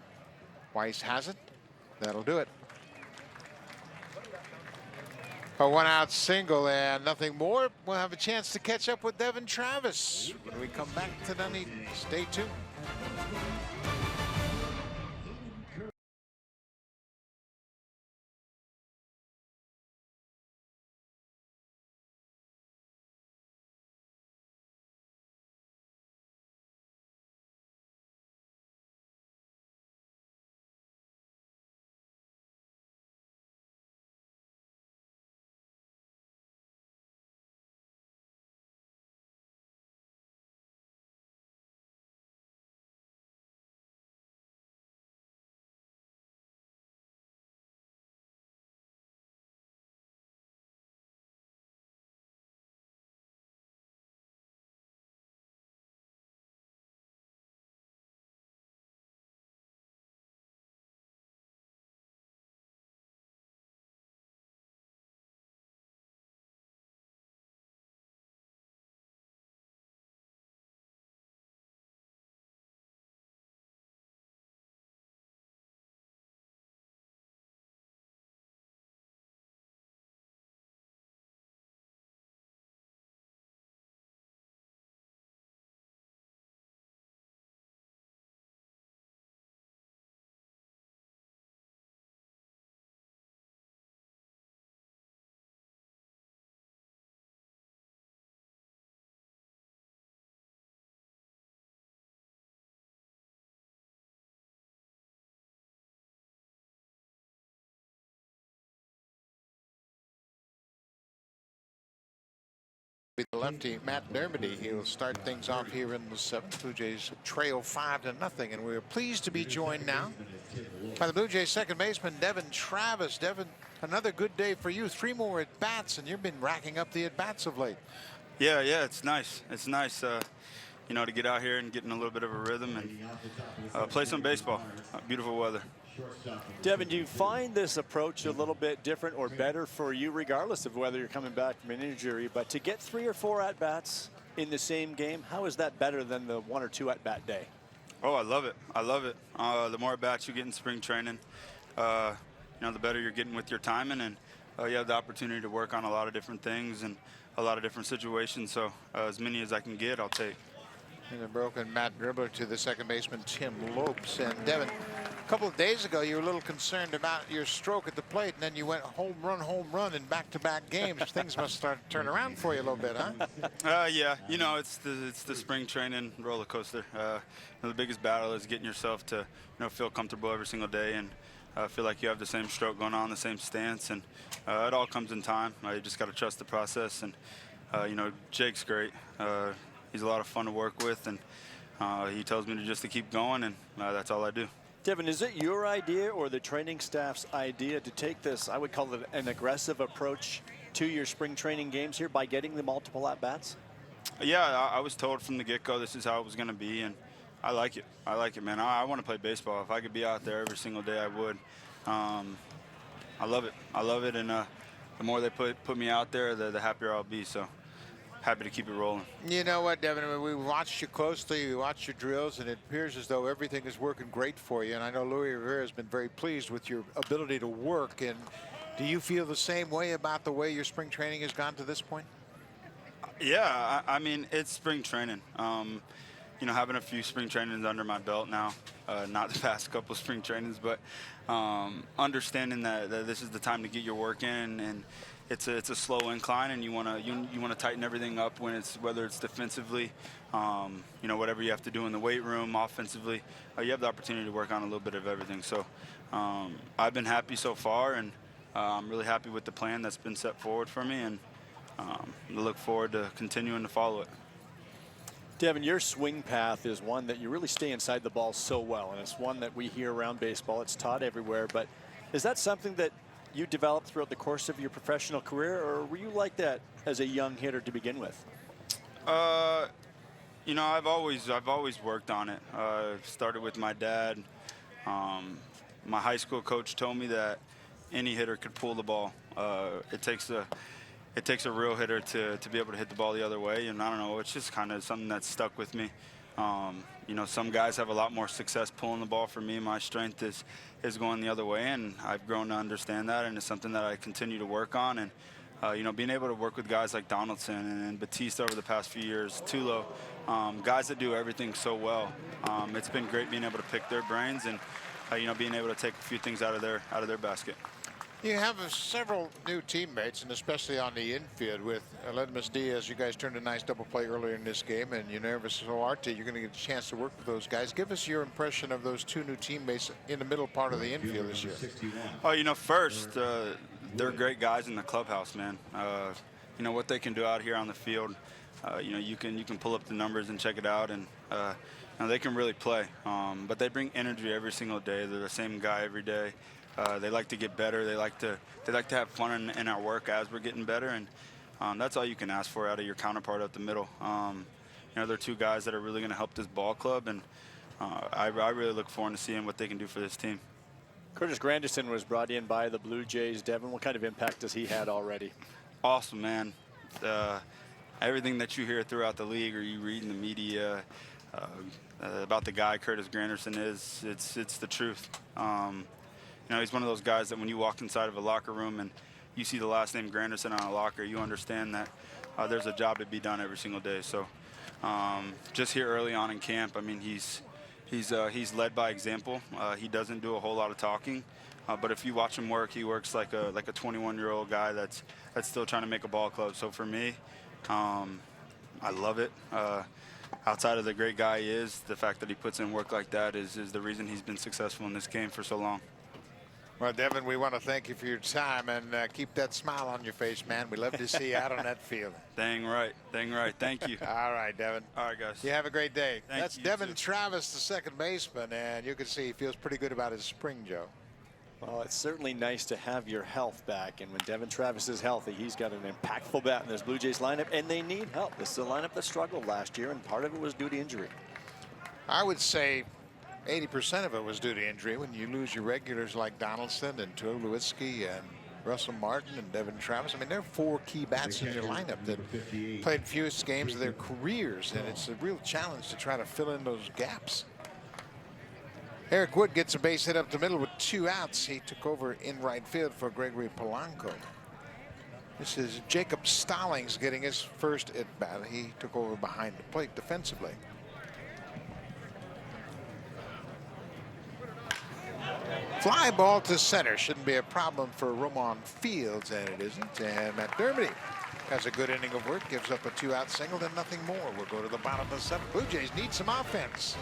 Weiss has it. That'll do it. A 1-out single and nothing more. We'll have a chance to catch up with Devin Travis when we come back to Dunedin. Stay tuned. The lefty Matt Dermody. He'll start things off here in the 7th. Blue Jays trail 5-0, and we're pleased to be joined now by the Blue Jays second baseman Devin Travis. Devin, another good day for you. 3 more at bats, and you've been racking up the at bats of late. Yeah, it's nice. It's nice, you know, to get out here and get in a little bit of a rhythm and play some baseball. Beautiful weather. Devin, do you find this approach a little bit different or better for you, regardless of whether you're coming back from an injury, but to get 3 or 4 at-bats in the same game, how is that better than the 1 or 2 at-bat day? Oh, I love it. I love it. The more at-bats you get in spring training, you know, the better you're getting with your timing, and you have the opportunity to work on a lot of different things and a lot of different situations. So as many as I can get, I'll take. And a broken Matt Dribbler to the second baseman, Tim Lopes. And Devin, a couple of days ago, you were a little concerned about your stroke at the plate, and then you went home run in back-to-back games. Things must start to turn around for you a little bit, huh? Yeah, you know, it's the spring training roller coaster. The biggest battle is getting yourself to, feel comfortable every single day and feel like you have the same stroke going on, the same stance, and it all comes in time. You just got to trust the process, and Jake's great. He's a lot of fun to work with, and he tells me to keep going, and that's all I do. Devin, is it your idea or the training staff's idea to take this, I would call it an aggressive approach to your spring training games here by getting the multiple at-bats? Yeah, I was told from the get-go this is how it was going to be, and I like it. I like it, man. I want to play baseball. If I could be out there every single day, I would. I love it. I love it, and the more they put me out there, the happier I'll be. So happy to keep it rolling. You know what, Devin? We watched you closely. We watched your drills, and it appears as though everything is working great for you. And I know Louis Rivera has been very pleased with your ability to work. And do you feel the same way about the way your spring training has gone to this point? Yeah, I mean, it's spring training. Having a few spring trainings under my belt now, not the past couple spring trainings, but understanding that this is the time to get your work in, and it's a slow incline, and you want to tighten everything up whether it's defensively, whatever you have to do in the weight room, offensively, you have the opportunity to work on a little bit of everything. So I've been happy so far, and I'm really happy with the plan that's been set forward for me, and I look forward to continuing to follow it. Devin, your swing path is one that you really stay inside the ball so well, and it's one that we hear around baseball. It's taught everywhere, but is that something that you developed throughout the course of your professional career, or were you like that as a young hitter to begin with? I've always worked on it. Started with my dad. My high school coach told me that any hitter could pull the ball. It takes a real hitter to be able to hit the ball the other way, and I don't know, it's just kind of something that's stuck with me. Some guys have a lot more success pulling the ball. For me, my strength is going the other way, and I've grown to understand that, and it's something that I continue to work on. And being able to work with guys like Donaldson and Batista over the past few years, Tulo, guys that do everything so well. It's been great being able to pick their brains and being able to take a few things out of their basket. You have several new teammates, and especially on the infield with Aledmus Diaz. You guys turned a nice double play earlier in this game, and Yervis Solarte, you're going to get a chance to work with those guys. Give us your impression of those two new teammates in the middle part of the infield this year. First, they're great guys in the clubhouse, man. What they can do out here on the field. You can pull up the numbers and check it out, and they can really play. But they bring energy every single day. They're the same guy every day. They like to get better. They like to have fun in our work as we're getting better, and that's all you can ask for out of your counterpart up the middle. They're two guys that are really going to help this ball club, and I really look forward to seeing what they can do for this team. Curtis Granderson was brought in by the Blue Jays. Devin, what kind of impact has he had already? Awesome, man. Everything that you hear throughout the league or you read in the media about the guy Curtis Granderson it's the truth. He's one of those guys that when you walk inside of a locker room and you see the last name Granderson on a locker, you understand that there's a job to be done every single day. So just here early on in camp, I mean, he's led by example. He doesn't do a whole lot of talking, but if you watch him work, he works like a 21-year-old guy that's still trying to make a ball club. So for me, I love it. Outside of the great guy he is, the fact that he puts in work like that is the reason he's been successful in this game for so long. Well, Devin, we want to thank you for your time, and keep that smile on your face, man. We love to see you out on that field. Dang right. Thank you. All right, Devin. All right, guys. You have a great day. Thank That's you, Devin too. Travis, the second baseman, and you can see he feels pretty good about his spring, Joe. Well, it's certainly nice to have your health back, and when Devin Travis is healthy, he's got an impactful bat in this Blue Jays lineup, and they need help. This is a lineup that struggled last year, and part of it was due to injury. I would say 80% of it was due to injury. When you lose your regulars like Donaldson and Tulowitzki and Russell Martin and Devin Travis, I mean, there are four key bats in your lineup that played fewest games of their careers, and it's a real challenge to try to fill in those gaps. Eric Wood gets a base hit up the middle with 2 outs. He took over in right field for Gregory Polanco. This is Jacob Stallings getting his first at bat. He took over behind the plate defensively. Fly ball to center. Shouldn't be a problem for Roman Fields, and it isn't. And Matt Dermody has a good inning of work. Gives up a 2-out single and nothing more. We'll go to the bottom of the 7th. Blue Jays need some offense.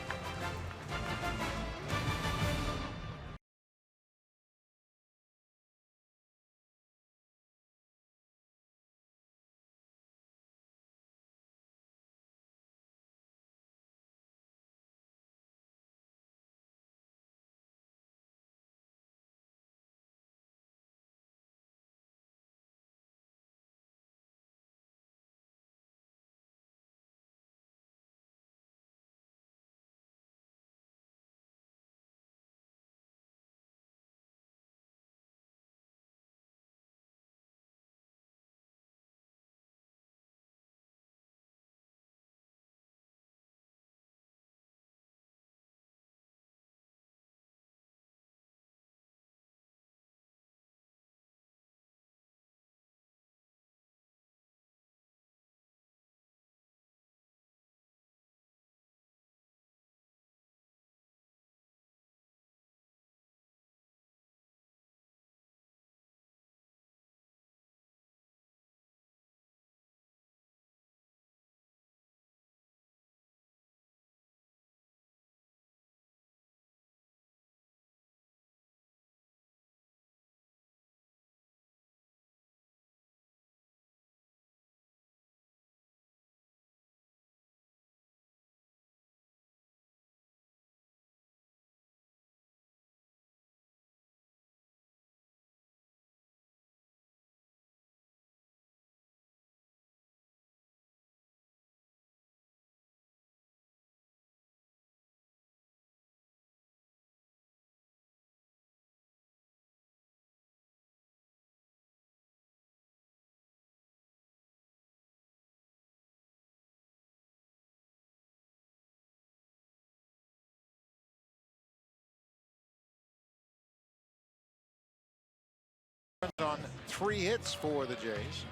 On 3 hits for the Jays.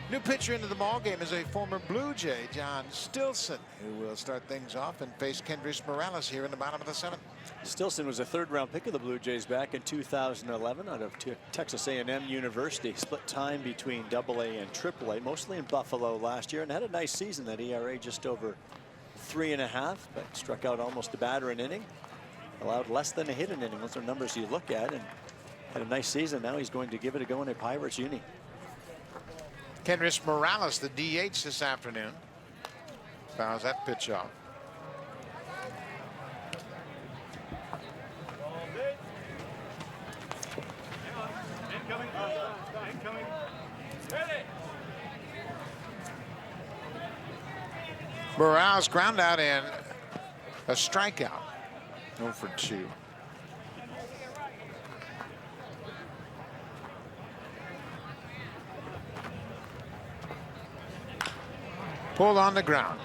New pitcher into the ball game is a former Blue Jay, John Stilson, who will start things off and face Kendrys Morales here in the bottom of the 7th. Stilson was a 3rd-round pick of the Blue Jays back in 2011 out of Texas A&M University. Split time between AA and AAA, mostly in Buffalo last year, and had a nice season. That ERA just over 3.5, but struck out almost a batter an inning. Allowed less than a hit an inning. Those are numbers you look at, and had a nice season. Now he's going to give it a go in a Pirates uni. Kendrys Morales, the DH this afternoon. Fouls that pitch off. Morales ground out and a strikeout. 0 for 2. Pulled on the ground.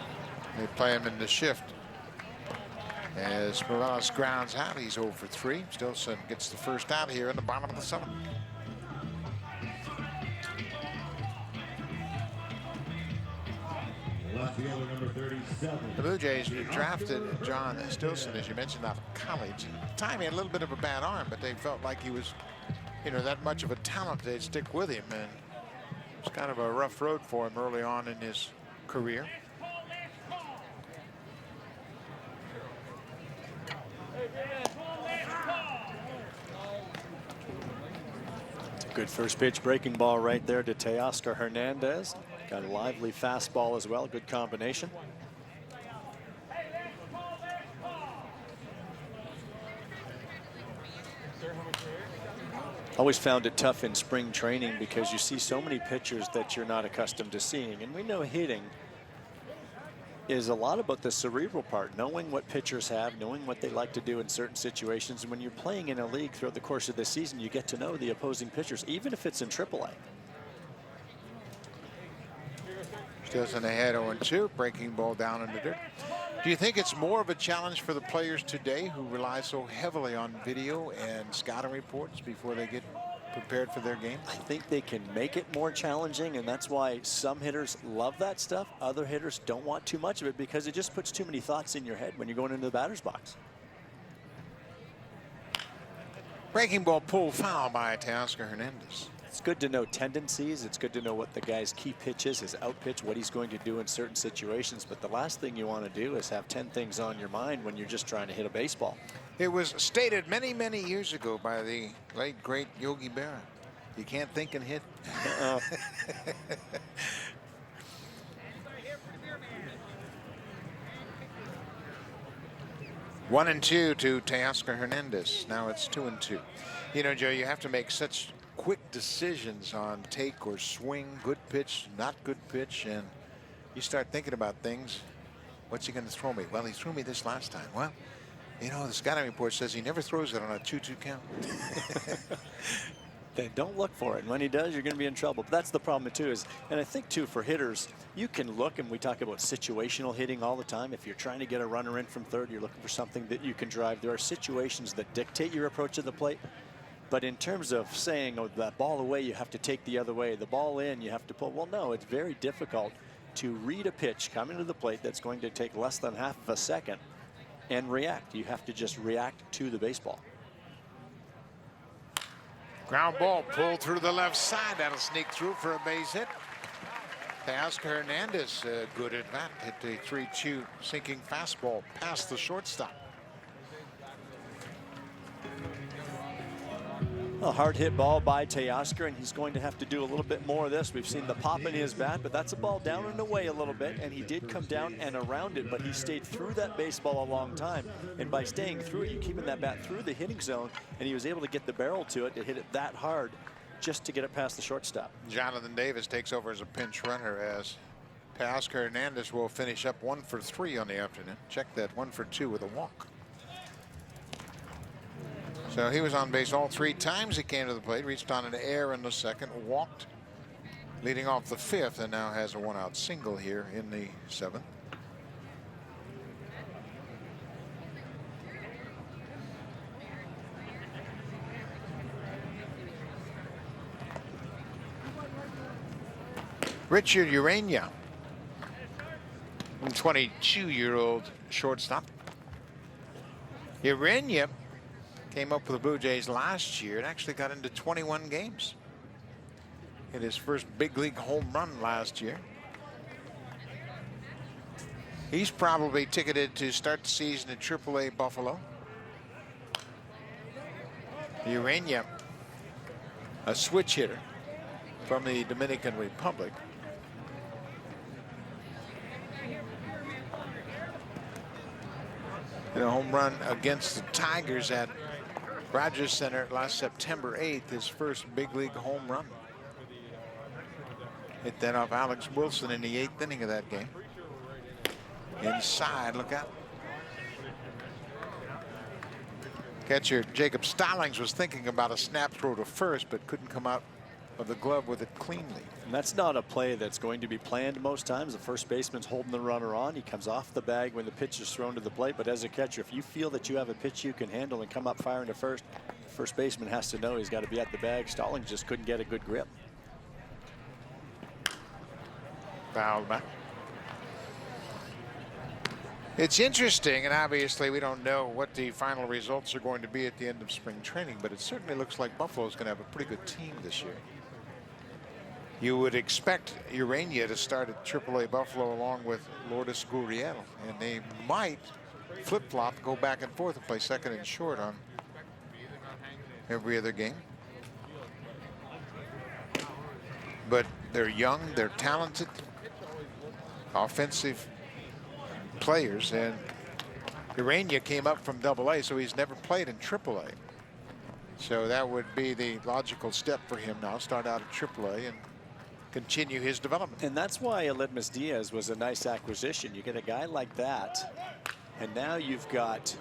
They play him in the shift. As Morales grounds out, he's 0 for 3. Stilson gets the first out here in the bottom of the 7th. Left fielder number 37. The Blue Jays drafted John Stilson, as you mentioned, out of college. At the time, he had a little bit of a bad arm, but they felt like he was, that much of a talent. They'd stick with him, and it was kind of a rough road for him early on in his career. Good first pitch breaking ball right there to Teoscar Hernandez. Got a lively fastball as well. Good combination. Always found it tough in spring training because you see so many pitchers that you're not accustomed to seeing. And we know hitting is a lot about the cerebral part, knowing what pitchers have, knowing what they like to do in certain situations. And when you're playing in a league throughout the course of the season, you get to know the opposing pitchers, even if it's in AAA. Stilson ahead 0-2, breaking ball down in the dirt. Do you think it's more of a challenge for the players today who rely so heavily on video and scouting reports before they get prepared for their game? I think they can make it more challenging, and that's why some hitters love that stuff. Other hitters don't want too much of it because it just puts too many thoughts in your head when you're going into the batter's box. Breaking ball pulled foul by Teoscar Hernandez. It's good to know tendencies. It's good to know what the guy's key pitch is, his out pitch, what he's going to do in certain situations. But the last thing you want to do is have 10 things on your mind when you're just trying to hit a baseball. It was stated many, many years ago by the late, great Yogi Berra. You can't think and hit. 1-2 to Teoscar Hernandez. Now it's 2-2. You know, Joe, you have to make such quick decisions on take or swing, good pitch, not good pitch, and you start thinking about things. What's he going to throw me? Well, he threw me this last time. Well, you know, the scouting report says he never throws it on a 2-2 count. Then don't look for it. And when he does, you're going to be in trouble. But that's the problem, too. And I think, too, for hitters, you can look, and we talk about situational hitting all the time. If you're trying to get a runner in from third, you're looking for something that you can drive. There are situations that dictate your approach to the plate. But in terms of saying, oh, that ball away, you have to take the other way. The ball in, you have to pull. Well, no, it's very difficult to read a pitch coming to the plate that's going to take less than half of a second and react. You have to just react to the baseball. Ground ball pulled through the left side. That'll sneak through for a base hit. Teoscar Hernandez, good at bat. Hit the 3-2 sinking fastball past the shortstop. A hard hit ball by Teoscar, and he's going to have to do a little bit more of this. We've seen the pop in his bat, but that's a ball down and away a little bit, and he did come down and around it, but he stayed through that baseball a long time. And by staying through it, you keeping that bat through the hitting zone, and he was able to get the barrel to it to hit it that hard just to get it past the shortstop. Jonathan Davis takes over as a pinch runner as Teoscar Hernandez will finish up 1 for 3 on the afternoon. Check that, 1 for 2 with a walk. So he was on base all 3 times he came to the plate, reached on an error in the second, walked, leading off the 5th, and now has a 1-out single here in the 7th. Richard Urania, 22-year-old shortstop. Urania came up with the Blue Jays last year and actually got into 21 games. Hit his first big league home run last year. He's probably ticketed to start the season at AAA Buffalo. Urania, a switch hitter from the Dominican Republic. Hit a home run against the Tigers at Rogers Center last September 8th, his first big league home run. Hit that off Alex Wilson in the 8th inning of that game. Inside, look out. Catcher Jacob Stallings was thinking about a snap throw to first, but couldn't come out of the glove with it cleanly. And that's not a play that's going to be planned most times. The first baseman's holding the runner on. He comes off the bag when the pitch is thrown to the plate. But as a catcher, if you feel that you have a pitch you can handle and come up firing to first, the first baseman has to know he's got to be at the bag. Stallings just couldn't get a good grip. Fouled back. It's interesting, and obviously we don't know what the final results are going to be at the end of spring training, but it certainly looks like Buffalo's going to have a pretty good team this year. You would expect Urania to start at AAA Buffalo along with Lourdes Gurriel, and they might flip-flop, go back and forth and play second and short on every other game. But they're young, they're talented, offensive players, and Urania came up from AA, so he's never played in AAA. So that would be the logical step for him now, start out at AAA and continue his development. And that's why Aledmys Diaz was a nice acquisition. You get a guy like that, and now you've got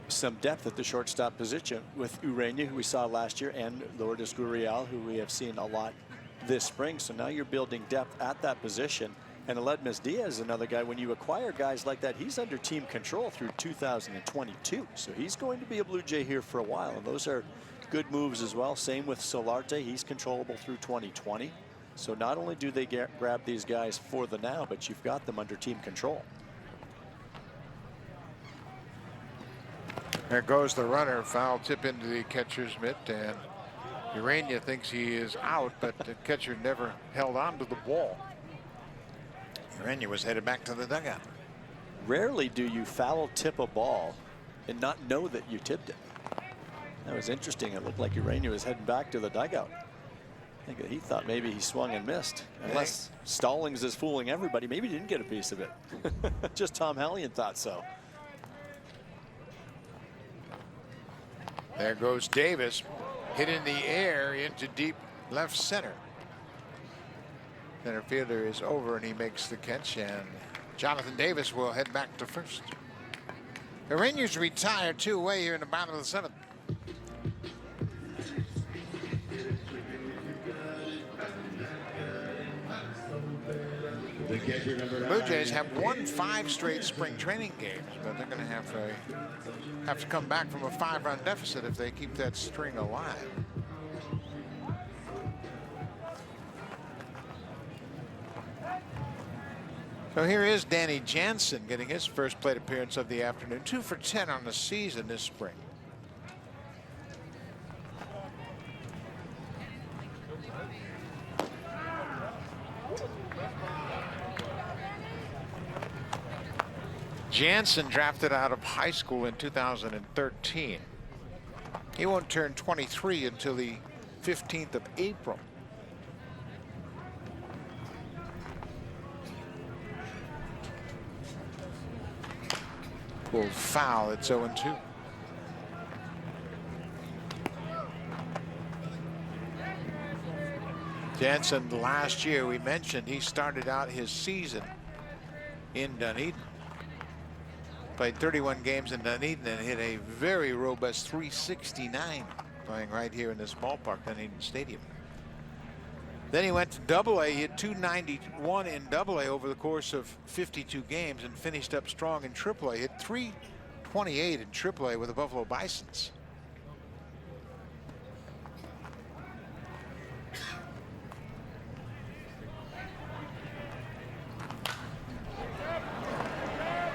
some depth at the shortstop position with Urania, who we saw last year, and Lourdes Gurriel, who we have seen a lot this spring. So now you're building depth at that position. And Aledmys Diaz is another guy, when you acquire guys like that, he's under team control through 2022. So he's going to be a Blue Jay here for a while. And those are good moves as well. Same with Solarte. He's controllable through 2020. So not only do they grab these guys for the now, but you've got them under team control. There goes the runner. Foul tip into the catcher's mitt, and Urania thinks he is out, but the catcher never held on to the ball. Urania was headed back to the dugout. Rarely do you foul tip a ball and not know that you tipped it. That was interesting. It looked like Urania was heading back to the dugout. I think that he thought maybe he swung and missed. Unless Stallings is fooling everybody, maybe he didn't get a piece of it. Just Tom Hallion thought so. There goes Davis, hit in the air into deep left center. Center fielder is over, and he makes the catch, and Jonathan Davis will head back to first. The Rangers retire 2 away here in the bottom of the 7th. Blue Jays have won 5 straight spring training games, but they're going to have to come back from a 5-run deficit if they keep that string alive. So here is Danny Jansen getting his first plate appearance of the afternoon. 2 for 10 on the season this spring. Jansen drafted out of high school in 2013. He won't turn 23 until the 15th of April. Pulled foul. It's 0-2. Jansen, last year we mentioned he started out his season in Dunedin. Played 31 games in Dunedin and hit a very robust 369 playing right here in this ballpark, Dunedin Stadium. Then he went to Double-A. He hit 291 in Double-A over the course of 52 games and finished up strong in Triple-A. Hit 328 in Triple-A with the Buffalo Bisons.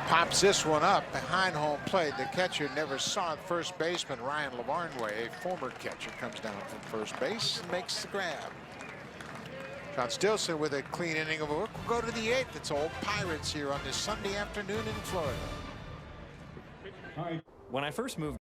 Pops this one up behind home plate. The catcher never saw it. First baseman Ryan Lavarnway, a former catcher, comes down from first base and makes the grab. John Stilson with a clean inning of work. We'll go to the 8th. It's all Pirates here on this Sunday afternoon in Florida. All right. When I first moved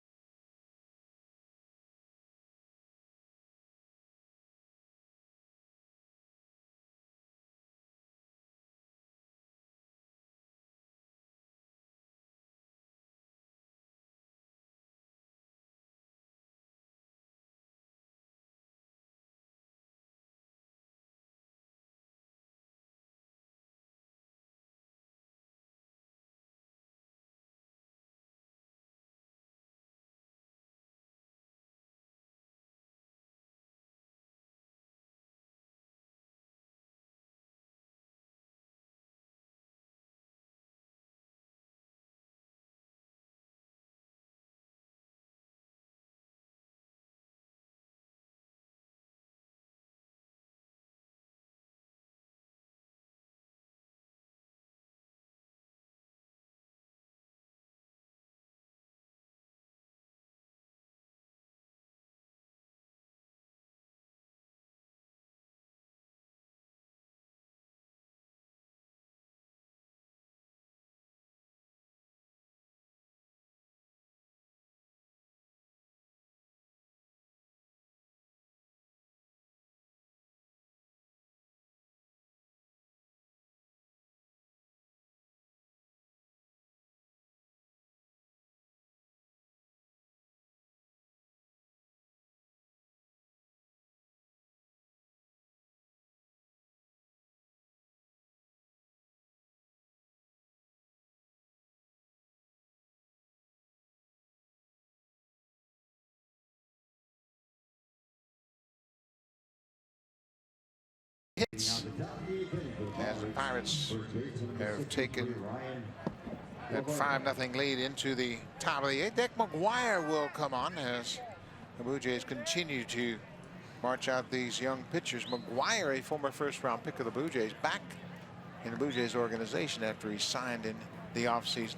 hits as the Pirates have taken that 5-0 lead into the top of the 8th. Dick McGuire will come on as the Blue Jays continue to march out these young pitchers. McGuire, a former first-round pick of the Blue Jays, back in the Blue Jays organization after he signed in the offseason.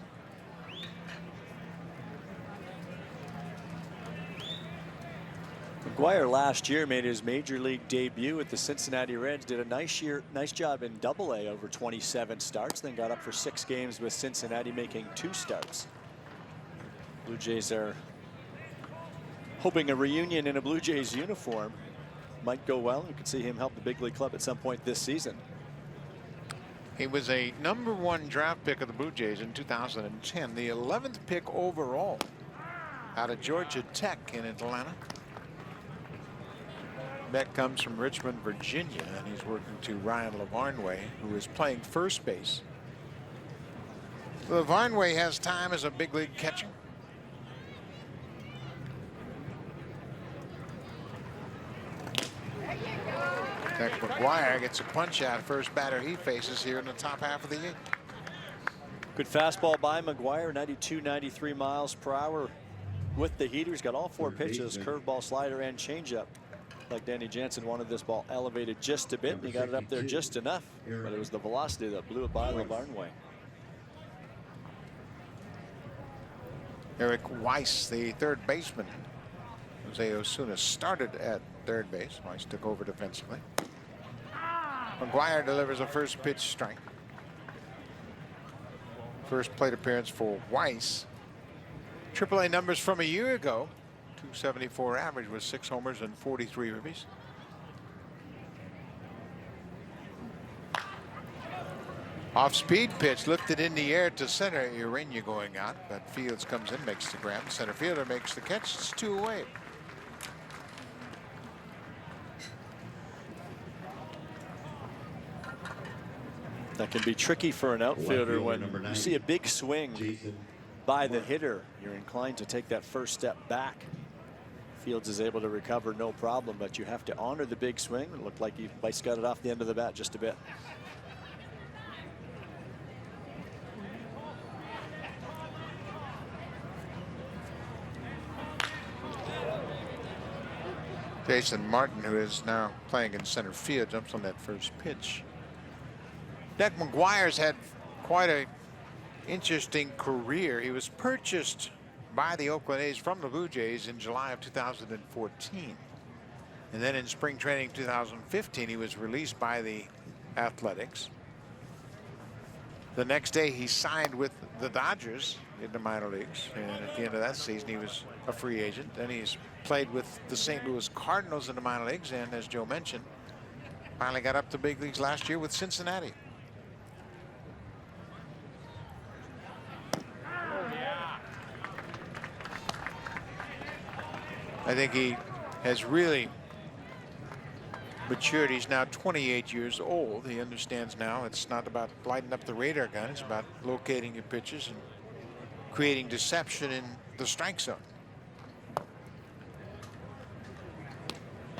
McGuire last year made his major league debut with the Cincinnati Reds. Did a nice job in Double-A over 27 starts. Then got up for 6 games with Cincinnati, making 2 starts. Blue Jays are hoping a reunion in a Blue Jays uniform might go well. You could see him help the big league club at some point this season. He was a #1 draft pick of the Blue Jays in 2010, the 11th pick overall out of Georgia Tech in Atlanta. Beck comes from Richmond, Virginia, and he's working to Ryan Lavarnway, who is playing first base. Lavarnway has time as a big league catcher. Beck McGuire gets a punch out, first batter he faces here in the top half of the 8th. Good fastball by McGuire, 92, 93 miles per hour with the heater. He's got all 4 pitches, curveball, slider, and changeup. Like Danny Jansen wanted this ball elevated just a bit, and he got it up there just enough, but it was the velocity that blew it by Lavarnway. Eric Weiss, the third baseman. Jose Osuna started at third base. Weiss took over defensively. McGuire delivers a first pitch strike. First plate appearance for Weiss. AAA numbers from a year ago. 274 average with 6 homers and 43 ribbies. Off speed pitch lifted in the air to center. Urania going out, but Fields comes in, makes the grab. Center fielder makes the catch. It's 2 away. That can be tricky for an outfielder when you see a big swing by the hitter. You're inclined to take that first step back. Fields is able to recover no problem, but you have to honor the big swing. It looked like Weiss got it off the end of the bat just a bit. Jason Martin, who is now playing in center field, jumps on that first pitch. Beck McGuire's had quite a interesting career. He was purchased by the Oakland A's from the Blue Jays in July of 2014. And then in spring training 2015, he was released by the Athletics. The next day, he signed with the Dodgers in the minor leagues. And at the end of that season, he was a free agent. Then he's played with the St. Louis Cardinals in the minor leagues. And as Joe mentioned, finally got up to big leagues last year with Cincinnati. I think he has really matured. He's now 28 years old. He understands now it's not about lighting up the radar gun. It's about locating your pitches and creating deception in the strike zone.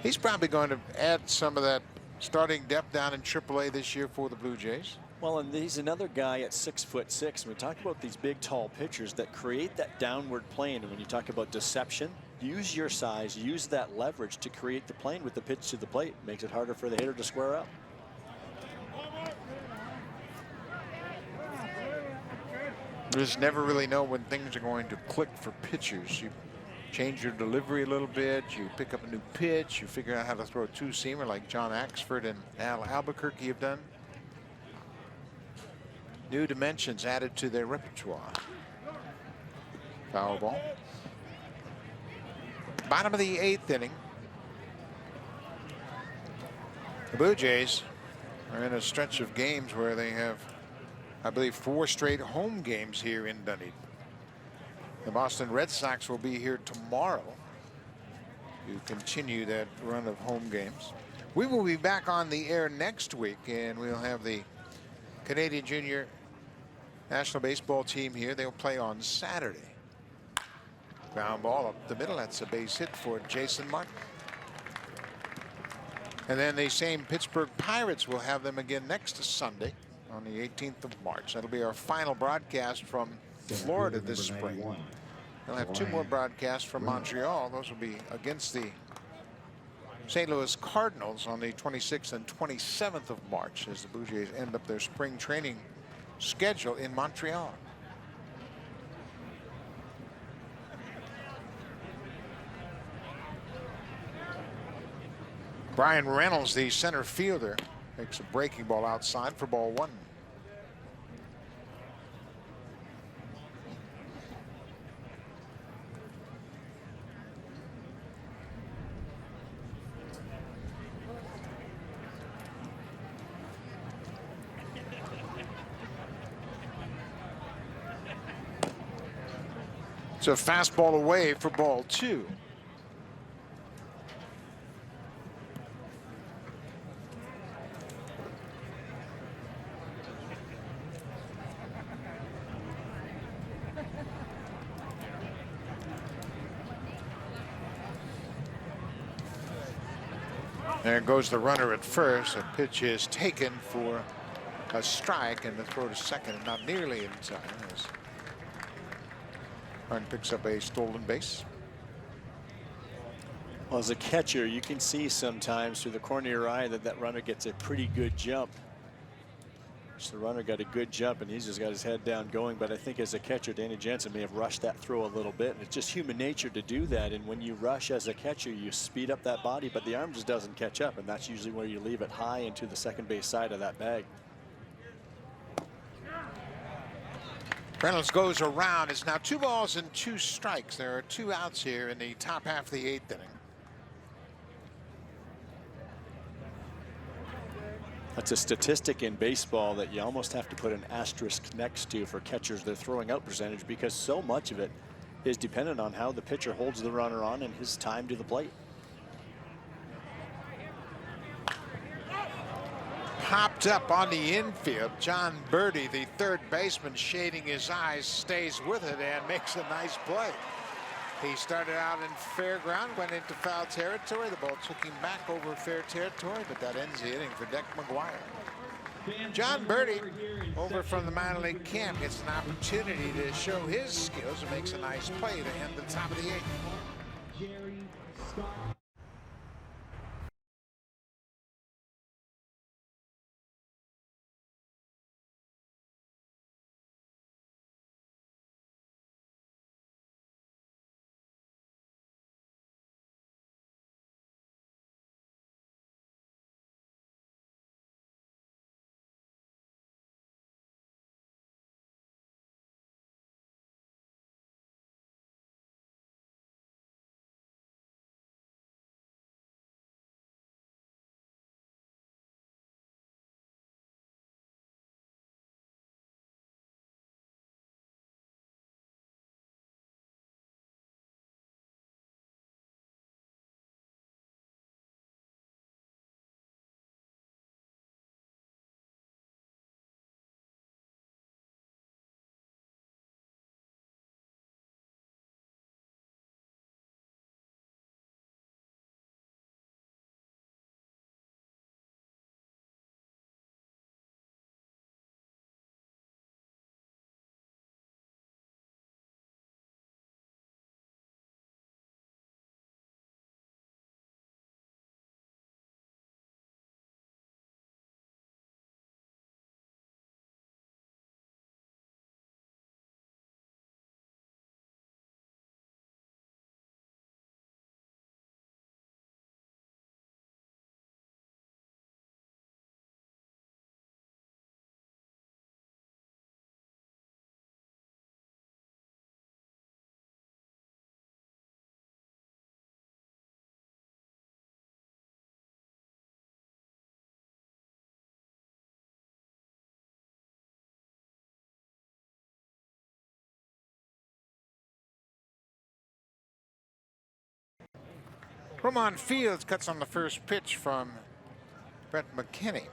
He's probably going to add some of that starting depth down in AAA this year for the Blue Jays. Well, and he's another guy at 6'6". We talk about these big, tall pitchers that create that downward plane. And when you talk about deception, use your size, use that leverage to create the plane with the pitch to the plate. Makes it harder for the hitter to square up. You just never really know when things are going to click for pitchers. You change your delivery a little bit, you pick up a new pitch, you figure out how to throw a 2-seamer like John Axford and Al Albuquerque have done. New dimensions added to their repertoire. Foul ball. Bottom of the 8th inning. The Blue Jays are in a stretch of games where they have, I believe, 4 straight home games here in Dunedin. The Boston Red Sox will be here tomorrow to continue that run of home games. We will be back on the air next week, and we'll have the Canadian Junior National Baseball team here. They'll play on Saturday. Ground ball up the middle. That's a base hit for Jason Martin. And then the same Pittsburgh Pirates will have them again next Sunday on the 18th of March. That'll be our final broadcast from Florida this spring. They'll have 2 more broadcasts from Montreal. Those will be against the St. Louis Cardinals on the 26th and 27th of March as the Blue Jays end up their spring training schedule in Montreal. Brian Reynolds, the center fielder, makes a breaking ball outside for ball 1. It's a fastball away for ball 2. There goes the runner at first. A pitch is taken for a strike, and the throw to second, not nearly in time as Ryan picks up a stolen base. Well, as a catcher, you can see sometimes through the corner of your eye that that runner gets a pretty good jump. So the runner got a good jump, and he's just got his head down going. But I think as a catcher, Danny Jansen may have rushed that throw a little bit. And it's just human nature to do that. And when you rush as a catcher, you speed up that body, but the arm just doesn't catch up. And that's usually where you leave it high into the second base side of that bag. Reynolds goes around. It's now 2 balls and 2 strikes. There are 2 outs here in the top half of the 8th inning. That's a statistic in baseball that you almost have to put an asterisk next to for catchers, their throwing out percentage, because so much of it is dependent on how the pitcher holds the runner on and his time to the plate. Popped up on the infield. John Birdie, the third baseman, shading his eyes, stays with it and makes a nice play. He started out in fair ground, went into foul territory. The ball took him back over fair territory, but that ends the inning for Deck McGuire. John Birdie, over from the minor league camp, gets an opportunity to show his skills and makes a nice play to end the top of the 8th. Roman Fields cuts on the first pitch from Brett McKinney,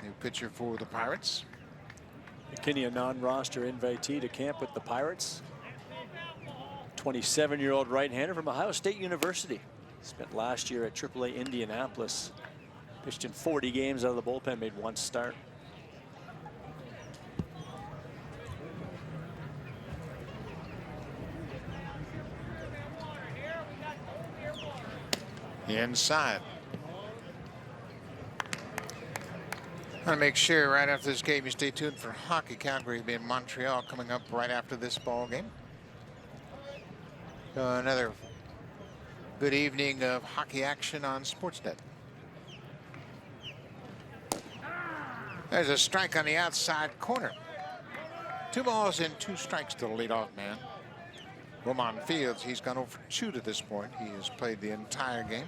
new pitcher for the Pirates. McKinney, a non-roster invitee to camp with the Pirates. 27-year-old right-hander from Ohio State University. Spent last year at AAA Indianapolis. Pitched in 40 games out of the bullpen, made 1 start. Inside. I want to make sure right after this game you stay tuned for hockey. Calgary will be in Montreal coming up right after this ball game. So another good evening of hockey action on Sportsnet. There's a strike on the outside corner. 2 balls and 2 strikes to the leadoff man. Roman Fields, he's gone over 2 to this point. He has played the entire game.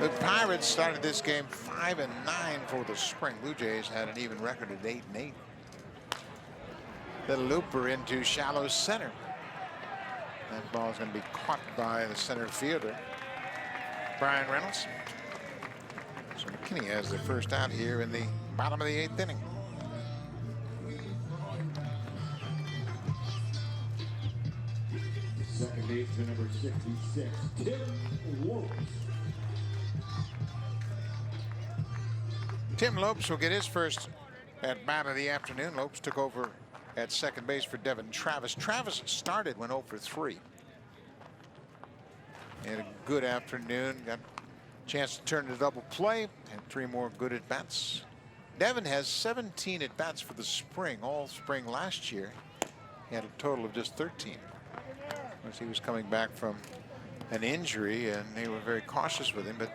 The Pirates started this game 5-9 for the spring. Blue Jays had an even record at 8-8. The looper into shallow center. That ball is going to be caught by the center fielder, Brian Reynolds. So McKinney has the first out here in the bottom of the 8th inning. Second baseman number 66, Tim Lopes. Tim Lopes will get his first at bat of the afternoon. Lopes took over at second base for Devin Travis. Travis started, went 0 for 3. Had a good afternoon. Got a chance to turn to double play. Had 3 more good at bats. Devin has 17 at bats for the spring. All spring last year, he had a total of just 13. Of course, he was coming back from an injury, and they were very cautious with him. But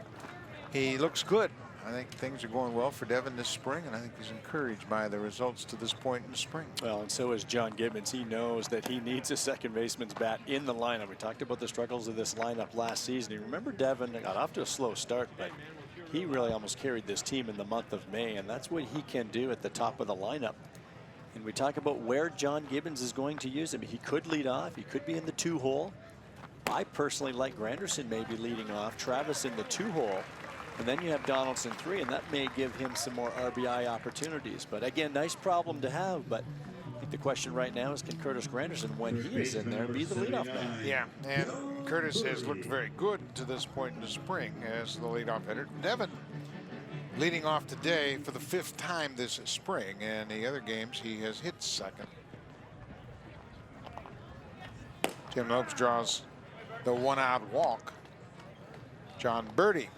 he looks good. I think things are going well for Devin this spring, and I think he's encouraged by the results to this point in the spring. Well, and so is John Gibbons. He knows that he needs a second baseman's bat in the lineup. We talked about the struggles of this lineup last season. You remember Devin got off to a slow start, but he really almost carried this team in the month of May, and that's what he can do at the top of the lineup. And we talk about where John Gibbons is going to use him. He could lead off. He could be in the 2-hole. I personally like Granderson maybe leading off, Travis in the 2-hole. And then you have Donaldson 3, and that may give him some more RBI opportunities. But again, nice problem to have. But I think the question right now is, can Curtis Granderson, when he is in there, be the leadoff man? Yeah, and Curtis has looked very good to this point in the spring as the leadoff hitter. Devin leading off today for the 5th time this spring, and the other games he has hit second. Tim Lopes draws the 1-out walk. John Birdie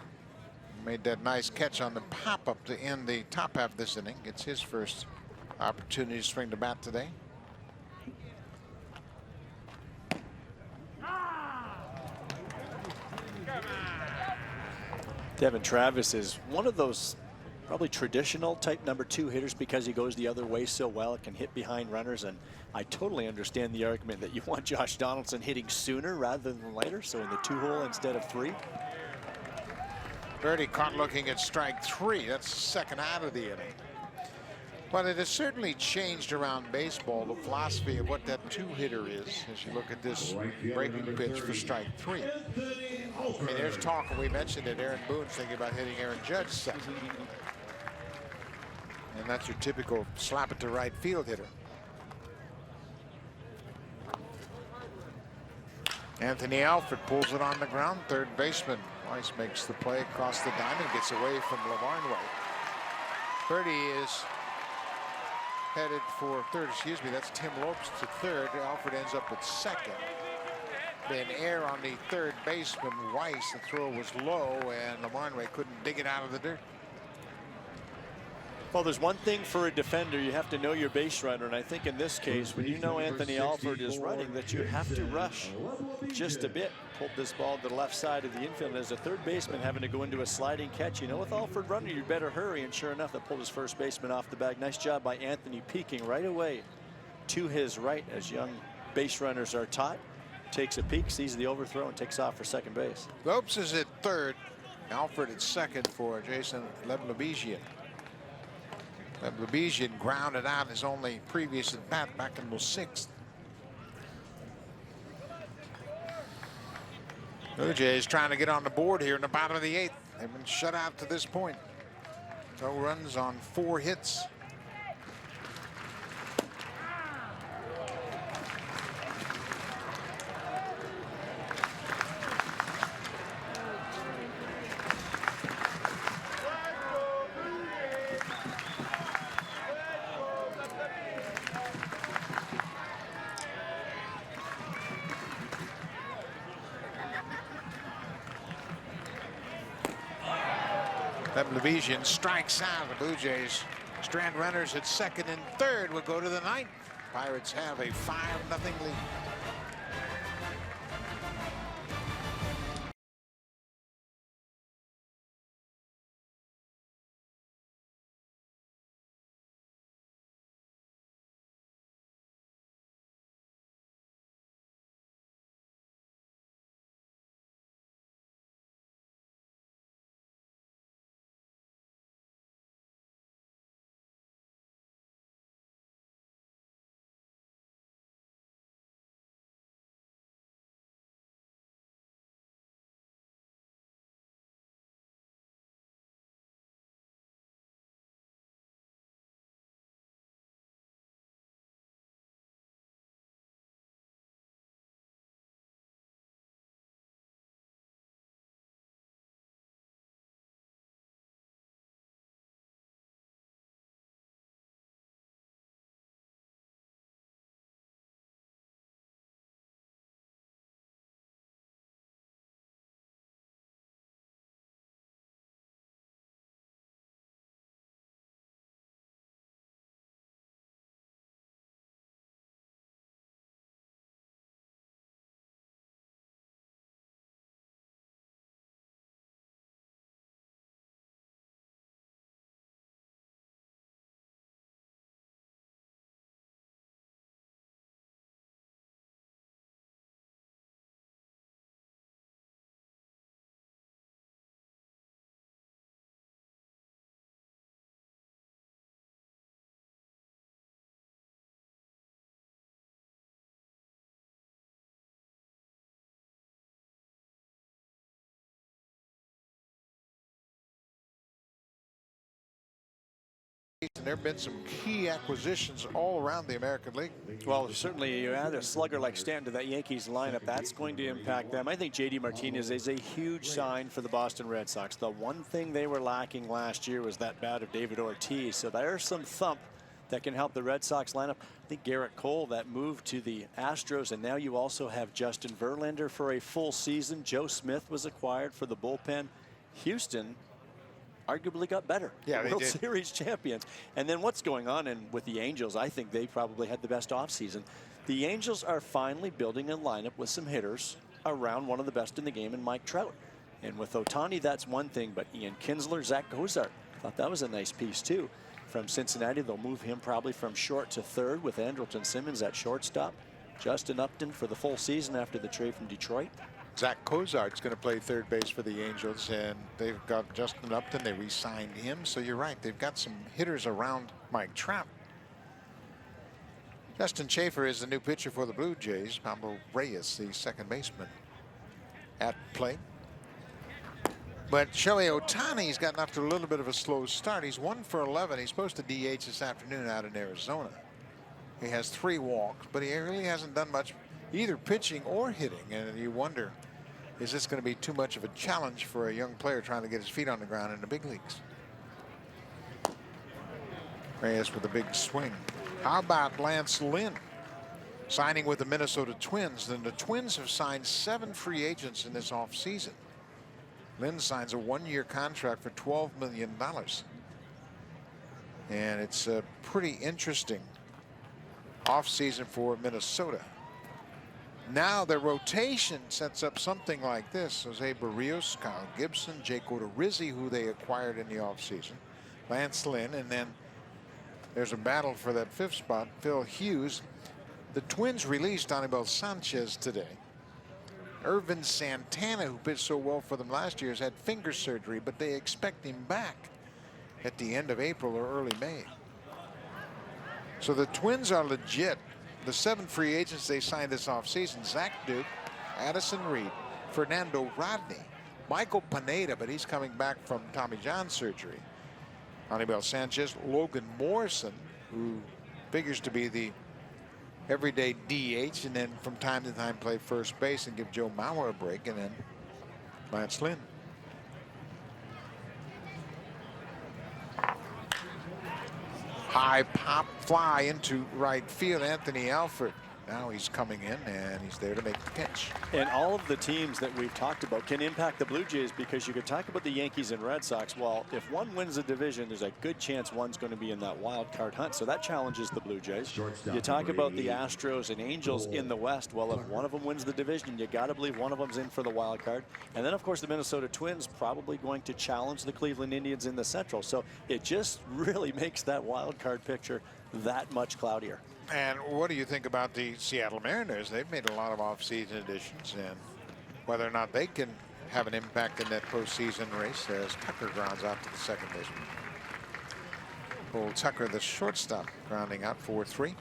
made that nice catch on the pop-up to end the top half of this inning. It's his first opportunity to swing the bat today. Devin Travis is one of those probably traditional type number 2 hitters because he goes the other way so well. It can hit behind runners, and I totally understand the argument that you want Josh Donaldson hitting sooner rather than later, so in the 2-hole instead of 3. Birdie caught looking at strike 3. That's the second out of the inning. But it has certainly changed around baseball, the philosophy of what that 2-hitter is, as you look at this breaking pitch for strike 3. I mean, there's talk, and we mentioned that Aaron Boone's thinking about hitting Aaron Judge second. And that's your typical slap it to right field hitter. Anthony Alford pulls it on the ground. Third baseman Weiss makes the play across the diamond, gets away from Lavarnway. Birdie is headed for third. Excuse me, that's Tim Lopes to third. Alford ends up at second. Then air on the third baseman Weiss. The throw was low, and Lavarnway couldn't dig it out of the dirt. Well, there's one thing for a defender, you have to know your base runner, and I think in this case, when you know Anthony Alford is running, that you have to rush just a bit. Pulled this ball to the left side of the infield, and as a third baseman having to go into a sliding catch, you know, with Alford running, you better hurry, and sure enough, that pulled his first baseman off the bag. Nice job by Anthony, peeking right away to his right, as young base runners are taught. Takes a peek, sees the overthrow, and takes off for second base. Lopes is at third. Alford at second for Jason Leblebijian. Leblebijian grounded out his only previous at bat back in the 6th. Blue Jays trying to get on the board here in the bottom of the 8th. They've been shut out to this point. No runs on 4 hits. Levision strikes out. The Blue Jays strand runners at second and third will go to the ninth. Pirates have a 5-0 lead. And there have been some key acquisitions all around the American League. Well, certainly you add a slugger like Stanton to that Yankees lineup. That's going to impact them. I think J.D. Martinez is a huge sign for the Boston Red Sox. The one thing they were lacking last year was that bat of David Ortiz. So there's some thump that can help the Red Sox lineup. I think Garrett Cole, that move to the Astros, and now you also have Justin Verlander for a full season. Joe Smith was acquired for the bullpen. Houston arguably got better. Yeah, they World did. Series champions. And then what's going on with the Angels? I think they probably had the best offseason. The Angels are finally building a lineup with some hitters around one of the best in the game in Mike Trout. And with Ohtani, that's one thing, but Ian Kinsler, Zach Cozart, thought that was a nice piece too. From Cincinnati, they'll move him probably from short to third with Andrelton Simmons at shortstop. Justin Upton for the full season after the trade from Detroit. Zach Cozart's going to play third base for the Angels, and they've got Justin Upton. They re-signed him, so you're right. They've got some hitters around Mike Trout. Justin Schaefer is the new pitcher for the Blue Jays. Pablo Reyes, the second baseman, at play. But Shohei Ohtani's gotten off to a little bit of a slow start. He's 1 for 11. He's supposed to DH this afternoon out in Arizona. He has 3 walks, but he really hasn't done much either pitching or hitting. And you wonder, is this going to be too much of a challenge for a young player trying to get his feet on the ground in the big leagues? Reyes with a big swing. How about Lance Lynn signing with the Minnesota Twins? Then the Twins have signed 7 free agents in this offseason. Lynn signs a 1-year contract for $12 million. And it's a pretty interesting offseason for Minnesota. Now the rotation sets up something like this. Jose Barrios, Kyle Gibson, Jake Odorizzi, who they acquired in the offseason, Lance Lynn, and then there's a battle for that 5th spot, Phil Hughes. The Twins released Anibal Sanchez today. Irvin Santana, who pitched so well for them last year, has had finger surgery, but they expect him back at the end of April or early May. So the Twins are legit. The 7 free agents they signed this offseason: Zach Duke, Addison Reed, Fernando Rodney, Michael Pineda, but he's coming back from Tommy John surgery, Anibal Sanchez, Logan Morrison, who figures to be the everyday DH, and then from time to time play first base and give Joe Mauer a break, and then Lance Lynn. High pop fly into right field. Anthony Alford Now he's coming in, and he's there to make the pitch. And all of the teams that we've talked about can impact the Blue Jays, because you could talk about the Yankees and Red Sox. Well, if one wins the division, there's a good chance one's going to be in that wild card hunt. So that challenges the Blue Jays. You talk about the Astros and Angels in the West. Well, if one of them wins the division, you got to believe one of them's in for the wild card. And then, of course, the Minnesota Twins probably going to challenge the Cleveland Indians in the Central. So it just really makes that wild card picture that much cloudier. And what do you think about the Seattle Mariners? They've made a lot of offseason additions, and whether or not they can have an impact in that postseason race as Tucker grounds out to the second baseman. Old Tucker, the shortstop, grounding out 4-3.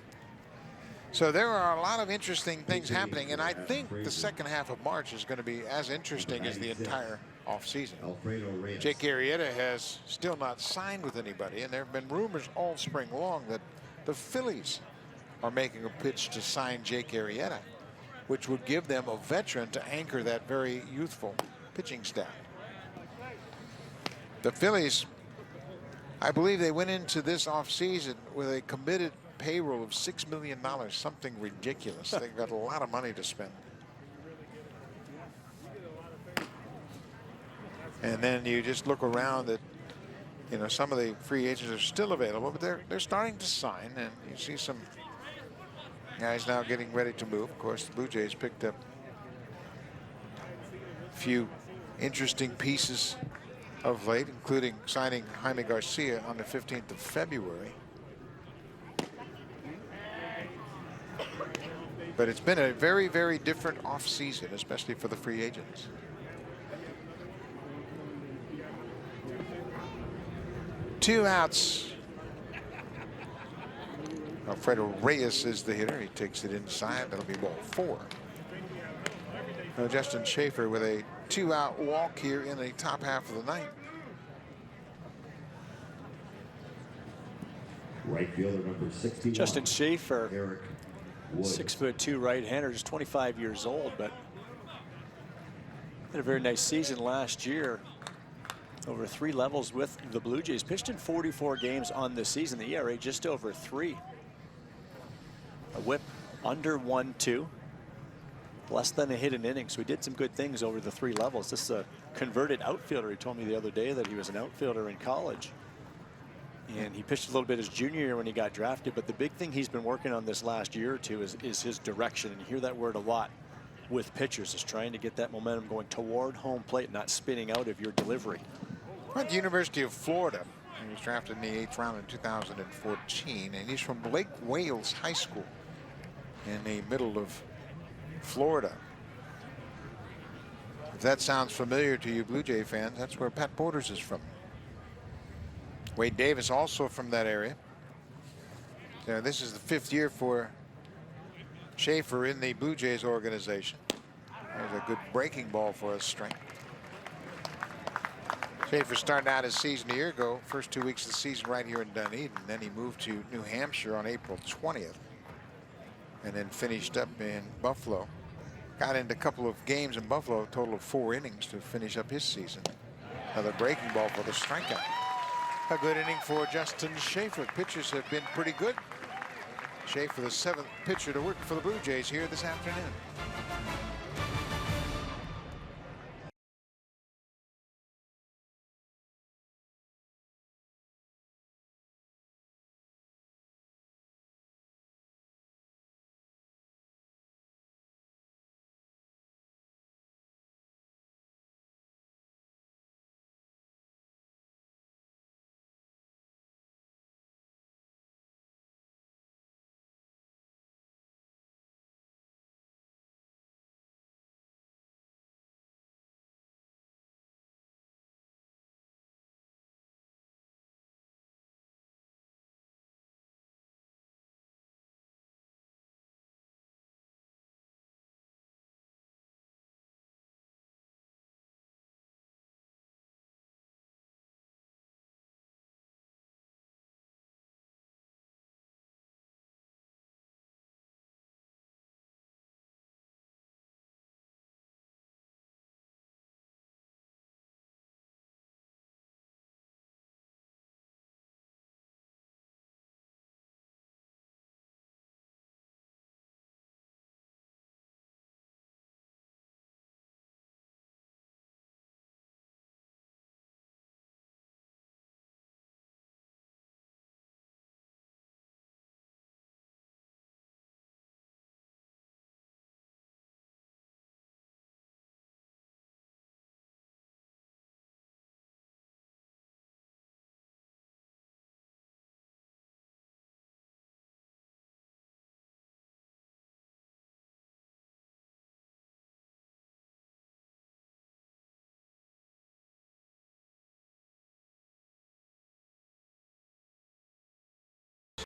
So there are a lot of interesting things happening, and I think the second half of March is going to be as interesting as the entire offseason. Jake Arrieta has still not signed with anybody, and there have been rumors all spring long that the Phillies are making a pitch to sign Jake Arrieta, which would give them a veteran to anchor that very youthful pitching staff. The Phillies, I believe they went into this offseason with a committed payroll of $6 million, something ridiculous. They've got a lot of money to spend. And then you just look around at, you know, some of the free agents are still available, but they're starting to sign, and you see some guys now getting ready to move. Of course, the Blue Jays picked up a few interesting pieces of late, including signing Jaime Garcia on the 15th of February. But it's been a very, very different offseason, especially for the free agents. Two outs. Alfredo Reyes is the hitter. He takes it inside. That'll be ball 4. Now Justin Schaefer with a 2-out walk here in the top half of the ninth. Right fielder number 61. Justin Schaefer, Eric Woods. 6'2" right-hander, just 25 years old, but had a very nice season last year. Over 3 levels with the Blue Jays. Pitched in 44 games on the season. The ERA just over 3. A whip under 1.2. Less than a hit an inning. So he did some good things over the 3 levels. This is a converted outfielder. He told me the other day that he was an outfielder in college. And he pitched a little bit his junior year when he got drafted. But the big thing he's been working on this last year or two is his direction. And you hear that word a lot with pitchers, is trying to get that momentum going toward home plate, not spinning out of your delivery. Went to the University of Florida. He was drafted in the 8th round in 2014, and he's from Lake Wales High School in the middle of Florida. If that sounds familiar to you Blue Jay fans, that's where Pat Borders is from. Wade Davis also from that area. So this is the 5th year for Schaefer in the Blue Jays organization. There's a good breaking ball for a strike. Schaefer started out his season a year ago, first 2 weeks of the season right here in Dunedin. Then he moved to New Hampshire on April 20th and then finished up in Buffalo. Got into a couple of games in Buffalo, a total of 4 innings to finish up his season. Another breaking ball for the strikeout. A good inning for Justin Schaefer. Pitchers have been pretty good. Schaefer, the 7th pitcher to work for the Blue Jays here this afternoon.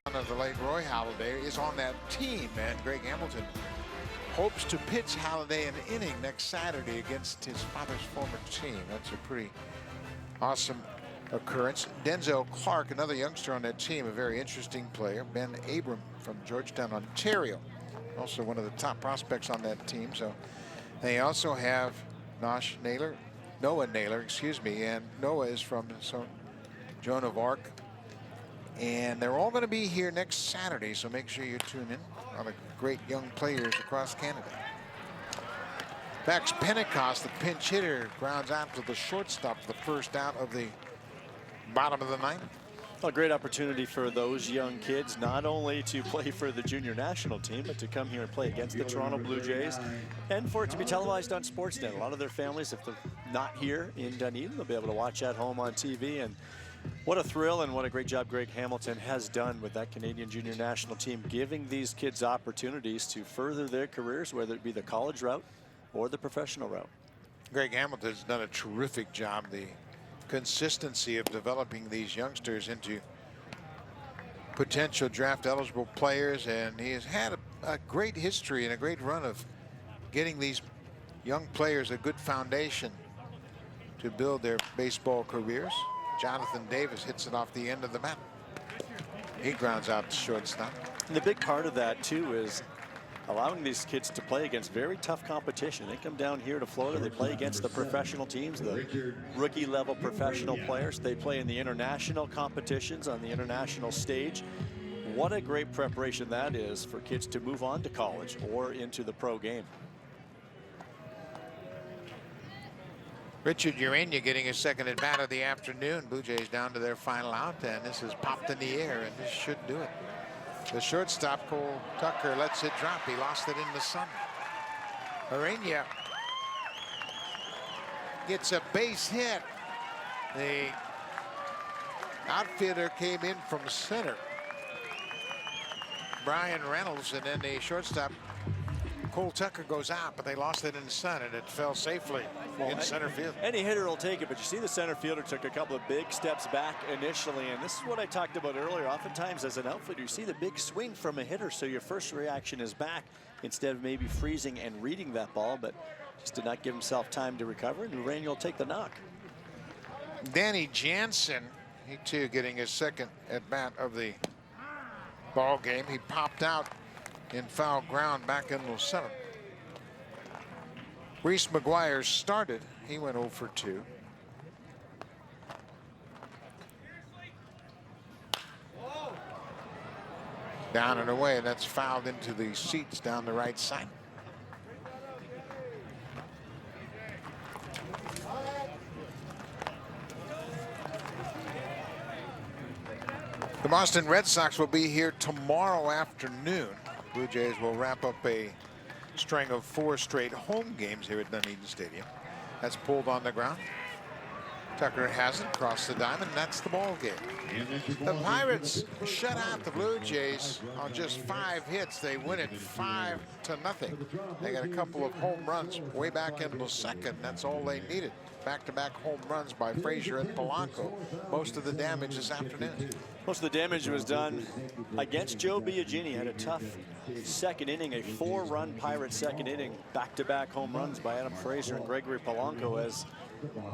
Of the late Roy Halladay is on that team, and Greg Hamilton hopes to pitch Halladay an inning next Saturday against his father's former team. That's a pretty awesome occurrence. Denzel Clark, another youngster on that team, a very interesting player. Ben Abram from Georgetown, Ontario, also one of the top prospects on that team. So they also have Noah Naylor, excuse me, and Noah is from Joan of Arc. And they're all going to be here next Saturday, so make sure you tune in. All the great young players across Canada. Max Pentecost, the pinch hitter, grounds out to the shortstop, the first out of the bottom of the ninth. A great opportunity for those young kids, not only to play for the junior national team, but to come here and play against the Toronto Blue Jays, and for it to be televised on Sportsnet. A lot of their families, if they're not here in Dunedin, they'll be able to watch at home on TV. And what a thrill, and what a great job Greg Hamilton has done with that Canadian junior national team, giving these kids opportunities to further their careers, whether it be the college route or the professional route. Greg Hamilton's done a terrific job. The consistency of developing these youngsters into potential draft eligible players, and he has had a great history and a great run of getting these young players a good foundation to build their baseball careers. Jonathan Davis hits it off the end of the bat. He grounds out to shortstop. And the big part of that too is allowing these kids to play against very tough competition. They come down here to Florida, they play against the professional teams, the rookie level professional players. They play in the international competitions on the international stage. What a great preparation that is for kids to move on to college or into the pro game. Richard Urania getting his second at bat of the afternoon. Blue Jays down to their final out, and this is popped in the air, and this should do it. The shortstop, Cole Tucker, lets it drop. He lost it in the sun. Urania gets a base hit. The outfielder came in from center, Brian Reynolds, and then the shortstop, Cole Tucker, goes out, but they lost it in the sun, and it fell safely in center field. Any hitter will take it, but you see the center fielder took a couple of big steps back initially, and this is what I talked about earlier. Oftentimes as an outfielder, you see the big swing from a hitter, so your first reaction is back instead of maybe freezing and reading that ball, but just did not give himself time to recover, and Urania will take the knock. Danny Jansen, he too getting his second at bat of the ball game. He popped out in foul ground back in the seventh. Reese McGuire started. He went 0 for 2. Down and away, and that's fouled into the seats down the right side. The Boston Red Sox will be here tomorrow afternoon. Blue Jays will wrap up a string of 4 straight home games here at Dunedin Stadium. That's pulled on the ground. Tucker has it across the diamond, and that's the ball game. The Pirates shut out the Blue Jays on just 5 hits. They win it 5-0. They got a couple of home runs way back in the second. That's all they needed. Back-to-back home runs by Frazier and Polanco. Most of the damage this afternoon. Most of the damage was done against Joe Biagini. Had a tough second inning, a 4-run Pirates second inning. Back-to-back home runs by Adam Frazier and Gregory Polanco as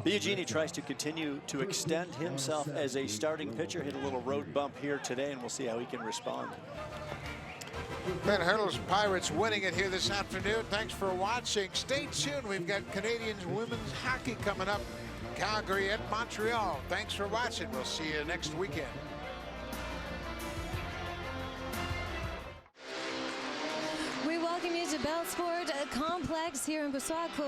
Biagini tries to continue to extend himself as a starting pitcher. Hit a little road bump here today, and we'll see how he can respond. Ben Hurdle's Pirates winning it here this afternoon. Thanks for watching. Stay tuned. We've got Canadian women's hockey coming up. Calgary at Montreal. Thanks for watching. We'll see you next weekend. We welcome you to Bell Sport Complex here in Busaco.